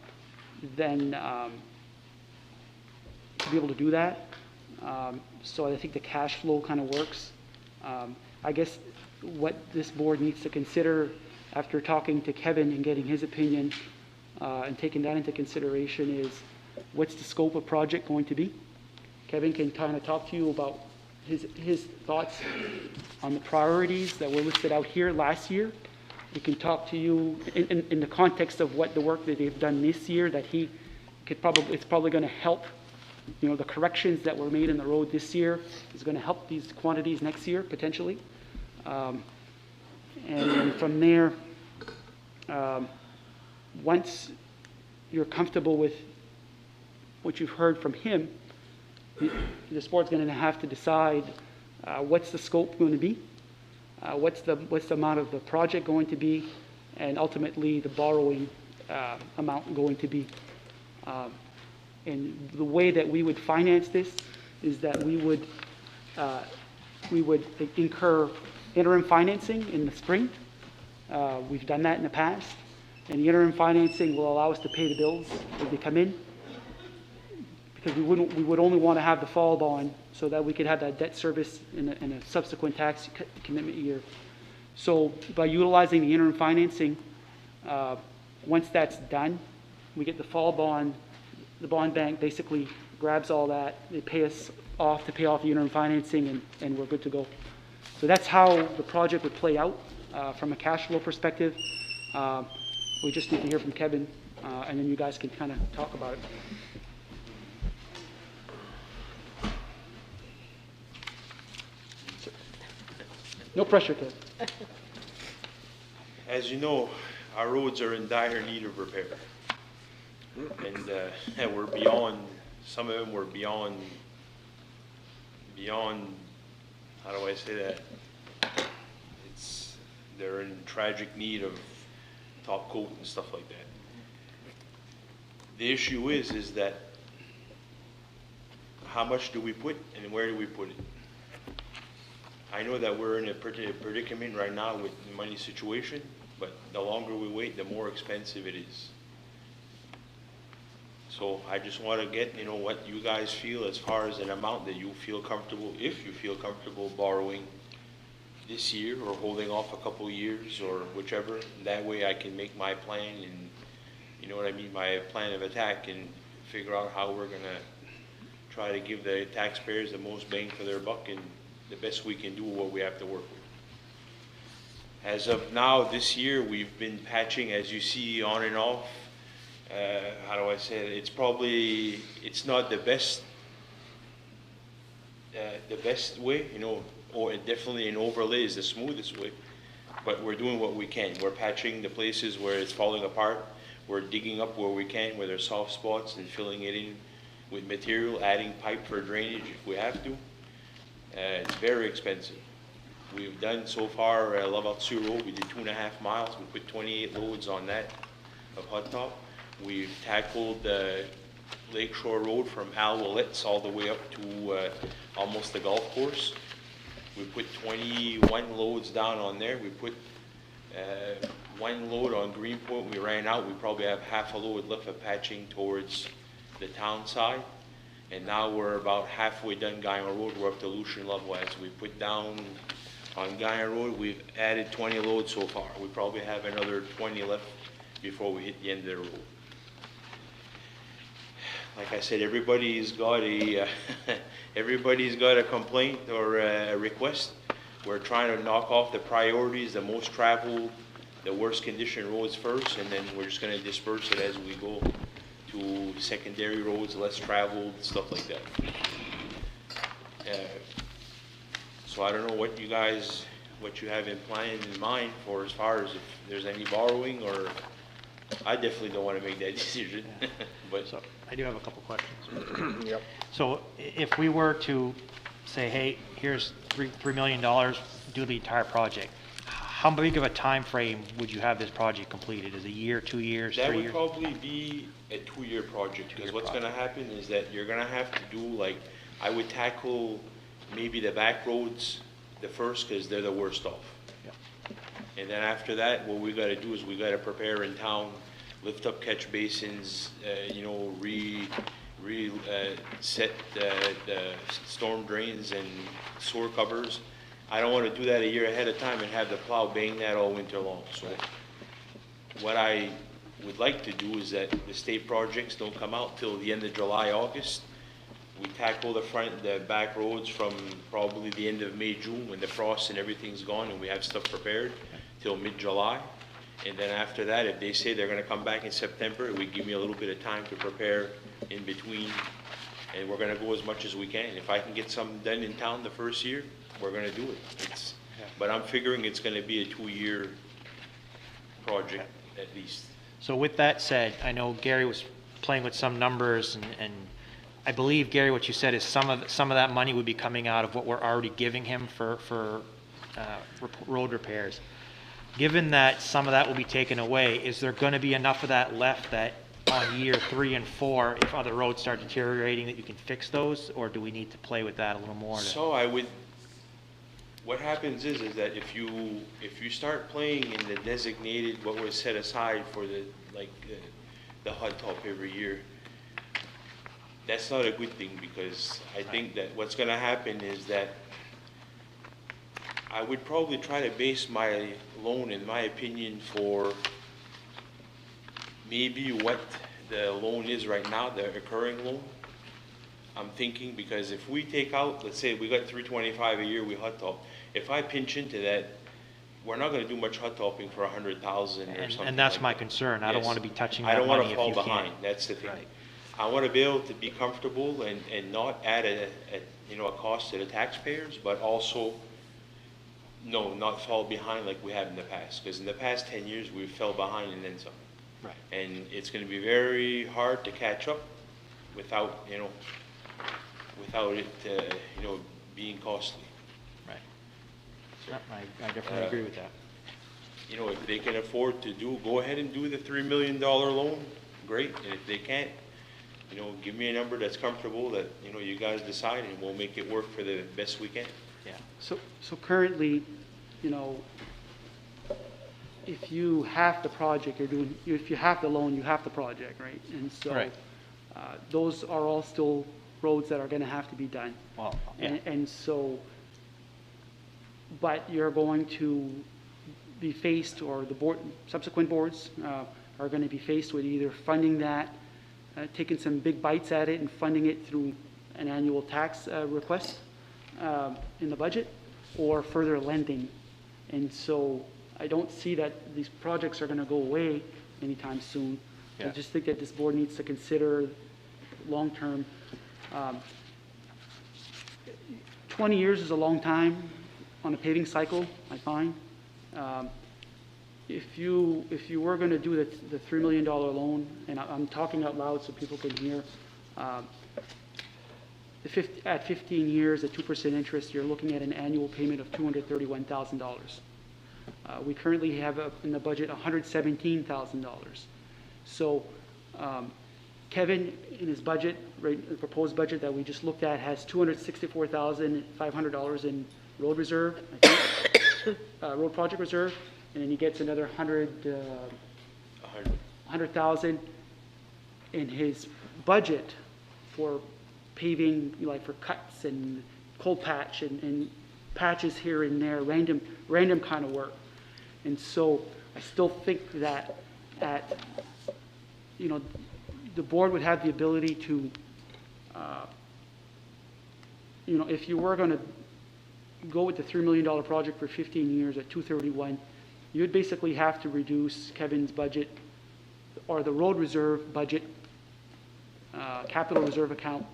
be able to do that. So I think the cash flow kind of works. I guess what this board needs to consider after talking to Kevin and getting his opinion and taking that into consideration is what's the scope of project going to be? Kevin can kind of talk to you about his thoughts on the priorities that were listed out here last year. We can talk to you in the context of what the work that they've done this year that it's probably going to help, the corrections that were made in the road this year is going to help these quantities next year potentially. And then from there, once you're comfortable with what you've heard from him, this board's going to have to decide what's the scope going to be, what's the amount of the project going to be, and ultimately the borrowing amount going to be. And the way that we would finance this is that we would incur interim financing in the spring. We've done that in the past, and the interim financing will allow us to pay the bills as they come in, because we would only want to have the fall bond so that we could have that debt service in a subsequent tax commitment year. So by utilizing the interim financing, once that's done, we get the fall bond. The bond bank basically grabs all that. They pay us off to pay off the interim financing, and we're good to go. So that's how the project would play out from a cash flow perspective. We just need to hear from Kevin, and then you guys can kind of talk about it. No pressure, Kev. As you know, our roads are in dire need of repair. And we're beyond, some of them were beyond, how do I say that? They're in tragic need of top coat and stuff like that. The issue is that how much do we put and where do we put it? I know that we're in a predicament right now with the money situation, but the longer we wait, the more expensive it is. So I just want to get, what you guys feel as far as an amount that you feel comfortable, if you feel comfortable borrowing this year or holding off a couple years or whichever. That way I can make my plan and, my plan of attack and figure out how we're going to try to give the taxpayers the most bang for their buck and the best we can do what we have to work with. As of now, this year, we've been patching, as you see, on and off. How do I say it? It's not the best way, you know, or definitely an overlay is the smoothest way, but we're doing what we can. We're patching the places where it's falling apart. We're digging up where we can, where there's soft spots, and filling it in with material, adding pipe for drainage if we have to. It's very expensive. We've done so far Lavaltsu Road, we did 2.5 miles. We put 28 loads on that of hot top. We've tackled Lakeshore Road from Al Willet's all the way up to almost the golf course. We put 21 loads down on there. We put 1 load on Greenpoint. We ran out. We probably have half a load left of patching towards the town side. And now we're about halfway done Guyana Road. We're up to Lucian Lovewise. We put down on Guyana Road, we've added 20 loads so far. We probably have another 20 left before we hit the end of the road. Like I said, everybody's got a everybody's got a complaint or a request. We're trying to knock off the priorities, the most traveled, the worst condition roads first, and then we're just going to disperse it as we go to secondary roads, less traveled, stuff like that. So I don't know what you have in mind for as far as if there's any borrowing, or I definitely don't want to make that decision. But so I do have a couple questions. Yep. So if we were to say, hey, here's $3 million, do the entire project, how big of a time frame would you have this project completed? Is it a year, 2 years, 3 years? That would probably be a 2-year project, because what's going to happen is that you're going to have to do, like, I would tackle maybe the back roads the first, because they're the worst off. Yep. And then after that, what we got to do is we got to prepare in town, lift up catch basins, you know, set the storm drains and sewer covers. I don't want to do that a year ahead of time and have the plow bang that all winter long. So what I would like to do is that the state projects don't come out till the end of July, August. We tackle the back roads from probably the end of May, June, when the frost and everything's gone and we have stuff prepared, till mid-July. And then after that, if they say they're going to come back in September, we give me a little bit of time to prepare in between, and we're going to go as much as we can. If I can get something done in town the first year, we're going to do it. But I'm figuring it's going to be a 2-year project at least. So with that said, I know Gary was playing with some numbers, and I believe, Gary, what you said is some of that money would be coming out of what we're already giving him for road repairs. Given that some of that will be taken away, is there going to be enough of that left that on year 3 and 4, if other roads start deteriorating, that you can fix those, or do we need to play with that a little more? So what happens is that if you start playing in the designated, what was set aside for the hot top every year, that's not a good thing, because I think that what's going to happen is that I would probably try to base my loan, in my opinion, for maybe what the loan is right now, the recurring loan. I'm thinking, because if we take out, let's say we got $325 a year, we hot top. If I pinch into that, we're not going to do much hot topping for $100,000 or something. And that's my concern. I don't want to be touching I that don't money want to fall if you behind. can't. That's the thing. Right. I want to be able to be comfortable and not add a cost to the taxpayers, but also not fall behind like we have in the past. Because in the past 10 years, we fell behind and then some. Right. And it's going to be very hard to catch up without it being costly. Right. So, I definitely agree with that. If they can afford to go ahead and do the $3 million loan, great. And if they can't, give me a number that's comfortable that, you guys decide, and we'll make it work for the best we can. Yeah. So currently, if you have the project if you have the loan, you have the project, right? And so right. Those are all still roads that are going to have to be done. Well, yeah. And so, but you're going to be faced, or the subsequent boards are going to be faced with either funding that, taking some big bites at it and funding it through an annual tax request in the budget or further lending. And so I don't see that these projects are going to go away anytime soon. I Yeah. just think that this board needs to consider long-term. 20 years is a long time on a paving cycle, I find. If you were going to do the $3 million loan, and I'm talking out loud so people can hear, at 15 years at 2% interest, you're looking at an annual payment of $231,000. We currently have in the budget $117,000. So Kevin, in his budget, right, the proposed budget that we just looked at, has $264,500 in road reserve, I think, road project reserve, and then he gets another $100,000 in his budget for paving, like for cuts and cold patch and patches here and there, random kind of work. And so I still think that the board would have the ability to, if you were going to go with the $3 million project for 15 years at 231, you'd basically have to reduce Kevin's budget or the road reserve budget, capital reserve account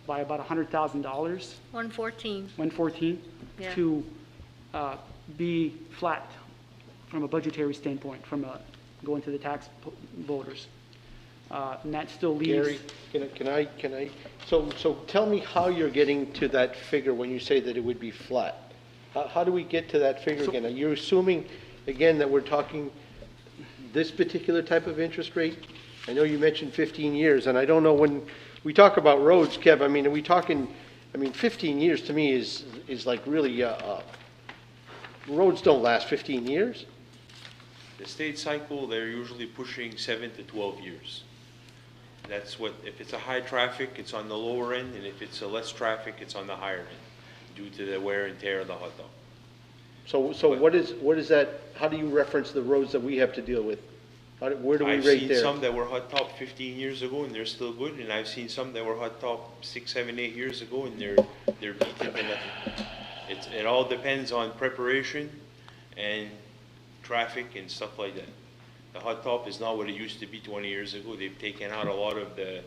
by about $100,000. 114. 114 Yeah. to be flat from a budgetary standpoint, going to the tax voters. And that still leaves. Gary, can I, so tell me how you're getting to that figure when you say that it would be flat. How do we get to that figure again? Are you assuming, again, that we're talking this particular type of interest rate? I know you mentioned 15 years, and I don't know when we talk about roads, Kev, I mean, are we talking, 15 years to me is like really, roads don't last 15 years. The state cycle, they're usually pushing 7 to 12 years. That's what, if it's a high traffic, it's on the lower end, and if it's a less traffic, it's on the higher end, due to the wear and tear of the hot dog. So what is that, how do you reference the roads that we have to deal with? Where do we rate there? I've seen some that were hot top 15 years ago and they're still good, and I've seen some that were hot top 6, 7, 8 years ago and they're beaten to nothing. It all depends on preparation and traffic and stuff like that. The hot top is not what it used to be 20 years ago. They've taken out a lot of the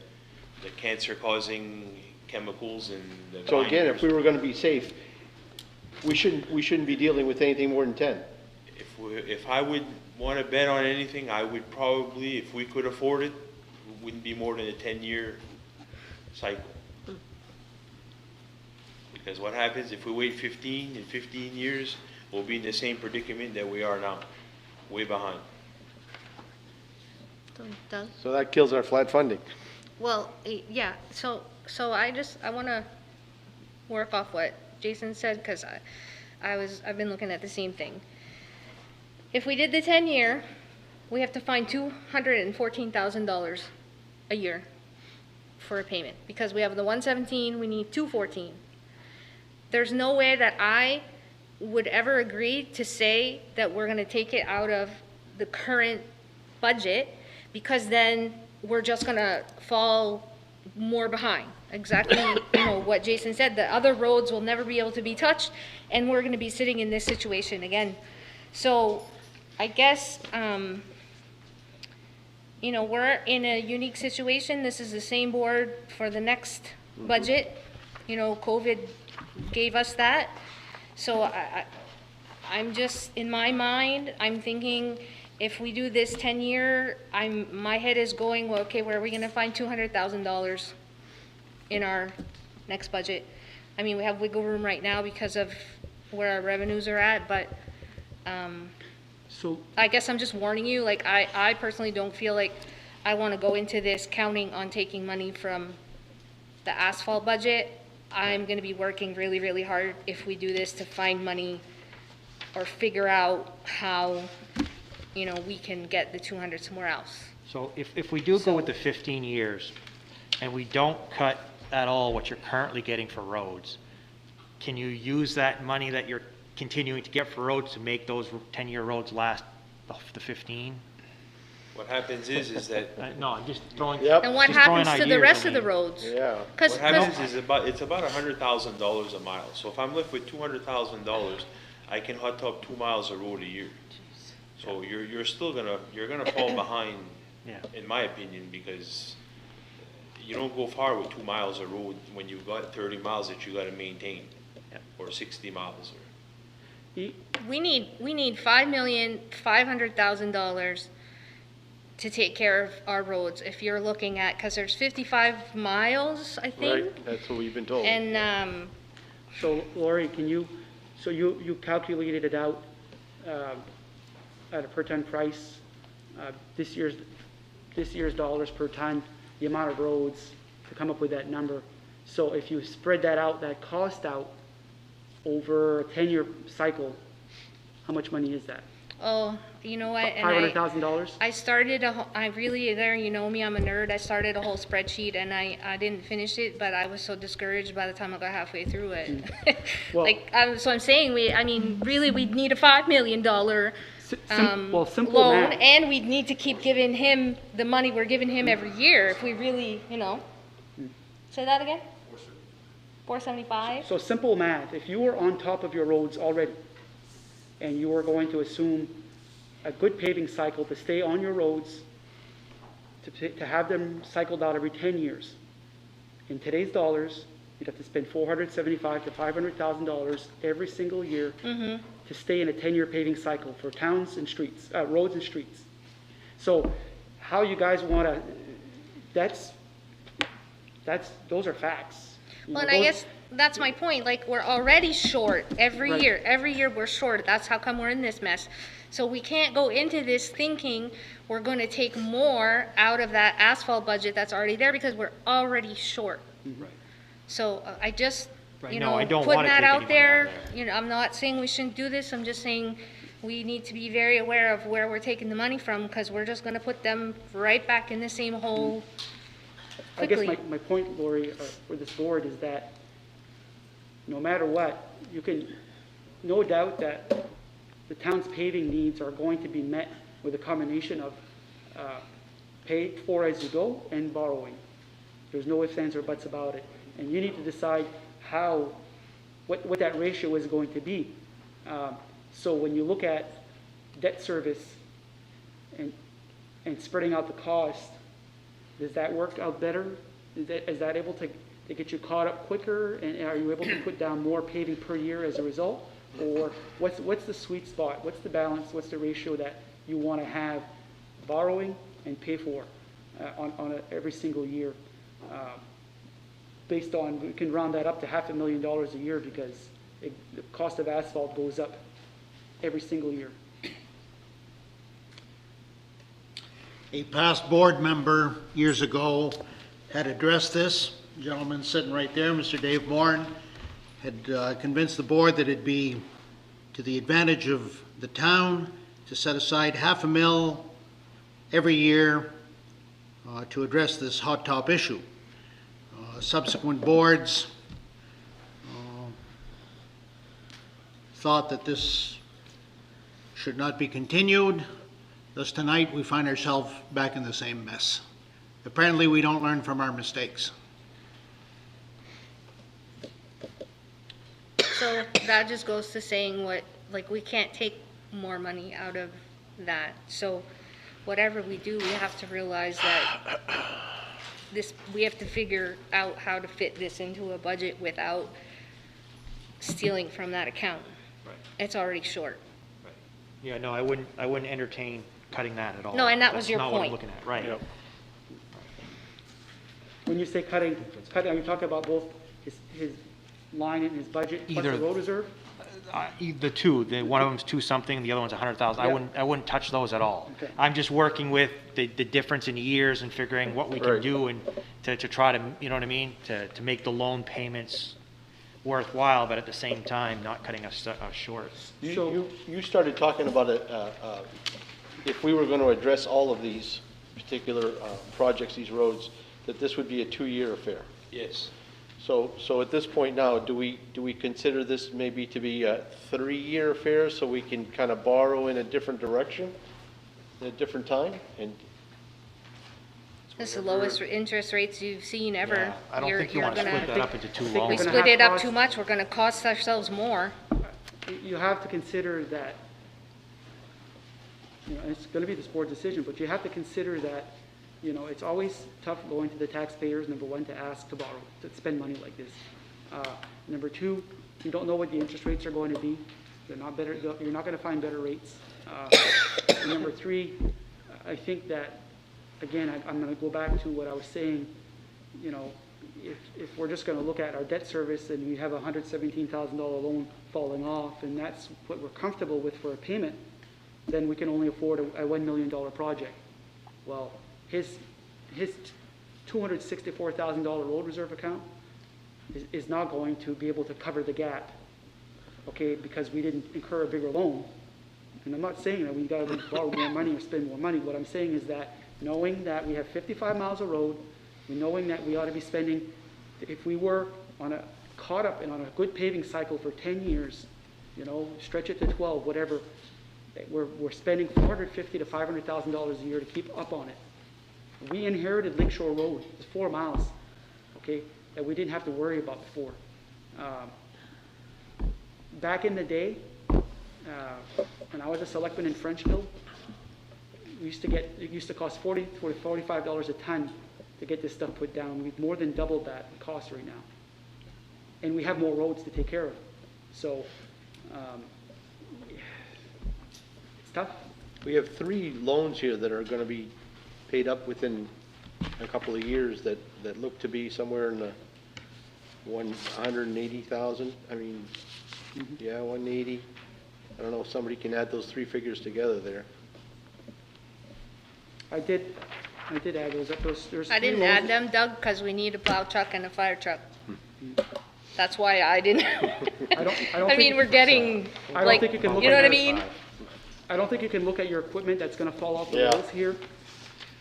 cancer-causing chemicals and the So again, binders. if we were going to be safe, we shouldn't be dealing with anything more than 10. If I would want to bet on anything, I would probably, if we could afford it, it wouldn't be more than a 10-year cycle. Because what happens if we wait 15 years, we'll be in the same predicament that we are now, way behind. Doug? So that kills our flat funding. Well, yeah, so I want to work off what Jason said, because I've been looking at the same thing. If we did the 10-year, we have to find $214,000 a year for a payment, because we have the 117, we need 214. There's no way that I would ever agree to say that we're going to take it out of the current budget, because then we're just going to fall more behind. Exactly, what Jason said, the other roads will never be able to be touched, and we're going to be sitting in this situation again. So I guess, we're in a unique situation. This is the same board for the next budget. COVID gave us that. So I'm just, in my mind, I'm thinking, if we do this 10-year, my head is going, well, okay, where are we going to find $200,000 in our next budget? I mean, we have wiggle room right now because of where our revenues are at, but so I guess I'm just warning you, like, I personally don't feel like I want to go into this counting on taking money from the asphalt budget. I'm going to be working really, really hard if we do this to find money or figure out how we can get the 200 somewhere else. So if we do go with the 15 years and we don't cut at all what you're currently getting for roads, can you use that money that you're continuing to get for roads to make those 10-year roads last the 15? What happens is that. No, I'm just throwing. And what just throwing happens to the ideas, rest I of the mean. roads? Yeah. Cause, What happens is it's about $100,000 a mile. So if I'm left with $200,000, I can hot top 2 miles of road a year. So you're still gonna fall behind, Yeah. in my opinion, because you don't go far with 2 miles of road when you've got 30 miles that you gotta maintain, or 60 miles. we need $5,500,000 to take care of our roads. If you're looking at, cause there's 55 miles, I think. Right, that's what we've been told. And, So Lori, so you calculated it out at a per ton price, this year's dollars per ton, the amount of roads to come up with that number. So if you spread that out, that cost out over a 10-year cycle, how much money is that? oh, you know what? And $500,000? I started I really, there, you know me, I'm a nerd. I started a whole spreadsheet and I didn't finish it, but I was so discouraged by the time I got halfway through it. Well- So I'm saying really we'd need a $5 million simple loan, math. and we'd need to keep giving him the money we're giving him every year if we really, Say that again? 475? So simple math, if you were on top of your roads already, and you were going to assume a good paving cycle to stay on your roads, to have them cycled out every 10 years, in today's dollars, you'd have to spend $475,000 to $500,000 every single year to stay in a 10-year paving cycle for towns and streets, roads and streets. So how you guys want to, those are facts. You Well, know, and I those- guess that's my point, we're already short every Right. year. Every year we're short, that's how come we're in this mess. So we can't go into this thinking we're gonna take more out of that asphalt budget that's already there because we're already short. Right. So I just, Right, you no, I know, don't putting wanna that take any out money there, out I'm not saying we shouldn't do this, I'm just saying we need to be very aware of where we're taking the money from, because we're just gonna put them right back in the same hole I guess quickly. my point, Lori, for this board is that no matter what, you can, no doubt that the town's paving needs are going to be met with a combination of paid for as you go and borrowing. There's no ifs, ands, or buts about it. And you need to decide what that ratio is going to be. So when you look at debt service and spreading out the cost, does that work out better? Is that able to get you caught up quicker, and are you able to put down more paving per year as a result? Or what's the sweet spot? What's the balance? What's the ratio that you want to have borrowing and pay for on every single year? Based on, we can round that up to $500,000 a year because the cost of asphalt goes up every single year. A past board member years ago had addressed this. Gentleman sitting right there, Mr. Dave Moran, had convinced the board that it'd be to the advantage of the town to set aside $500,000 every year to address this hot top issue. Subsequent boards thought that this should not be continued. Thus tonight we find ourselves back in the same mess. Apparently we don't learn from our mistakes. So that just goes to saying we can't take more money out of that. So whatever we do, we have to realize that we have to figure out how to fit this into a budget without stealing from that account. Right. It's already short. Yeah, no, I wouldn't entertain cutting that at all. No, and that was your That's not what I'm point. looking at, right. Yep. When you say cutting, are you talking about both his line in his budget plus Either- the road reserve? The two, one of them's 2 something, the other one's 100,000. Yeah. I wouldn't touch those at all. Okay. I'm just working with the difference in years and figuring what we can Right. do and to try to, you know what I mean? To make the loan payments worthwhile, but at the same time, not cutting us short. You started talking about if we were going to address all of these particular projects, these roads, that this would be a 2-year affair. Yes. So at this point now, do we consider this maybe to be a 3-year affair so we can kind of borrow in a different direction? at a different time, and This is the lowest interest rates you've seen ever. Yeah, I don't think you want to split that up into two think We we're loans. gonna split have it up cost- too much, we're gonna cost ourselves more. You have to consider that, it's gonna be this board's decision, but you have to consider that, it's always tough going to the taxpayers, number one, to ask to borrow, to spend money like this. Number two, you don't know what the interest rates are going to be. They're not better, you're not gonna find better rates. And number three, I think that, again, I'm gonna go back to what I was saying, if we're just gonna look at our debt service and we have a $117,000 loan falling off, and that's what we're comfortable with for a payment, then we can only afford a $1 million project. Well, his $264,000 road reserve account is not going to be able to cover the gap, okay, because we didn't incur a bigger loan. And I'm not saying that we gotta borrow more money or spend more money. What I'm saying is that knowing that we have 55 miles of road, knowing that we ought to be spending, if we were caught up and on a good paving cycle for 10 years, stretch it to 12, whatever, we're spending $450,000 to $500,000 a year to keep up on it. We inherited Lakeshore Road, it's 4 miles, okay, that we didn't have to worry about before. Back in the day, when I was a selectman in Frenchville, it used to cost $40 to $45 a ton to get this stuff put down. We've more than doubled that in cost right now. And we have more roads to take care of. So, it's tough. we have 3 loans here that are gonna be paid up within a couple of years that look to be somewhere in the 180,000, I mean, yeah, 180. I don't know if somebody can add those 3 figures together there. I did add those up. There's I 3 didn't loans. add them, Doug, because we need a plow truck and a fire truck. That's why I didn't. I don't I mean, think- we're getting, I don't like, think you can look you know at what I that. mean? I don't think you can look at your equipment that's gonna fall off the Yeah. walls here,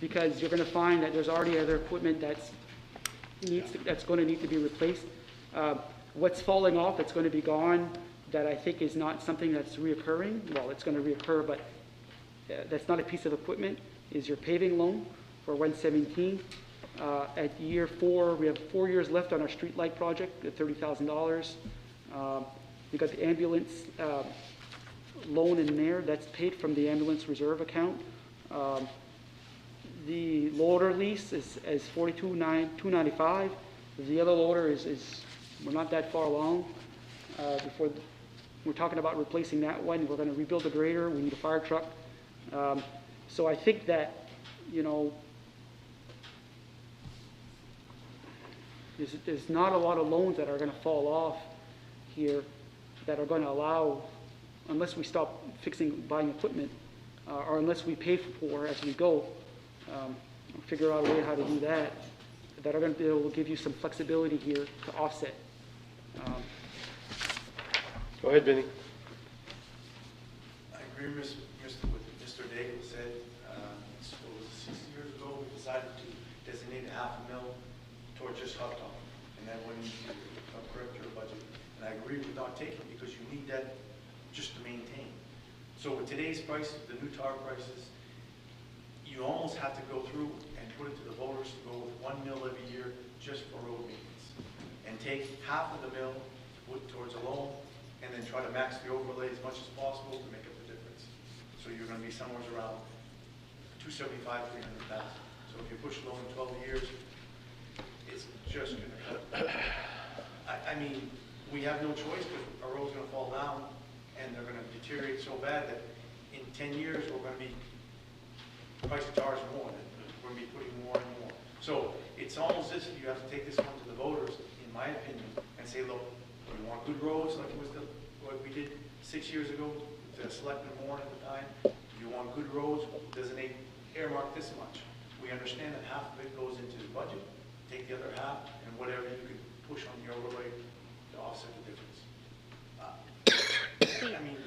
because you're gonna find that there's already other equipment that's gonna need to be replaced. What's falling off, that's gonna be gone, that I think is not something that's reoccurring, well, it's gonna reoccur, but that's not a piece of equipment, is your paving loan for 117. At year 4, we have 4 years left on our street light project at $30,000. We got the ambulance loan in there, that's paid from the ambulance reserve account. The loader lease is $42,295. The other loader is we're not that far along. We're talking about replacing that one. We're going to rebuild the grader. We need a fire truck. So I think that, there's not a lot of loans that are going to fall off here that are going to allow, unless we stop buying equipment, or unless we pay for as we go, figure out a way how to do that, that are going to be able to give you some flexibility here to offset. Go ahead, Vinny. I agree with Mr. Daigle said. It was 6 years ago, we decided to designate $500,000 towards just hot top, and that went into a correct your budget. And I agree with not taking, because you need that just to maintain. So with today's price, the new tar prices, you almost have to go through and put it to the voters to go with $1 million every year just for road maintenance, and take half of the mill to put towards a loan, and then try to max the overlay as much as possible to make up the difference. So you're going to be somewhere around 275, 300,000. So if you push loan 12 years, it's just going to cut. I mean, we have no choice, because our road's going to fall down, and they're going to deteriorate so bad that in 10 years we're going to be the price of tar is more. We're going to be putting more and more. So it's almost as if you have to take this one to the voters, in my opinion, and say, look, we want good roads like it was what we did 6 years ago, the Selectmen warned at the time. You want good roads, designate, earmark this much. We understand that half of it goes into the budget, take the other half, and whatever you can push on the overlay to offset the difference. I mean,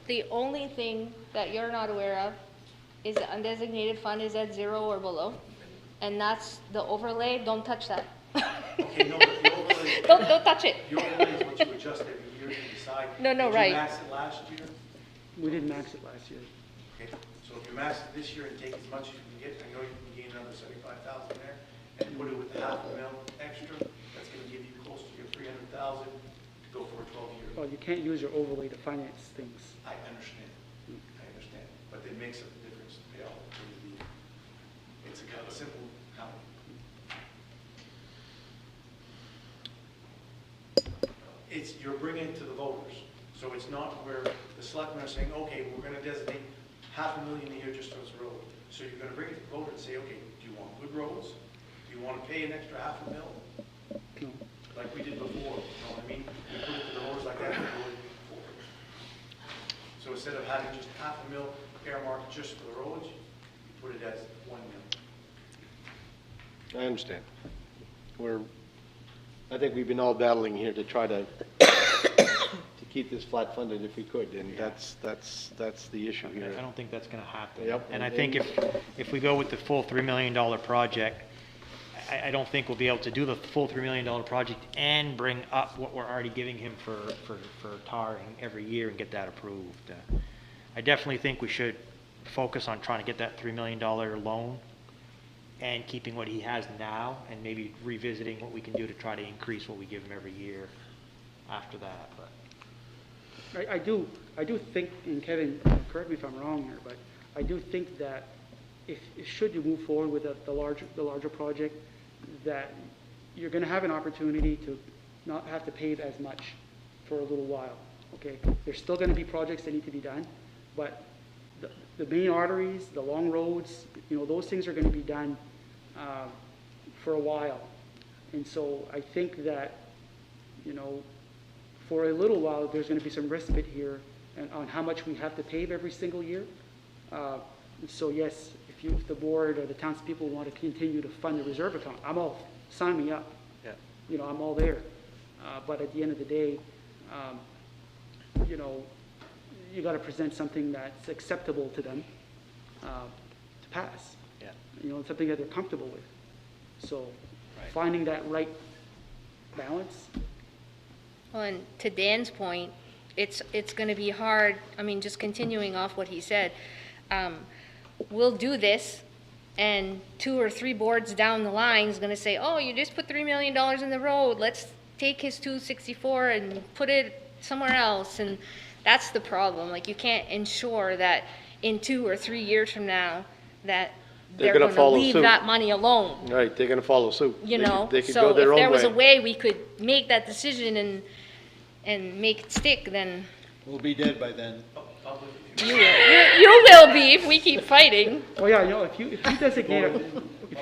The only thing that you're not aware of is the undesignated fund is at 0 or below, and that's the overlay. Don't touch that. okay, no, but the overlay. Don't touch it. The overlay is what you adjust every year to decide. No, Did right. you max it last year? We didn't max it last year. Okay, so if you max it this year and take as much as you can get, I know you can gain another 75,000 there, and put it with half a mil extra, that's gonna give you close to your 300,000 to go for a 12-year. Well, you can't use your overlay to finance things. I understand, but it makes a difference to pay off the, it's a kind of simple count. It's, you're bringing it to the voters, so it's not where the selectmen are saying, okay, we're gonna designate $500,000 a year just for this road. So you're gonna bring it to the voter and say, okay, do you want good roads? Do you wanna pay an extra $500,000? No. Like we did before, you know what I mean? We put it to the voters like that before. So instead of having just $500,000 earmarked just for the roads, you put it as $1 million. I understand. I think we've been all battling here to try to keep this flat funded if we could, and that's the issue here. I don't think that's gonna happen. Yep. And I think if we go with the full $3 million project, I don't think we'll be able to do the full $3 million project and bring up what we're already giving him for tarring every year and get that approved. I definitely think we should focus on trying to get that $3 million loan and keeping what he has now, and maybe revisiting what we can do to try to increase what we give him every year after that. But I do think, and Kevin, correct me if I'm wrong here, but I do think that should you move forward with the larger project, that you're going to have an opportunity to not have to pave as much for a little while. Okay, there's still going to be projects that need to be done, but the main arteries, the long roads, those things are going to be done for a while. And so I think that, for a little while, there's going to be some respite here and on how much we have to pave every single year. So yes, if the board or the townspeople want to continue to fund the reserve account, sign me up. Yeah. I'm all there. But at the end of the day, you got to present something that's acceptable to them to pass. Yeah. Something that they're comfortable with. So finding that right balance. Well, and to Dan's point, it's going to be hard. I mean, just continuing off what he said, we'll do this, and 2 or 3 boards down the line is going to say, oh, you just put $3 million in the road. Let's take his 264 and put it somewhere else. And that's the problem. Like, you can't ensure that in 2 or 3 years from now that they're going to leave that money alone. Right, they're going to follow suit. They could go their so own if there was a way. way we could make that decision and make it stick, then We'll be dead by then. you will be if we keep fighting. Well, yeah, if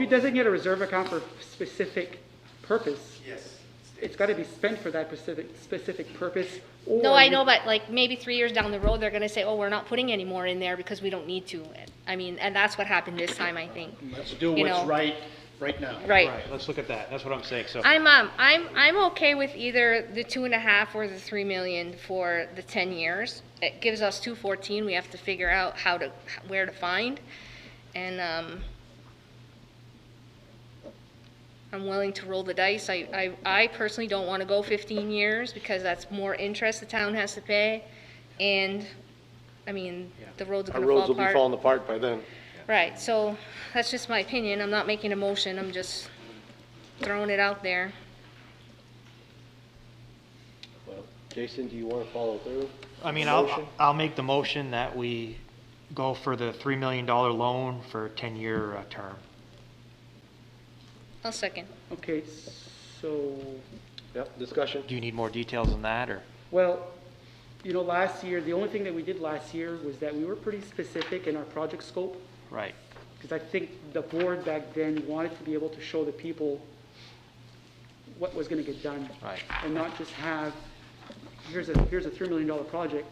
you designate a reserve account for a specific purpose, Yes. it's got to be spent for that specific purpose. Or No, I know, but like maybe 3 years down the road, they're going to say, oh, we're not putting any more in there because we don't need to. I mean, and that's what happened this time, I think. Let's do what's right now. Right. let's look at that. That's what I'm saying. So I'm okay with either the 2.5 or the 3 million for the 10 years. It gives us 214. We have to figure out where to find, and I'm willing to roll the dice. I personally don't want to go 15 years because that's more interest the town has to pay, and I mean the roads are Our going to fall roads will be apart. falling apart by then. Right. So that's just my opinion. I'm not making a motion. I'm just throwing it out there. Well, Jason, do you want to follow through? I mean, Motion? I'll make the motion that we go for the $3 million loan for a 10-year term. I'll second. Okay, so, Yep, discussion. Do you need more details on that, or? well, last year, the only thing that we did last year was that we were pretty specific in our project scope. Right. Because I think the board back then wanted to be able to show the people what was going to get done. Right. And not just have, here's a $3 million project.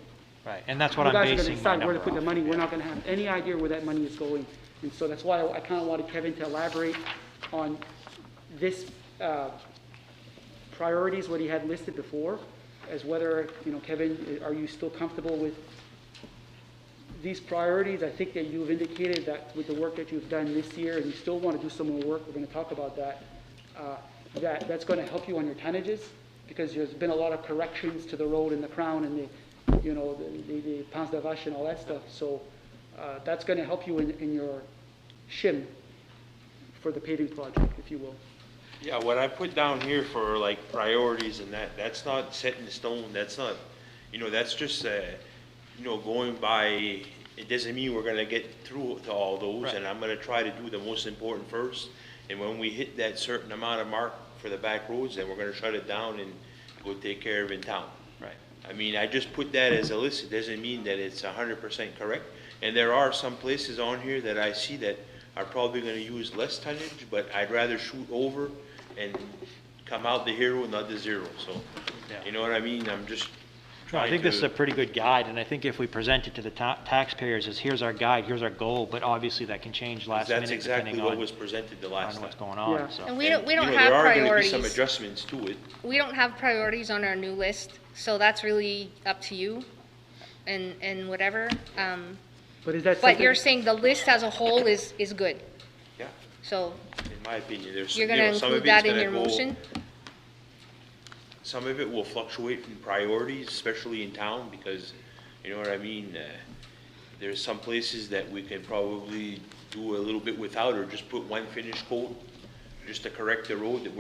Right, and that's what I'm You guys are basing going to my decide where to number put the off. money. We're not going to have any idea where that money is going. And so that's why I kind of wanted Kevin to elaborate on this priorities, what he had listed before, as whether, Kevin, are you still comfortable with these priorities? I think that you've indicated that with the work that you've done this year, and you still want to do some more work, we're going to talk about that, that's going to help you on your tonnages, because there's been a lot of corrections to the road in the crown and you know, the pounds de vache and all that stuff. So that's going to help you in your shim for the paving project, if you will. Yeah, what I put down here for like priorities and that's not set in stone, that's not, you know, that's just, you know, going by, it doesn't mean we're gonna get through to all those, and I'm gonna try to do the most important first, and when we hit that certain amount of mark for the back roads, then we're gonna shut it down and go take care of in town. Right. I mean, I just put that as a list, it doesn't mean that it's 100% correct, and there are some places on here that I see that are probably gonna use less tonnage, but I'd rather shoot over and come out the hero, not the zero, so, you know what I mean? I'm just I trying think this is to- a pretty good guide, and I think if we present it to the taxpayers as here's our guide, here's our goal, but obviously that can change last minute That's exactly depending what on, was presented the last on what's time. going on, so. And we don't you know, have there are gonna be priorities. some adjustments to it. We don't have priorities on our new list, so that's really up to you and whatever. But is that But you're something- saying the list as a whole is good. Yeah. So In my opinion, there's, you're you gonna know, some of include it's that in gonna your go, motion? some of it will fluctuate in priorities, especially in town, because, you know what I mean? There's some places that we can probably do a little bit without, or just put one finish coat, just to correct the road,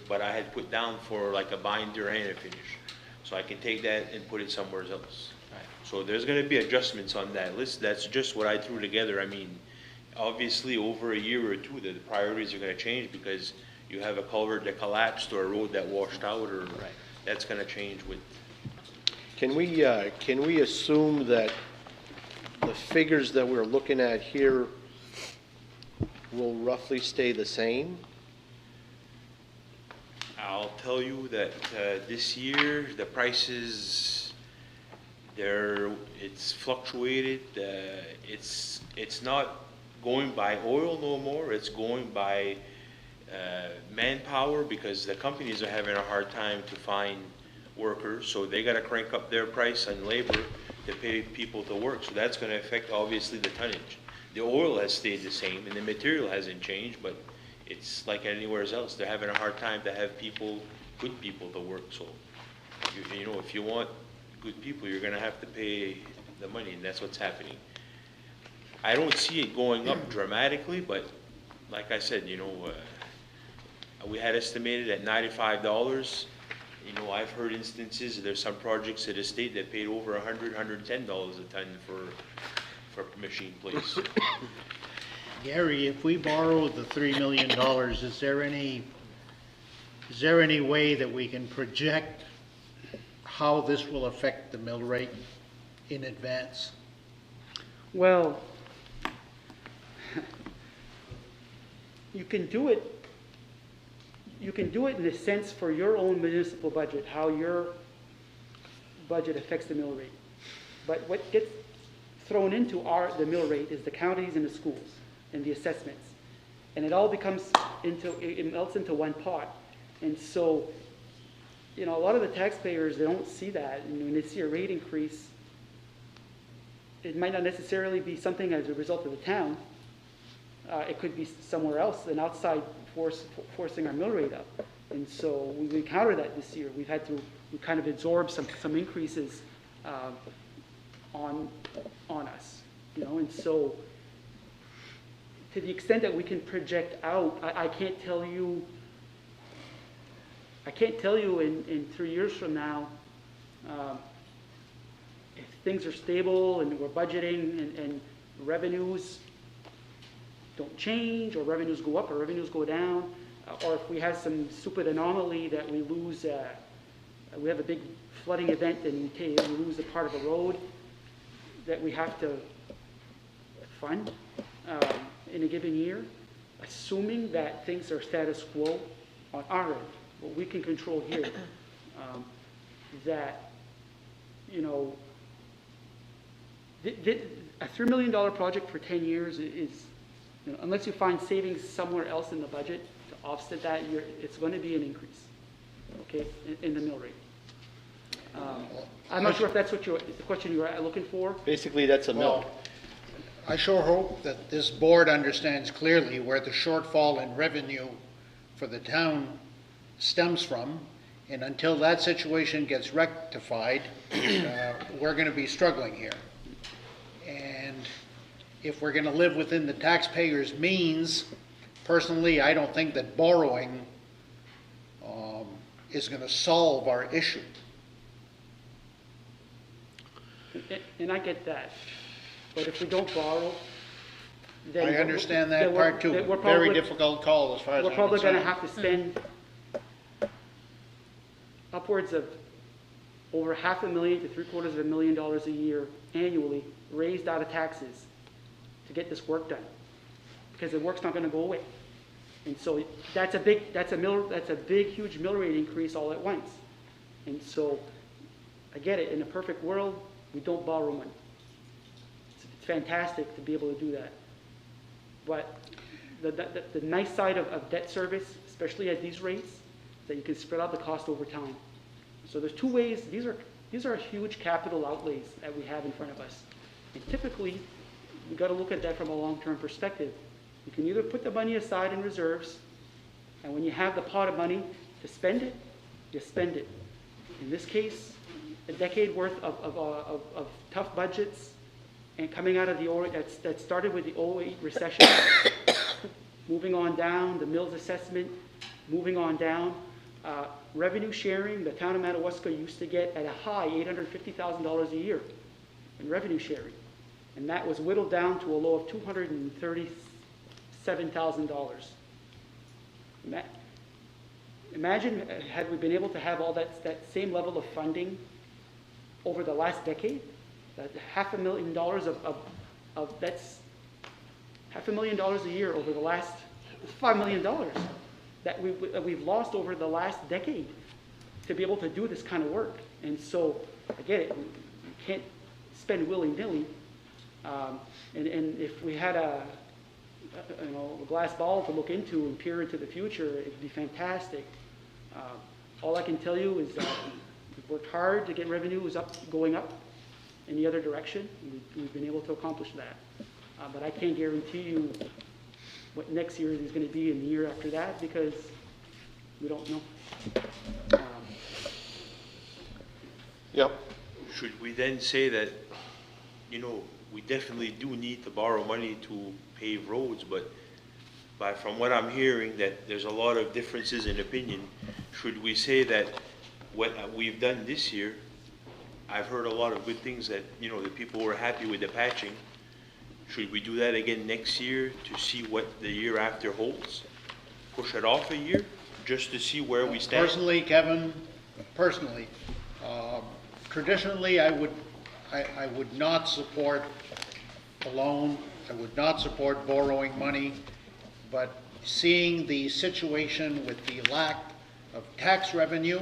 but I had put down for like a binder and a finish. So I can take that and put it somewhere else. So there's gonna be adjustments on that list, that's just what I threw together. I mean, obviously, over a year or two, the priorities are gonna change, because you have a culvert that collapsed, or a road that washed out, or that's gonna change with. Can we assume that the figures that we're looking at here will roughly stay the same? I'll tell you that this year, the prices, it's fluctuated. It's not going by oil no more, it's going by manpower, because the companies are having a hard time to find workers, so they gotta crank up their price on labor to pay people to work, so that's gonna affect obviously the tonnage. The oil has stayed the same and the material hasn't changed, but it's like anywhere else, they're having a hard time to have people, good people to work, so you know, if you want good people, you're gonna have to pay the money, and that's what's happening. I don't see it going up dramatically, but like I said, you know, we had estimated at $95. You know, I've heard instances, there's some projects at the state that paid over $100, $110 a ton for machine place. Gary, if we borrow the $3 million, is there any way that we can project how this will affect the mill rate in advance? Well, you can do it in a sense for your own municipal budget, how your budget affects the mill rate. But what gets thrown into the mill rate is the counties and the schools and the assessments. And it all it melts into one pot. And so, you know, a lot of the taxpayers, they don't see that. And when they see a rate increase, it might not necessarily be something as a result of the town. It could be somewhere else, an outside force forcing our mill rate up. And so we encountered that this year. We kind of absorb some increases on us, you know. And so to the extent that we can project out, I can't tell you in 3 years from now if things are stable and we're budgeting and revenues don't change, or revenues go up or revenues go down, or if we have some stupid anomaly that we lose, we have a big flooding event and we lose a part of a road that we have to fund in a given year, assuming that things are status quo on our end, what we can control here, that, you know, a $3 million project for 10 years is, you know, unless you find savings somewhere else in the budget to offset that, it's going to be an increase, okay, in the mill rate. I'm not sure if that's the question you were looking for. Basically, that's a mill. Well, I sure hope that this board understands clearly where the shortfall in revenue for the town stems from, And until that situation gets rectified, we're going to be struggling here. And if we're going to live within the taxpayers' means, personally, I don't think that borrowing is going to solve our issue. And I get that. But if we don't borrow, then... I understand that then we're- part too. then we're Very probably- difficult call as far as We're I'm probably going to concerned. have to spend upwards of over $500,000 to $750,000 a year annually raised out of taxes to get this work done, because the work's not going to go away. And so that's a big, huge mill rate increase all at once. And so I get it. In a perfect world, we don't borrow money. It's fantastic to be able to do that. But the nice side of debt service, especially at these rates, is that you can spread out the cost over time. So there's two ways. These are huge capital outlays that we have in front of us. And typically, we've got to look at that from a long-term perspective. You can either put the money aside in reserves, and when you have the pot of money to spend it, you spend it. In this case, a decade worth of tough budgets, and coming out of that started with the 2008 recession, moving on down, the Mills assessment, moving on down. Revenue sharing, the town of Madawaska used to get at a high $850,000 a year in revenue sharing. And that was whittled down to a low of $237,000. Imagine had we been able to have all that same level of funding over the last decade. That $500,000 that's $500,000 a year over the last $5 million that we've lost over the last decade to be able to do this kind of work. And so I get it. You can't spend willy-nilly. And if we had a glass ball to look into and peer into the future, it'd be fantastic. All I can tell you is that we've worked hard to get revenues going up in the other direction. We've been able to accomplish that. But I can't guarantee you what next year is going to be and the year after that, because we don't know. Yep. Should we then say that, we definitely do need to borrow money to pave roads, but from what I'm hearing, that there's a lot of differences in opinion. Should we say that what we've done this year, I've heard a lot of good things that, the people were happy with the patching. Should we do that again next year to see what the year after holds? Push it off a year just to see where we stand? Personally, Kevin, traditionally I would not support a loan. I would not support borrowing money. But seeing the situation with the lack of tax revenue,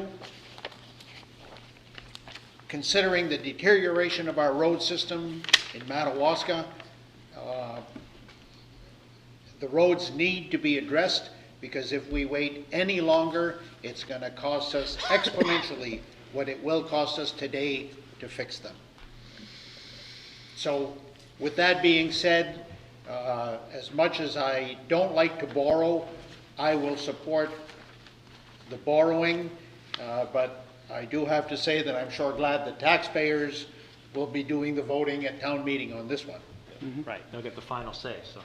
considering the deterioration of our road system in Madawaska, the roads need to be addressed, because if we wait any longer, it's going to cost us exponentially what it will cost us today to fix them. So with that being said, as much as I don't like to borrow, I will support the borrowing, but I do have to say that I'm sure glad the taxpayers will be doing the voting at town meeting on this one. Right, they'll get the final say, so.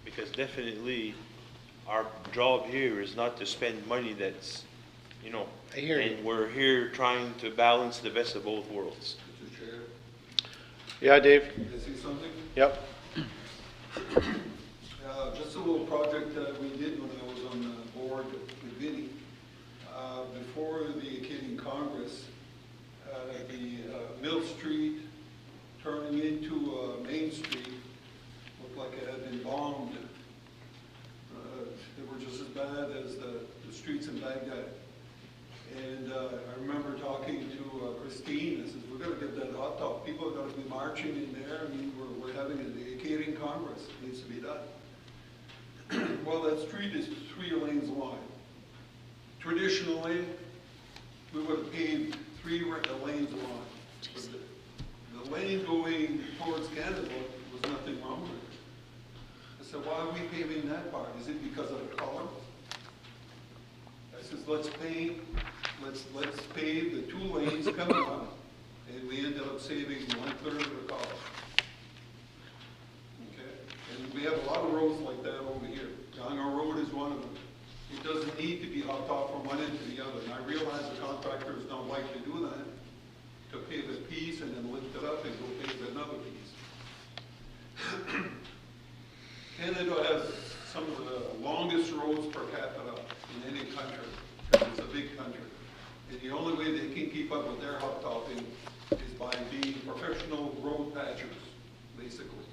Because definitely our job here is not to spend money that's, I hear you. and we're here trying to balance the best of both worlds. Mr. Chair, Yeah, Dave? can I say something? Yep. Just a little project that we did when I was on the board with Vinny. Before the Acadian Congress, the Mill Street turning into Main Street looked like it had been bombed. They were just as bad as the streets in Baghdad. And I remember talking to Christine. I says, we're going to get that hot top. People are going to be marching in there. I mean, we're having the Acadian Congress. It needs to be done. Well, that street is 3 lanes wide. Traditionally, we would have paved 3 lanes wide. But the lane going towards Canada was nothing wrong with it. I said, why are we paving that part? Is it because of the color? I says, let's paint let's pave the 2 lanes coming up, and we ended up saving 1/3 of the cost. Okay, and we have a lot of roads like that over here. Younger Road is one of them. It doesn't need to be hot top from one end to the other, and I realize the contractors don't like to do that, to pave a piece and then lift it up and go pave another piece. Canada has some of the longest roads per capita in any country, because it's a big country. And the only way they can keep up with their hot topping is by being professional road patchers, basically.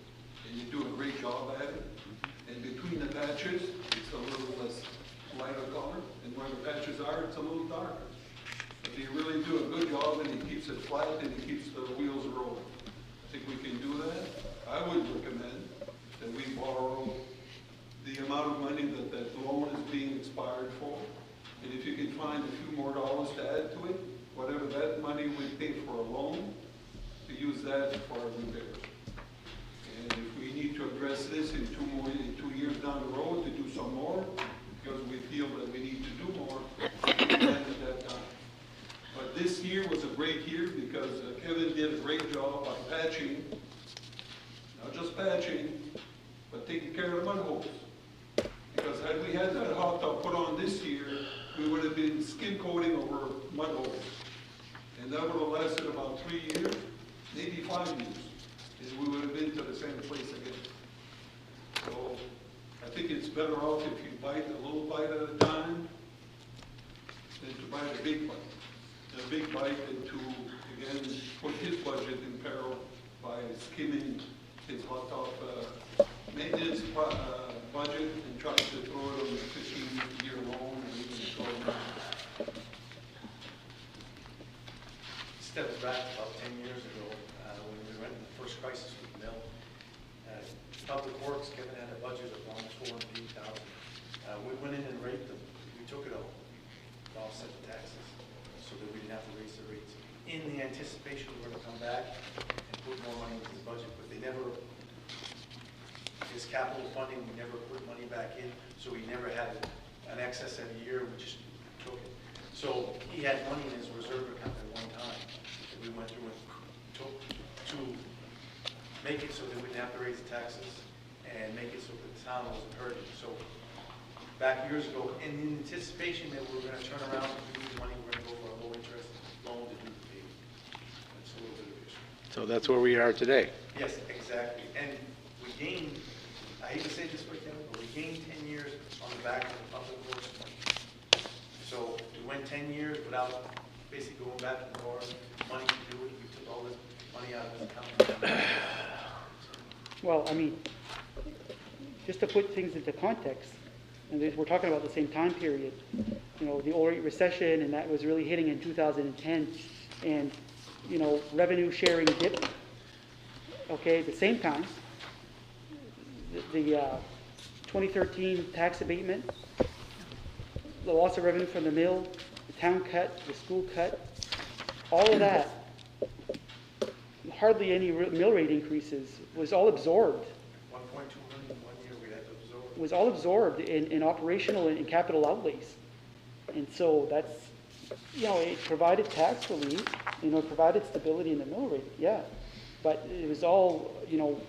And you do a great job at it. And between the patches, it's a little less lighter color, and where the patches are, it's a little darker. But they really do a good job, and it keeps it flat, and it keeps the wheels rolling. I think we can do that. I would recommend that we borrow the amount of money that that loan is being expired for. And if you can find a few more dollars to add to it, whatever that money would pay for a loan, to use that for repairs. And if we need to address this in 2 years down the road to do some more, because we feel that we need to do more, we can at that time. But this year was a great year because Kevin did a great job by patching, not just patching, but taking care of the mud holes. Because had we had that hot top put on this year, we would have been skim coating over mud holes. And that would have lasted about 3 years, maybe 5 years, and we would have been to the same place again. So I think it's better off if you bite a little bite at a time than to bite a big bite. A big bite and to, again, put his budget in peril by skimming his hot top maintenance budget and trying to throw it on a 15-year loan or even 12 months. Steps back about 10 years ago, when we went in the first crisis with the mill. Public Works, Kevin had a budget of almost $480,000. We went in and raped them. We took it all. We offset the taxes so that we didn't have to raise the rates. In the anticipation we were going to come back and put more money into the budget, but they never, his capital funding, we never put money back in, so we never had an excess every year, we just took it. So he had money in his reserve account at one time that we went through and took to make it so that we didn't have to raise the taxes and make it so that the town wasn't hurting. So back years ago, in anticipation that we were going to turn around and do the money, we're going to go for a low interest loan to do the payment. That's a little bit of issue. So that's where we are today. Yes, exactly. And we gained, I hate to say this for Kevin, but we gained 10 years on the back of the public works money. So we went 10 years without basically going back to the board, money to do it. We took all this money out of his account. Well, I mean, just to put things into context, and we're talking about the same time period, you know, the 08 recession, and that was really hitting in 2010, and, you know, revenue sharing dipped, okay, at the same time. The 2013 tax abatement, the loss of revenue from the mill, the town cut, the school cut, all of that, hardly any mill rate increases, was all absorbed. 1.2 million in 1 year we had to absorb. Was all absorbed in operational and in capital outlays. And so that's, you know, it provided tax relief, you know, it provided stability in the mill rate, yeah. But it was all, you know,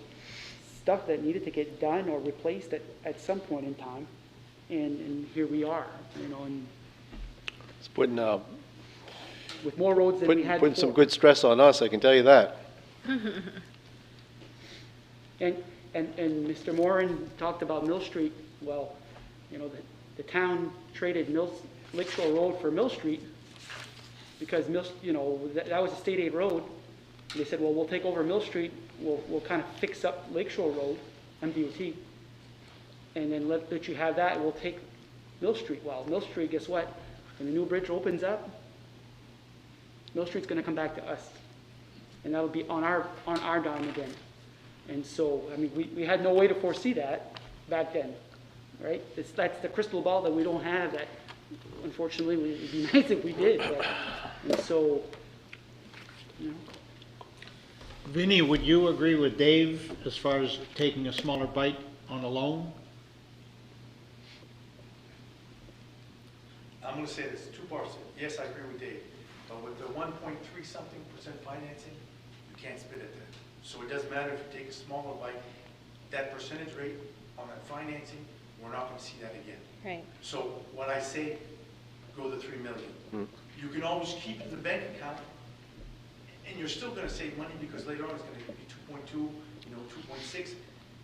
stuff that needed to get done or replaced at some point in time. And here we are, you know, and It's putting, with more roads than we had putting some before. good stress on us, I can tell you that. And Mr. Moran talked about Mill Street. Well, you know, the town traded Lakeshore Road for Mill Street because you know, that was a state aid road. And they said, well, we'll take over Mill Street. We'll kind of fix up Lakeshore Road, MDOT, and then let you have that. And we'll take Mill Street. Well, Mill Street, guess what? When the new bridge opens up, Mill Street's going to come back to us, and that'll be on our dime again. And so, I mean, we had no way to foresee that back then, right? That's the crystal ball that we don't have. That, unfortunately, it'd be nice if we did. But, and so, you know. Vinny, would you agree with Dave as far as taking a smaller bite on a loan? I'm gonna say this, two parts. Yes, I agree with Dave, but with the 1.3 something % financing, you can't split it there. So it doesn't matter if you take a smaller bite, that percentage rate on that financing, we're not gonna see that again. Right. So when I say go the 3 million, you can always keep it in the bank account, and you're still gonna save money because later on it's gonna be 2.2, 2.6.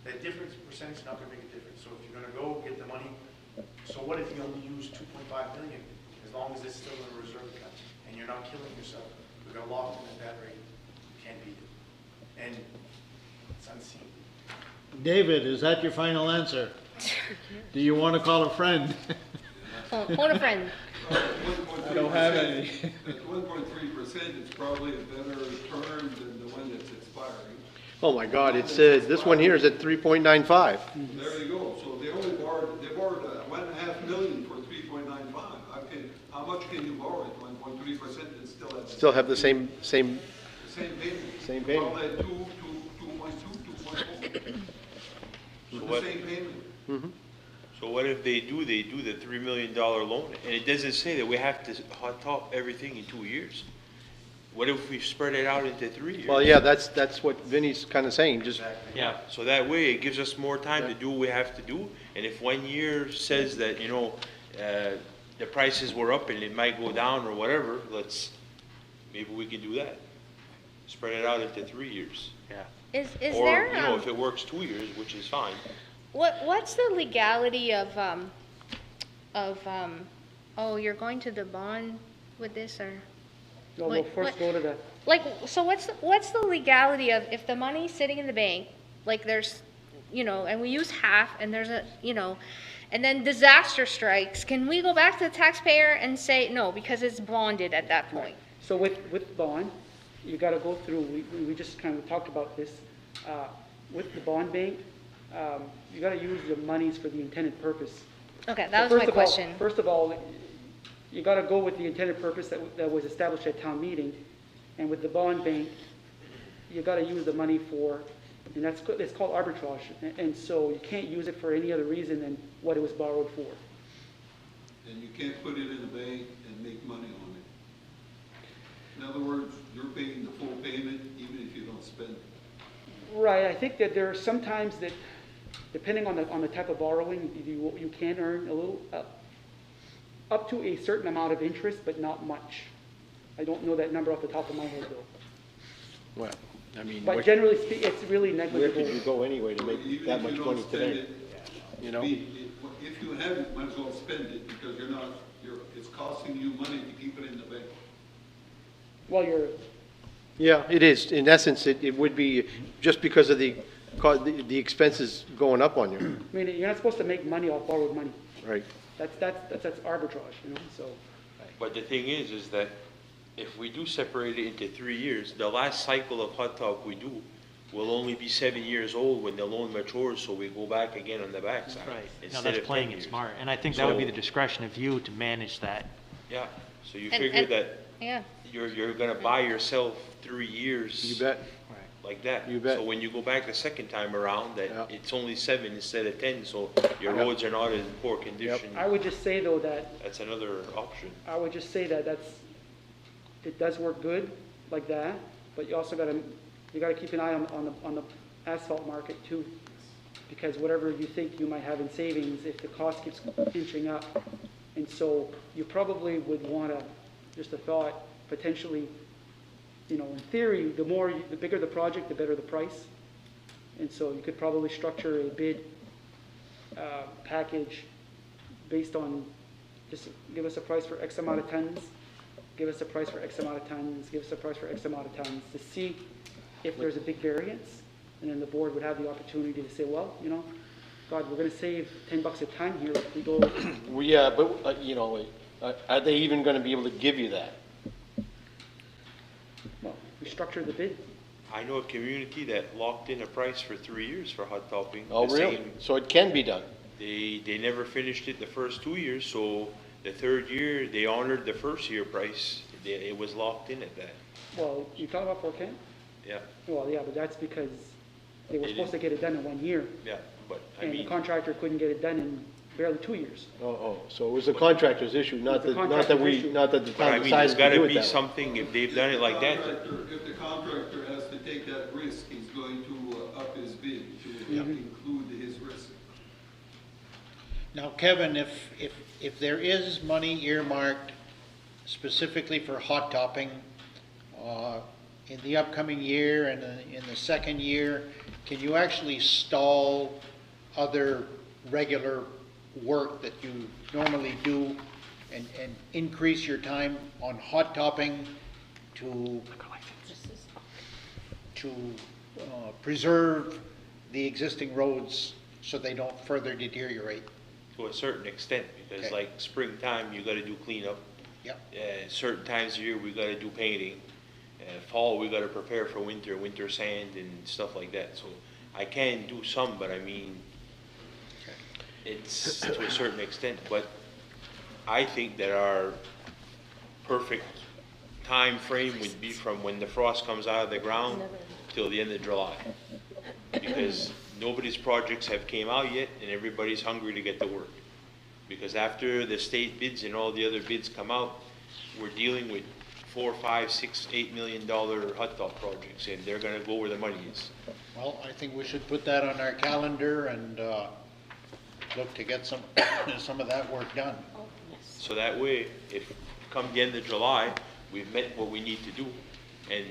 That difference percentage is not gonna make a difference. So if you're gonna go get the money, so what if you only use 2.5 million? As long as it's still in a reserve account, and you're not killing yourself, you're gonna lock in at that rate, you can't beat it. And it's unseen. David, is that your final answer? Do you want to call a friend? Phone a friend. I don't have any. At 1.3%, it's probably a better term than the one that's expiring. Oh my God, it says, this one here is at 3.95. There you go. So they borrowed 1.5 million for 3.95. How much can you borrow at 1.3% and still have? Still have the same payment. Same payment. Probably at 2.2, 2.4. So The same payment. So what if they do the $3 million loan, and it doesn't say that we have to hot top everything in 2 years? What if we spread it out into 3 years? Well, yeah, that's what Vinnie's kind of saying, just. Yeah, so that way it gives us more time to do what we have to do, and if 1 year says that, the prices were up and it might go down or whatever, maybe we can do that. Spread it out into 3 years. Yeah. Is Or, there, if it works 2 years, which is fine. what's the legality of, oh, you're going to the bond with this, or? No, we'll first go to the, Like, so what's the legality of, if the money's sitting in the bank, like there's, and we use half, and there's and then disaster strikes, can we go back to the taxpayer and say, no, because it's bonded at that point? so with bond, you gotta go through, we just kind of talked about this, with the bond bank, you gotta use the monies for the intended purpose. Okay, that So was my question. First of all, you gotta go with the intended purpose that was established at town meeting, and with the bond bank, you gotta use the money for, and it's called arbitrage, and so you can't use it for any other reason than what it was borrowed for. And you can't put it in the bank and make money on it. In other words, you're paying the full payment even if you don't spend it. Right, I think that there are some times that, depending on the type of borrowing, you can earn a little, up to a certain amount of interest, but not much. I don't know that number off the top of my head, though. Well, I mean. But generally speaking, it's really Where negligible. could you go anyway to make Even that if much you don't money spend today? it, If you have it, might as well spend it because it's costing you money to keep it in the bank. Well, Yeah, it is. In essence, it would be just because of the expenses going up on you. I mean, you're not supposed to make money off borrowed money. Right. That's arbitrage, so. But the thing is that if we do separate it into 3 years, the last cycle of hot top we do will only be 7 years old when the loan matures, so we go back again on the backside. Right. No, instead that's of 10 playing it years. smart, and I think that would be the discretion of you to manage that. Yeah, so you And- figure and- that Yeah. you're gonna buy yourself 3 years. You bet. Like that. You bet. So when you go back the second time around, it's only 7 instead of 10, so your Yep. roads are not in poor condition. I would just say, though, that That's another option. I would just say that it does work good like that, but you also gotta keep an eye on the asphalt market too. Because whatever you think you might have in savings, if the cost keeps inching up, and so you probably would wanna, just a thought, potentially, in theory, the bigger the project, the better the price. And so you could probably structure a bid package based on, just give us a price for X amount of tons, give us a price for X amount of tons, give us a price for X amount of tons, to see if there's a big variance. And then the board would have the opportunity to say, well, God, we're gonna save $10 a ton here if we go. Well, yeah, but, are they even gonna be able to give you that? Well, we structure the bid. I know a community that locked in a price for 3 years for hot topping. Oh, The really? same- So it can be done? They never finished it the first 2 years, so the third year, they honored the first year price. It was locked in at that. Well, you talking about Fort Kent? Yeah, Well, yeah, but that's because they were They supposed to get it done in 1 year. yeah, but I And the mean, contractor couldn't get it done in barely 2 years. So it was the contractor's issue, not It's the the contractor's issue. not that the But I town mean, there's decided to gotta do it be that way. something, if they've done it like that, If the contractor has to take that risk, he's going to up his bid to include his risk. Now, Kevin, if there is money earmarked specifically for hot topping, in the upcoming year and in the second year, can you actually stall other regular work that you normally do and increase your time on hot topping to preserve the existing roads so they don't further deteriorate? to a certain extent, because Okay. like springtime, you gotta do cleanup. Yep. Certain times of year, we gotta do painting. Fall, we gotta prepare for winter sand and stuff like that. So I can do some, but I mean, it's to a certain extent, but I think that our perfect time frame would be from when the frost comes out of the ground till the end of July. Because nobody's projects have came out yet and everybody's hungry to get to work. Because after the state bids and all the other bids come out, we're dealing with $4, $5, $6, $8 million hot top projects, and they're gonna go where the money is. Well, I think we should put that on our calendar and look to get some of that work done. So that way, if come the end of July, we've met what we need to do, and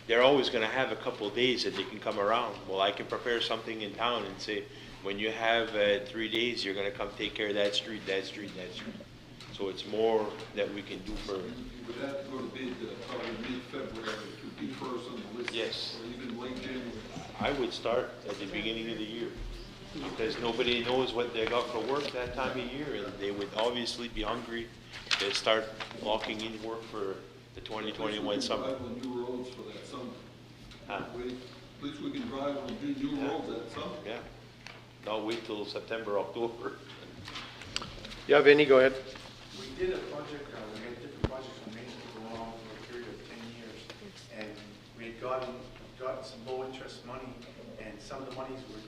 they're always gonna have a couple of days that they can come around. Well, I can prepare something in town and say, when you have 3 days, you're gonna come take care of that street, that street, that street. So it's more that we can do for. You would have to go to bid probably mid-February to be first on the list. Yes. Or even late January. I would start at the beginning of the year, because nobody knows what they got for work that time of year, and they would obviously be hungry to start locking in work for the 2021 summer. Drive on new roads for that summer. Huh? At least we can drive on new roads that summer. Yeah, not wait till September, October. Yeah, Vinny, go ahead. We did a project, we had different projects on Main Street going on for a period of 10 years. And we had gotten some low interest money, and some of the monies were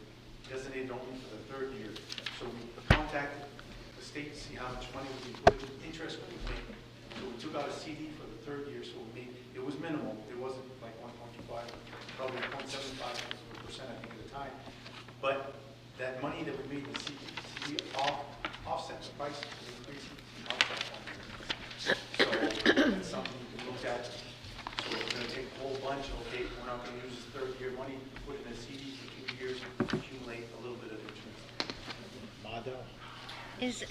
designated only for the third year. So we contacted the state to see how much money we put in, interest we would make. So we took out a CD for the third year, so we made, it was minimal. It wasn't like 1.25, probably 0.75% I think at the time. But that money that we made in the CD offset the price of the increase in contract on there. So it's something to look at. So we're going to take a whole bunch, okay, we're not going to use this third year money, put it in a CD for 2 years, accumulate a little bit of interest. Mother. Is,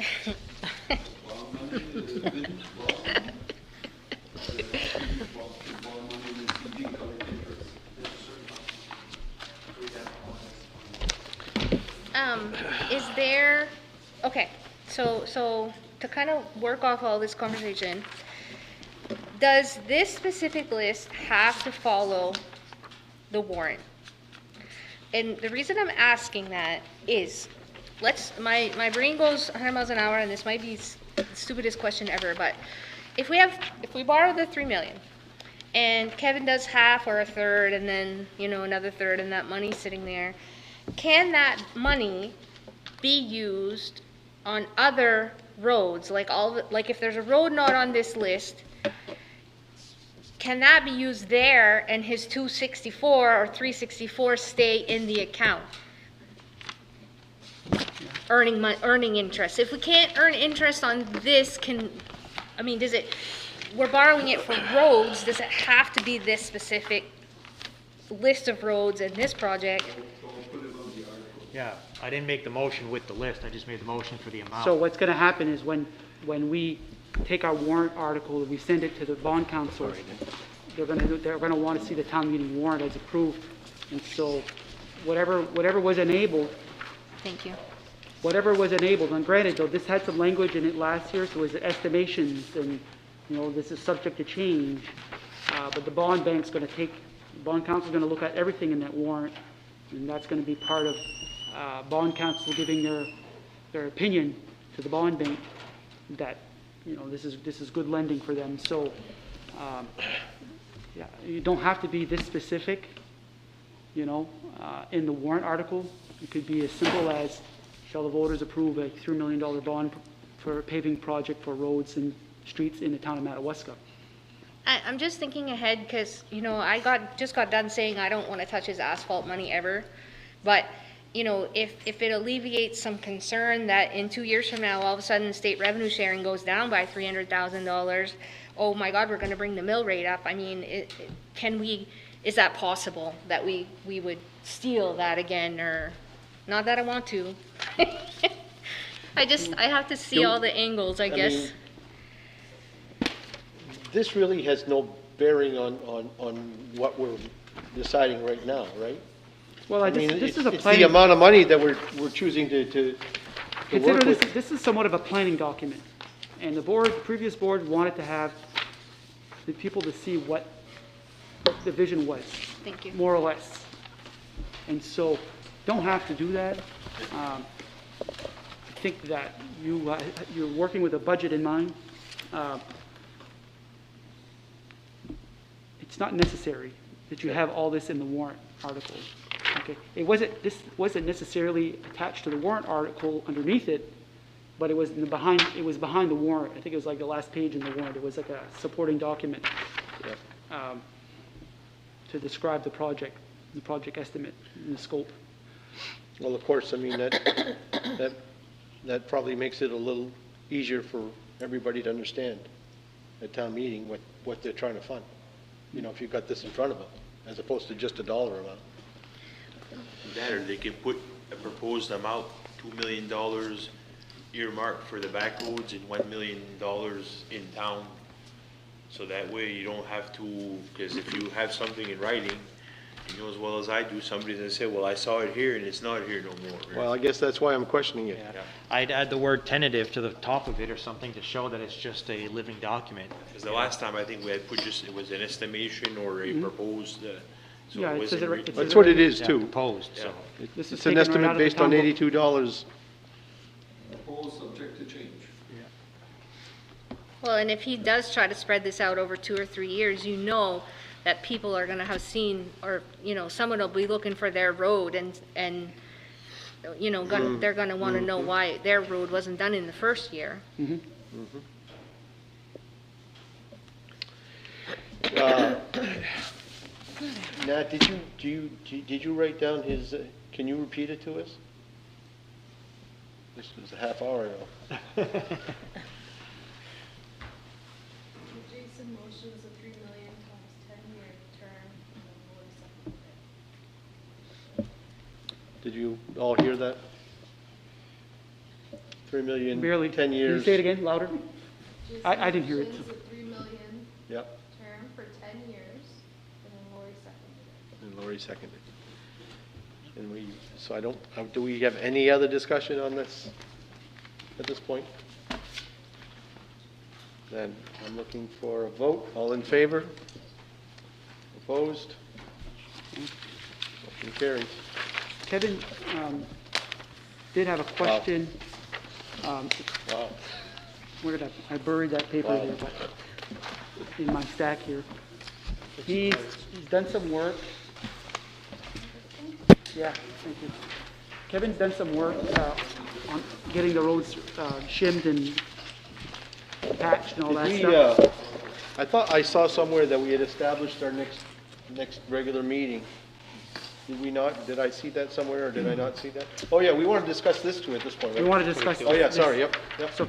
is there, okay, so to kind of work off all this conversation, does this specific list have to follow the warrant? And the reason I'm asking that is, my brain goes 100 miles an hour, and this might be the stupidest question ever, but if we borrow the 3 million, and Kevin does half or a third, and then, another third, and that money's sitting there, can that money be used on other roads, like if there's a road not on this list, can that be used there and his 264 or 364 stay in the account? Earning interest. If we can't earn interest on this, we're borrowing it for roads, does it have to be this specific list of roads in this project? Yeah, I didn't make the motion with the list, I just made the motion for the amount. So what's gonna happen is when we take our warrant article, we send it to the bond council, they're gonna wanna see the town meeting warrant as approved. And so whatever was enabled. Thank you. Whatever was enabled, and granted though, this had some language in it last year, so it was estimations and, this is subject to change. But the bond council's gonna look at everything in that warrant, and that's gonna be part of bond council giving their opinion to the bond bank that, this is good lending for them. So, yeah, you don't have to be this specific, in the warrant article. It could be as simple as, shall the voters approve a $3 million bond for a paving project for roads and streets in the town of Madawaska. I'm just thinking ahead because, you know, just got done saying I don't want to touch his asphalt money ever. But, you know, if it alleviates some concern that in 2 years from now, all of a sudden state revenue sharing goes down by $300,000, oh my God, we're going to bring the mill rate up. I mean, is that possible that we would steal that again? Or not that I want to. I have to see all the angles, I guess. mean, this really has no bearing on what we're deciding right now, right? Well, this is a it's planning. the amount of money that we're choosing to Consider work this, with. this is somewhat of a planning document. And the previous board wanted to have the people to see what the vision was. Thank you. More or less. And so, don't have to do that. I think that you're working with a budget in mind. It's not necessary that you have all this in the warrant article. Okay, this wasn't necessarily attached to the warrant article underneath it, but it was behind the warrant. I think it was like the last page in the warrant. It was like a supporting document to describe the project estimate and the scope. Well, of course, I mean, that probably makes it a little easier for everybody to understand at town meeting what they're trying to fund. You know, if you've got this in front of them, as opposed to just a dollar amount. That, or they can put a proposed amount, $2 million earmarked for the back roads and $1 million in town. So that way you don't have to, because if you have something in writing, you know as well as I do, somebody's gonna say, well, I saw it here and it's not here no more. Right? Well, I guess that's why I'm questioning it. Yeah. I'd add the word tentative to the top of it or something to show that it's just a living document. Because the last time I think we had put just, it was an estimation or a proposed, so Yeah, it it wasn't says it right- written. That's what it is, Yeah, too. proposed, Yeah. so. This is It's an taken right out estimate of the based on town book. $82. Proposed subject to change. Well, and if he does try to spread this out over 2 or 3 years, you know that people are gonna have seen, or, you know, someone will be looking for their road and you know, they're gonna wanna know why their road wasn't done in the first year. Nat, did you write down his, can you repeat it to us? This was a half hour ago. Jason motions a $3 million times 10-year term, and then Lori seconded it. Did you all hear that? 3 million, Barely. 10 years. Can you say it again, louder? I didn't hear it. Jason motions a $3 million Yep, term for 10 years, and then Lori seconded it. and Lori seconded. And do we have any other discussion on this at this point? Then I'm looking for a vote. All in favor? Opposed? Motion carries. Kevin did have a question. Wow. Where did I buried that paper there, but in my stack here. He's done some work. Yeah, thank you. Kevin's done some work on getting the roads shimmed and patched and all that Did stuff. I thought I saw somewhere that we had established our next regular meeting. Did we not? Did I see that somewhere, or did I not see that? Oh, yeah, we want to discuss this too at this point, right? We want to discuss. Oh, yeah, this. sorry, yep. So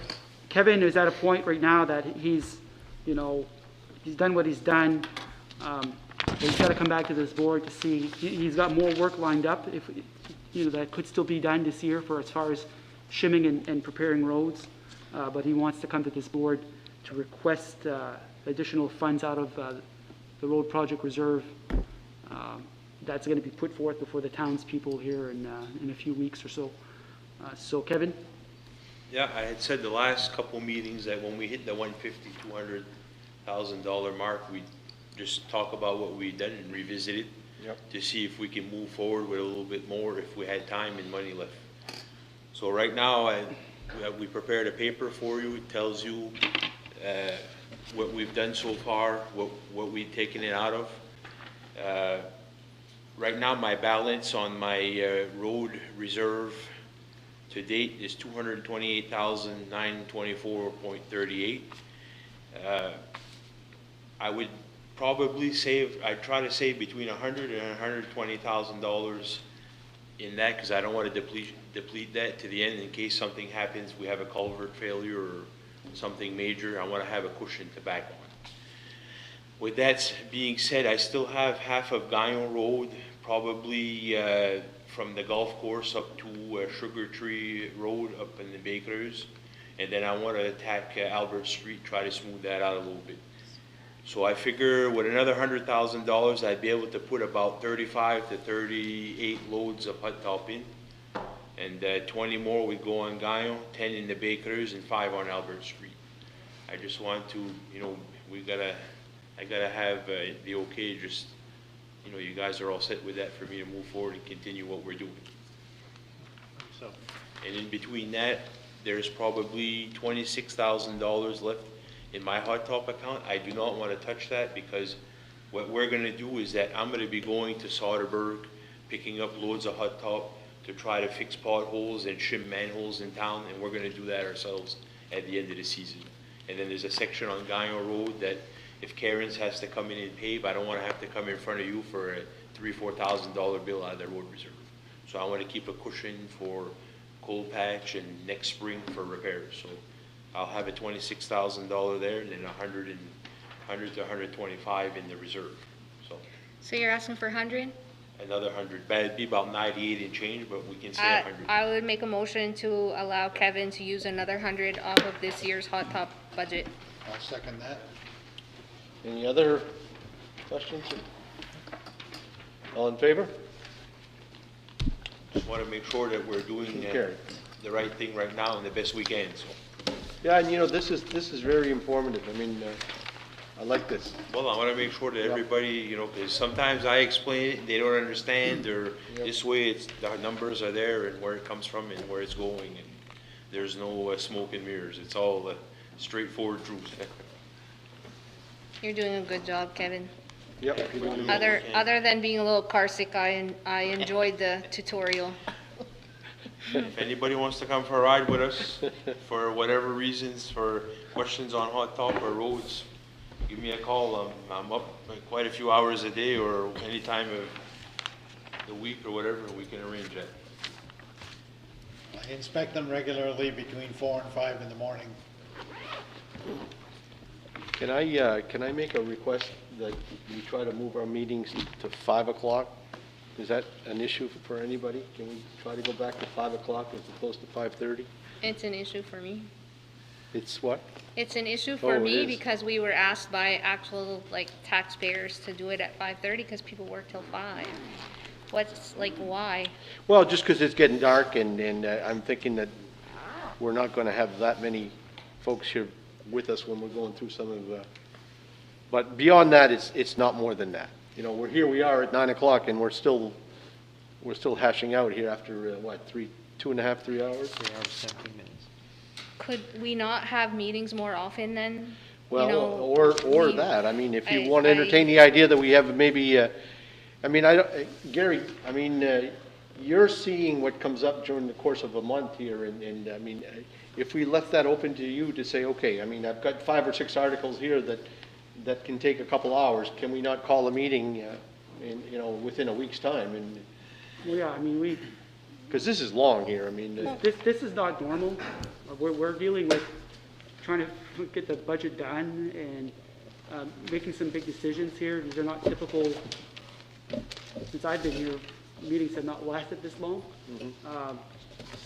Kevin is at a point right now that he's, you know, he's done what he's done. He's got to come back to this board to see, he's got more work lined up, if, you know, that could still be done this year for as far as shimming and preparing roads. But he wants to come to this board to request additional funds out of the road project reserve. That's going to be put forth before the townspeople here in a few weeks or so. So Kevin? Yeah, I had said the last couple meetings that when we hit the $150,000-$200,000 mark, we'd just talk about what we'd done and revisit it to see if we can move forward with a little bit more if we had time and money left. So right now, we prepared a paper for you. It tells you what we've done so far, what we've taken it out of. Right now, my balance on my road reserve to date is 228,924.38. I would probably save, I'd try to save between $100,000 and $120,000 in that, because I don't want to deplete that to the end in case something happens, we have a culvert failure or something major. I want to have a cushion to back on. With that being said, I still have half of Guyot Road, probably from the golf course up to Sugar Tree Road up in the Bakers. And then I want to attack Albert Street, try to smooth that out a little bit. So I figure with another $100,000, I'd be able to put about 35 to 38 loads of hot top in. And 20 more would go on Guyot, 10 in the Bakers, and 5 on Albert Street. I just want to, you know, I gotta have the okay, just, you know, you guys are all set with that for me to move forward and continue what we're doing. So, And in between that, there's probably $26,000 left in my hot top account. I do not want to touch that, because what we're going to do is that I'm going to be going to Soderberg, picking up loads of hot top to try to fix potholes and shim manholes in town, and we're going to do that ourselves at the end of the season. And then there's a section on Guyot Road that if Karen's has to come in and pave, I don't want to have to come in front of you for a $3,000 or $4,000 bill out of the road reserve. So I want to keep a cushion for cold patch and next spring for repairs. So I'll have a $26,000 there, and then 100 to 125 in the reserve. So you're asking for 100? Another 100, but it'd be about 98 and change, but we can say 100. I would make a motion to allow Kevin to use another 100 off of this year's hot top budget. I'll second that. Any other questions? All in favor? Just want to make sure that we're doing the right thing right now and the best we can. So. Yeah, and you know, this is very informative. I mean, I like this. Well, I want to make sure that everybody, you know, because sometimes I explain it, they don't understand, or this way it's, the numbers are there and where it comes from and where it's going, and there's no smoke and mirrors. It's all straightforward truth. You're doing a good job, Kevin. Yep. Other than being a little car sick, I enjoyed the tutorial. If anybody wants to come for a ride with us, for whatever reasons, for questions on hot top or roads, give me a call. I'm up quite a few hours a day, or any time of the week or whatever, we can arrange that. I inspect them regularly between 4 and 5 in the morning. Can I make a request that we try to move our meetings to 5 o'clock? Is that an issue for anybody? Can we try to go back to 5 o'clock as opposed to 5:30? It's an issue for me. It's what? It's an issue for Oh, it me is. because we were asked by actual taxpayers to do it at 5:30 because people work till 5. What's why? Well, just because it's getting dark, and I'm thinking that we're not going to have that many folks here with us when we're going through some of the, but beyond that, it's not more than that. You know, we are at 9 o'clock, and we're still hashing out here after, 2.5, 3 hours? 3 hours, 17 minutes. Could we not have meetings more often then? Well, You know, or we- that, I mean, if you I- want to entertain the idea that we have maybe, I mean, Gary, I mean, you're seeing what comes up during the course of a month here, and I mean, if we left that open to you to say, okay, I mean, I've got 5 or 6 articles here that can take a couple hours, can we not call a meeting, within a week's time? And Well, yeah, I mean, because this is long here, I mean. this is not normal. We're dealing with trying to get the budget done and making some big decisions here. These are not typical, since I've been here, meetings have not lasted this long.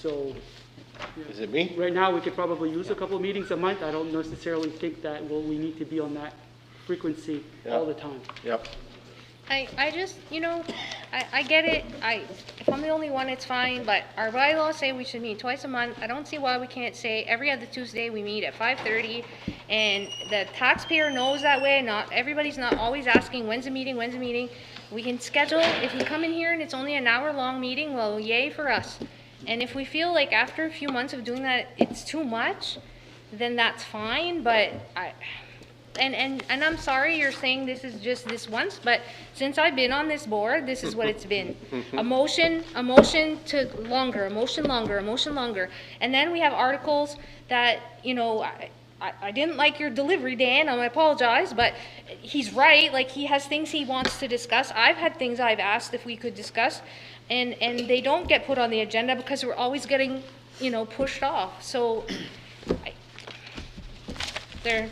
So. Is it me? Right now, we could probably use a couple of meetings a month. I don't necessarily think that, we need to be on that frequency all the time. Yep. I just, I get it. If I'm the only one, it's fine, but our bylaws say we should meet twice a month. I don't see why we can't say every other Tuesday we meet at 5:30, and the taxpayer knows that way. Not everybody's not always asking, when's the meeting, when's the meeting? We can schedule, if we come in here and it's only an hour-long meeting, well, yay for us. And if we feel like after a few months of doing that, it's too much, then that's fine, but and I'm sorry you're saying this is just this once, but since I've been on this board, this is what it's been. A motion to longer, a motion longer, a motion longer. And then we have articles that, you know, I didn't like your delivery, Dan, I apologize, but he's right, like, he has things he wants to discuss. I've had things I've asked if we could discuss, and they don't get put on the agenda because we're always getting, you know, pushed off. So,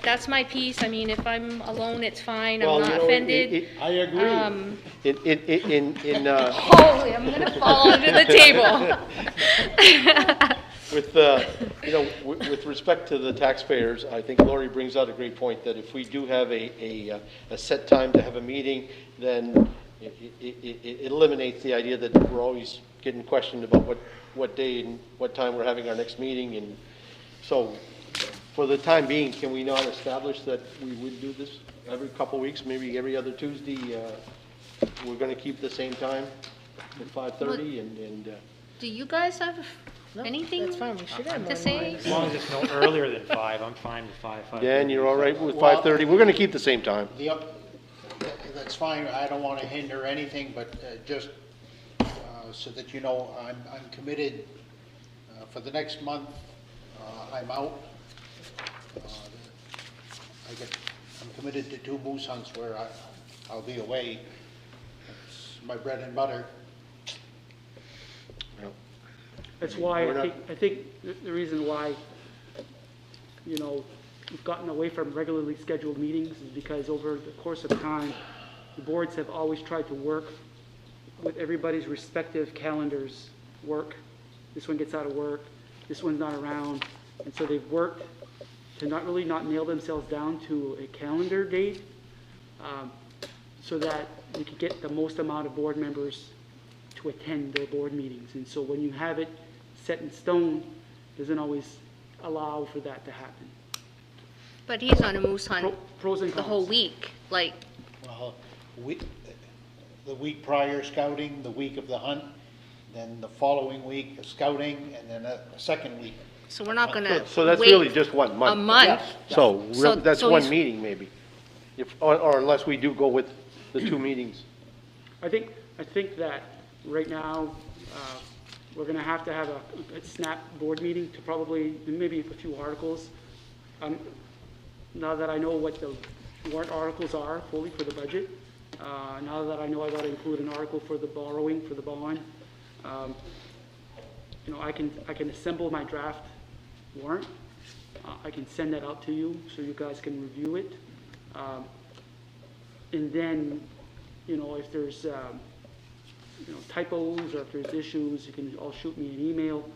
that's my piece. I mean, if I'm alone, it's fine, I'm not offended. I agree. Holy, I'm gonna fall under the table. With, you know, with respect to the taxpayers, I think Lori brings out a great point, that if we do have a set time to have a meeting, then it eliminates the idea that we're always getting questioned about what day and what time we're having our next meeting. And so, for the time being, can we not establish that we would do this every couple of weeks, maybe every other Tuesday? We're going to keep the same time at 5:30 and Do you guys have anything That's fine, we should have to more say? As long as it's no earlier than 5, I'm fine with 5. Dan, you're all right with 5:30? We're going to keep the same time. That's fine, I don't want to hinder anything, but just so that you know, I'm committed for the next month. I'm out. I'm committed to 2 moose hunts where I'll be away. It's my bread and butter. That's why I think the reason why, you know, we've gotten away from regularly scheduled meetings is because over the course of time, the boards have always tried to work with everybody's respective calendars work. This one gets out of work, this one's not around, and so they've worked to not nail themselves down to a calendar date, so that we could get the most amount of board members to attend their board meetings. And so when you have it set in stone, doesn't always allow for that to happen. But he's on a moose hunt Pros and the cons. whole week, like, Well, the week prior scouting, the week of the hunt, then the following week scouting, and then a second week. so we're not gonna So that's wait really just 1 month. a month. So that's so one he's- meeting maybe, or unless we do go with the 2 meetings. I think that right now, we're gonna have to have a snap board meeting to probably, maybe a few articles. Now that I know what the warrant articles are fully for the budget, now that I know I gotta include an article for the borrowing, for the bond, you know, I can assemble my draft warrant. I can send that out to you so you guys can review it. And then, you know, if there's, you know, typos or if there's issues, you can all shoot me an email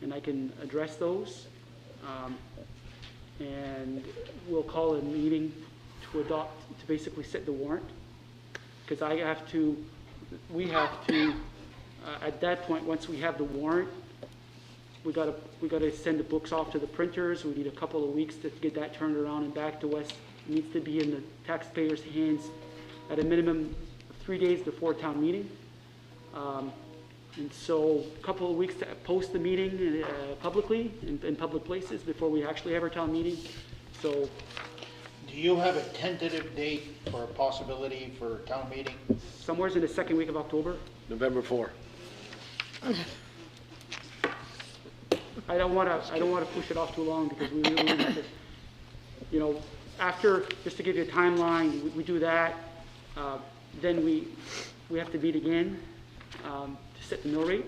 and I can address those. And we'll call a meeting to basically set the warrant. Because we have to, at that point, once we have the warrant, we gotta send the books off to the printers. We need a couple of weeks to get that turned around and back to us. It needs to be in the taxpayers' hands at a minimum of 3 days before town meeting. And so a couple of weeks to post the meeting publicly in public places before we actually have our town meeting. So, Do you have a tentative date for a possibility for town meeting? somewhere's in the second week of October. November 4. I don't want to push it off too long because we really have to, you know, after, just to give you a timeline, we do that, then we have to meet again to set the mill rate,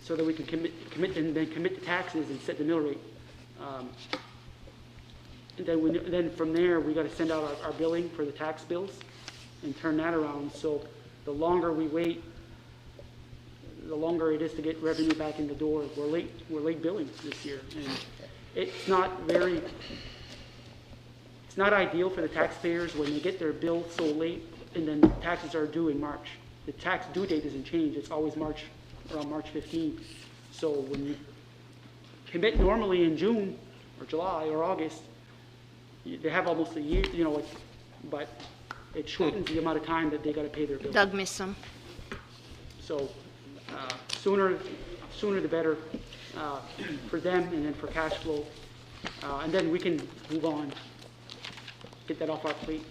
so that we can commit the taxes and set the mill rate. And then from there, we got to send out our billing for the tax bills and turn that around. So the longer we wait, the longer it is to get revenue back in the door. We're late billing this year, and it's not ideal for the taxpayers when they get their bill so late and then taxes are due in March. The tax due date doesn't change. It's always around March 15th. So when you commit normally in June or July or August, they have almost a year, you know, but it shortens the amount of time that they got to pay their bill. Doug missed some. So sooner the better for them and then for cash flow. And then we can move on get that off our plate.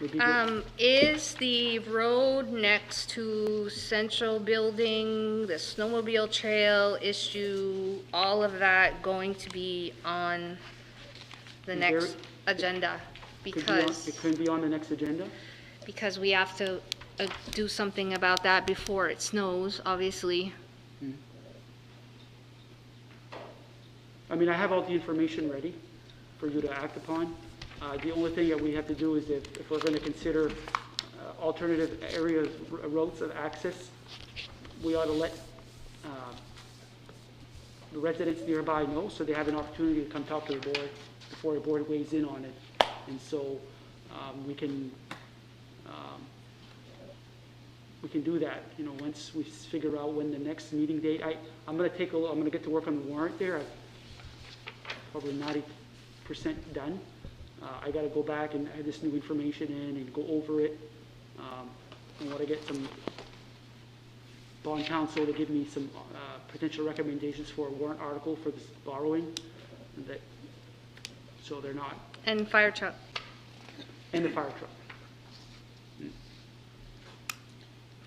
Would be good. Is the road next to Central Building, the snowmobile trail issue, all of that going to be on the next agenda? Because It couldn't be on the next agenda? because we have to do something about that before it snows, obviously. I mean, I have all the information ready for you to act upon. The only thing that we have to do is if we're going to consider alternative areas, roads of access, we ought to let the residents nearby know so they have an opportunity to come talk to the board before the board weighs in on it. And so we can do that, you know, once we figure out when the next meeting date. I'm going to get to work on the warrant there. I'm probably 90% done. I got to go back and add this new information in and go over it. I want to get some bond counsel to give me some potential recommendations for a warrant article for this borrowing, so they're not. And fire truck. And the fire truck.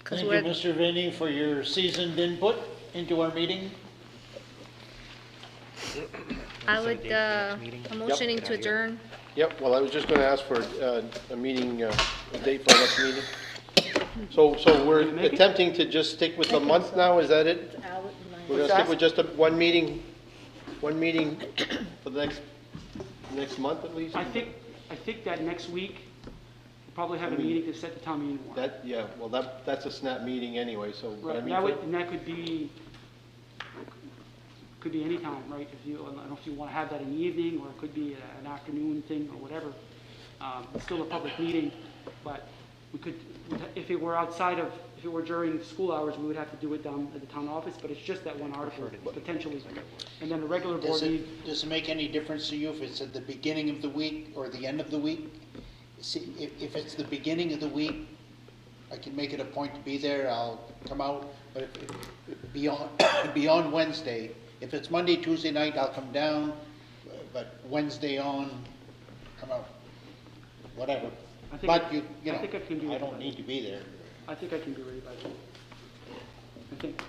Thank you, Mr. Vinnie, for your seasoned input into our meeting. I would, I'm motioning to adjourn. Yep, well, I was just gonna ask for a meeting, a date for our next meeting. So we're attempting to just stick with a month now, is that it? We're gonna stick with just one meeting for the next month at least? I think that next week, we'll probably have a meeting to set the town meeting warrant. Yeah, well, that's a snap meeting anyway, so. Right, I mean, and that could be any time, right? If you, I don't know if you want to have that in the evening, or it could be an afternoon thing, or whatever. It's still a public meeting, but we could, if it were during school hours, we would have to do it down at the town office, but it's just that one article, potentially. And then the regular board meeting. Does it make any difference to you if it's at the beginning of the week or the end of the week? See, if it's the beginning of the week, I can make it a point to be there, I'll come out, but if beyond Wednesday, if it's Monday, Tuesday night, I'll come down, but Wednesday on, come out, whatever. But you know, I don't need to be there. I think I can be ready by then. I think.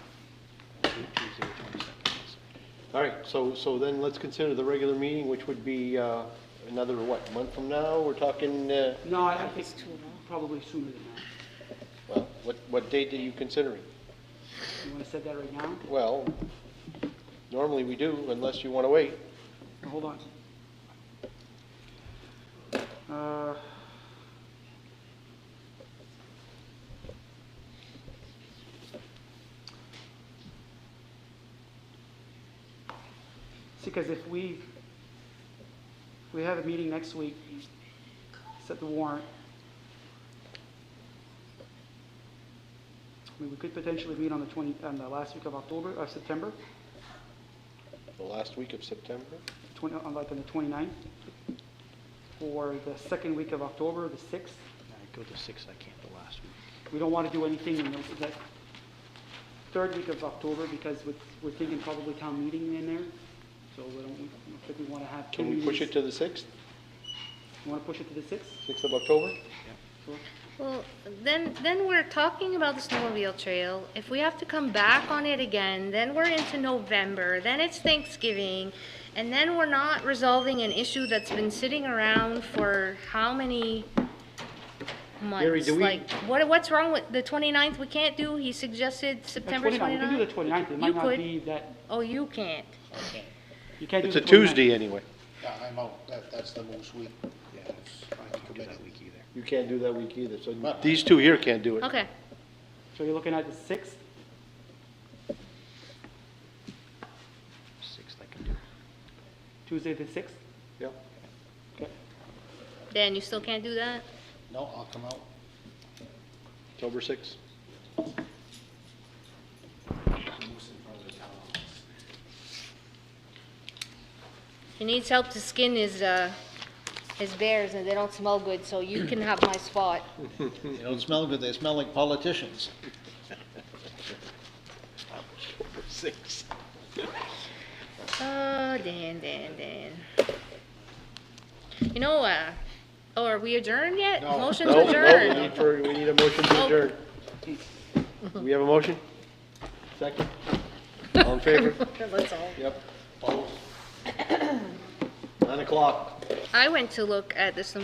All right, so then let's consider the regular meeting, which would be another, month from now? We're talking... No, I think probably sooner than that. Well, what date are you considering? You want to set that right now? Well, normally we do, unless you want to wait. Hold on. See, because if we have a meeting next week, set the warrant. I mean, we could potentially meet on the last week of September. The last week of September? Like on the 29th. For the second week of October, the 6th. I go to 6, I can't the last week. We don't want to do anything in that third week of October because we're thinking probably town meeting in there. So we don't think we want to have. Can we push it to the 6th? You want to push it to the 6th? 6th of October? Yeah. Sure. Well, then we're talking about the snowmobile trail. If we have to come back on it again, then we're into November, then it's Thanksgiving, and then we're not resolving an issue that's been sitting around for how many months? Gary, do we- Like, what's wrong with the 29th? We can't do, he suggested September 29th? We can do the 29th, it might not be that. Oh, you can't. Okay. You can't do It's a the 29th. Tuesday anyway. Yeah, I'm out, that's the most week. Yeah, I'm committed. You can't do that week either, so these two here can't do it. Okay. So you're looking at the 6th? 6th I can do. Tuesday the 6th? Yep. Okay. Dan, you still can't do that? No, I'll come out. October 6th. He needs help to skin his bears and they don't smell good, so you can have my spot. They don't smell good, they smell like politicians. October 6th. Oh, Dan. You know, oh, are we adjourned yet? Motion No, to no, adjourn. we need a motion to adjourn. We have a motion? Second? All in favor? Let's all. Yep. 9 o'clock. I went to look at this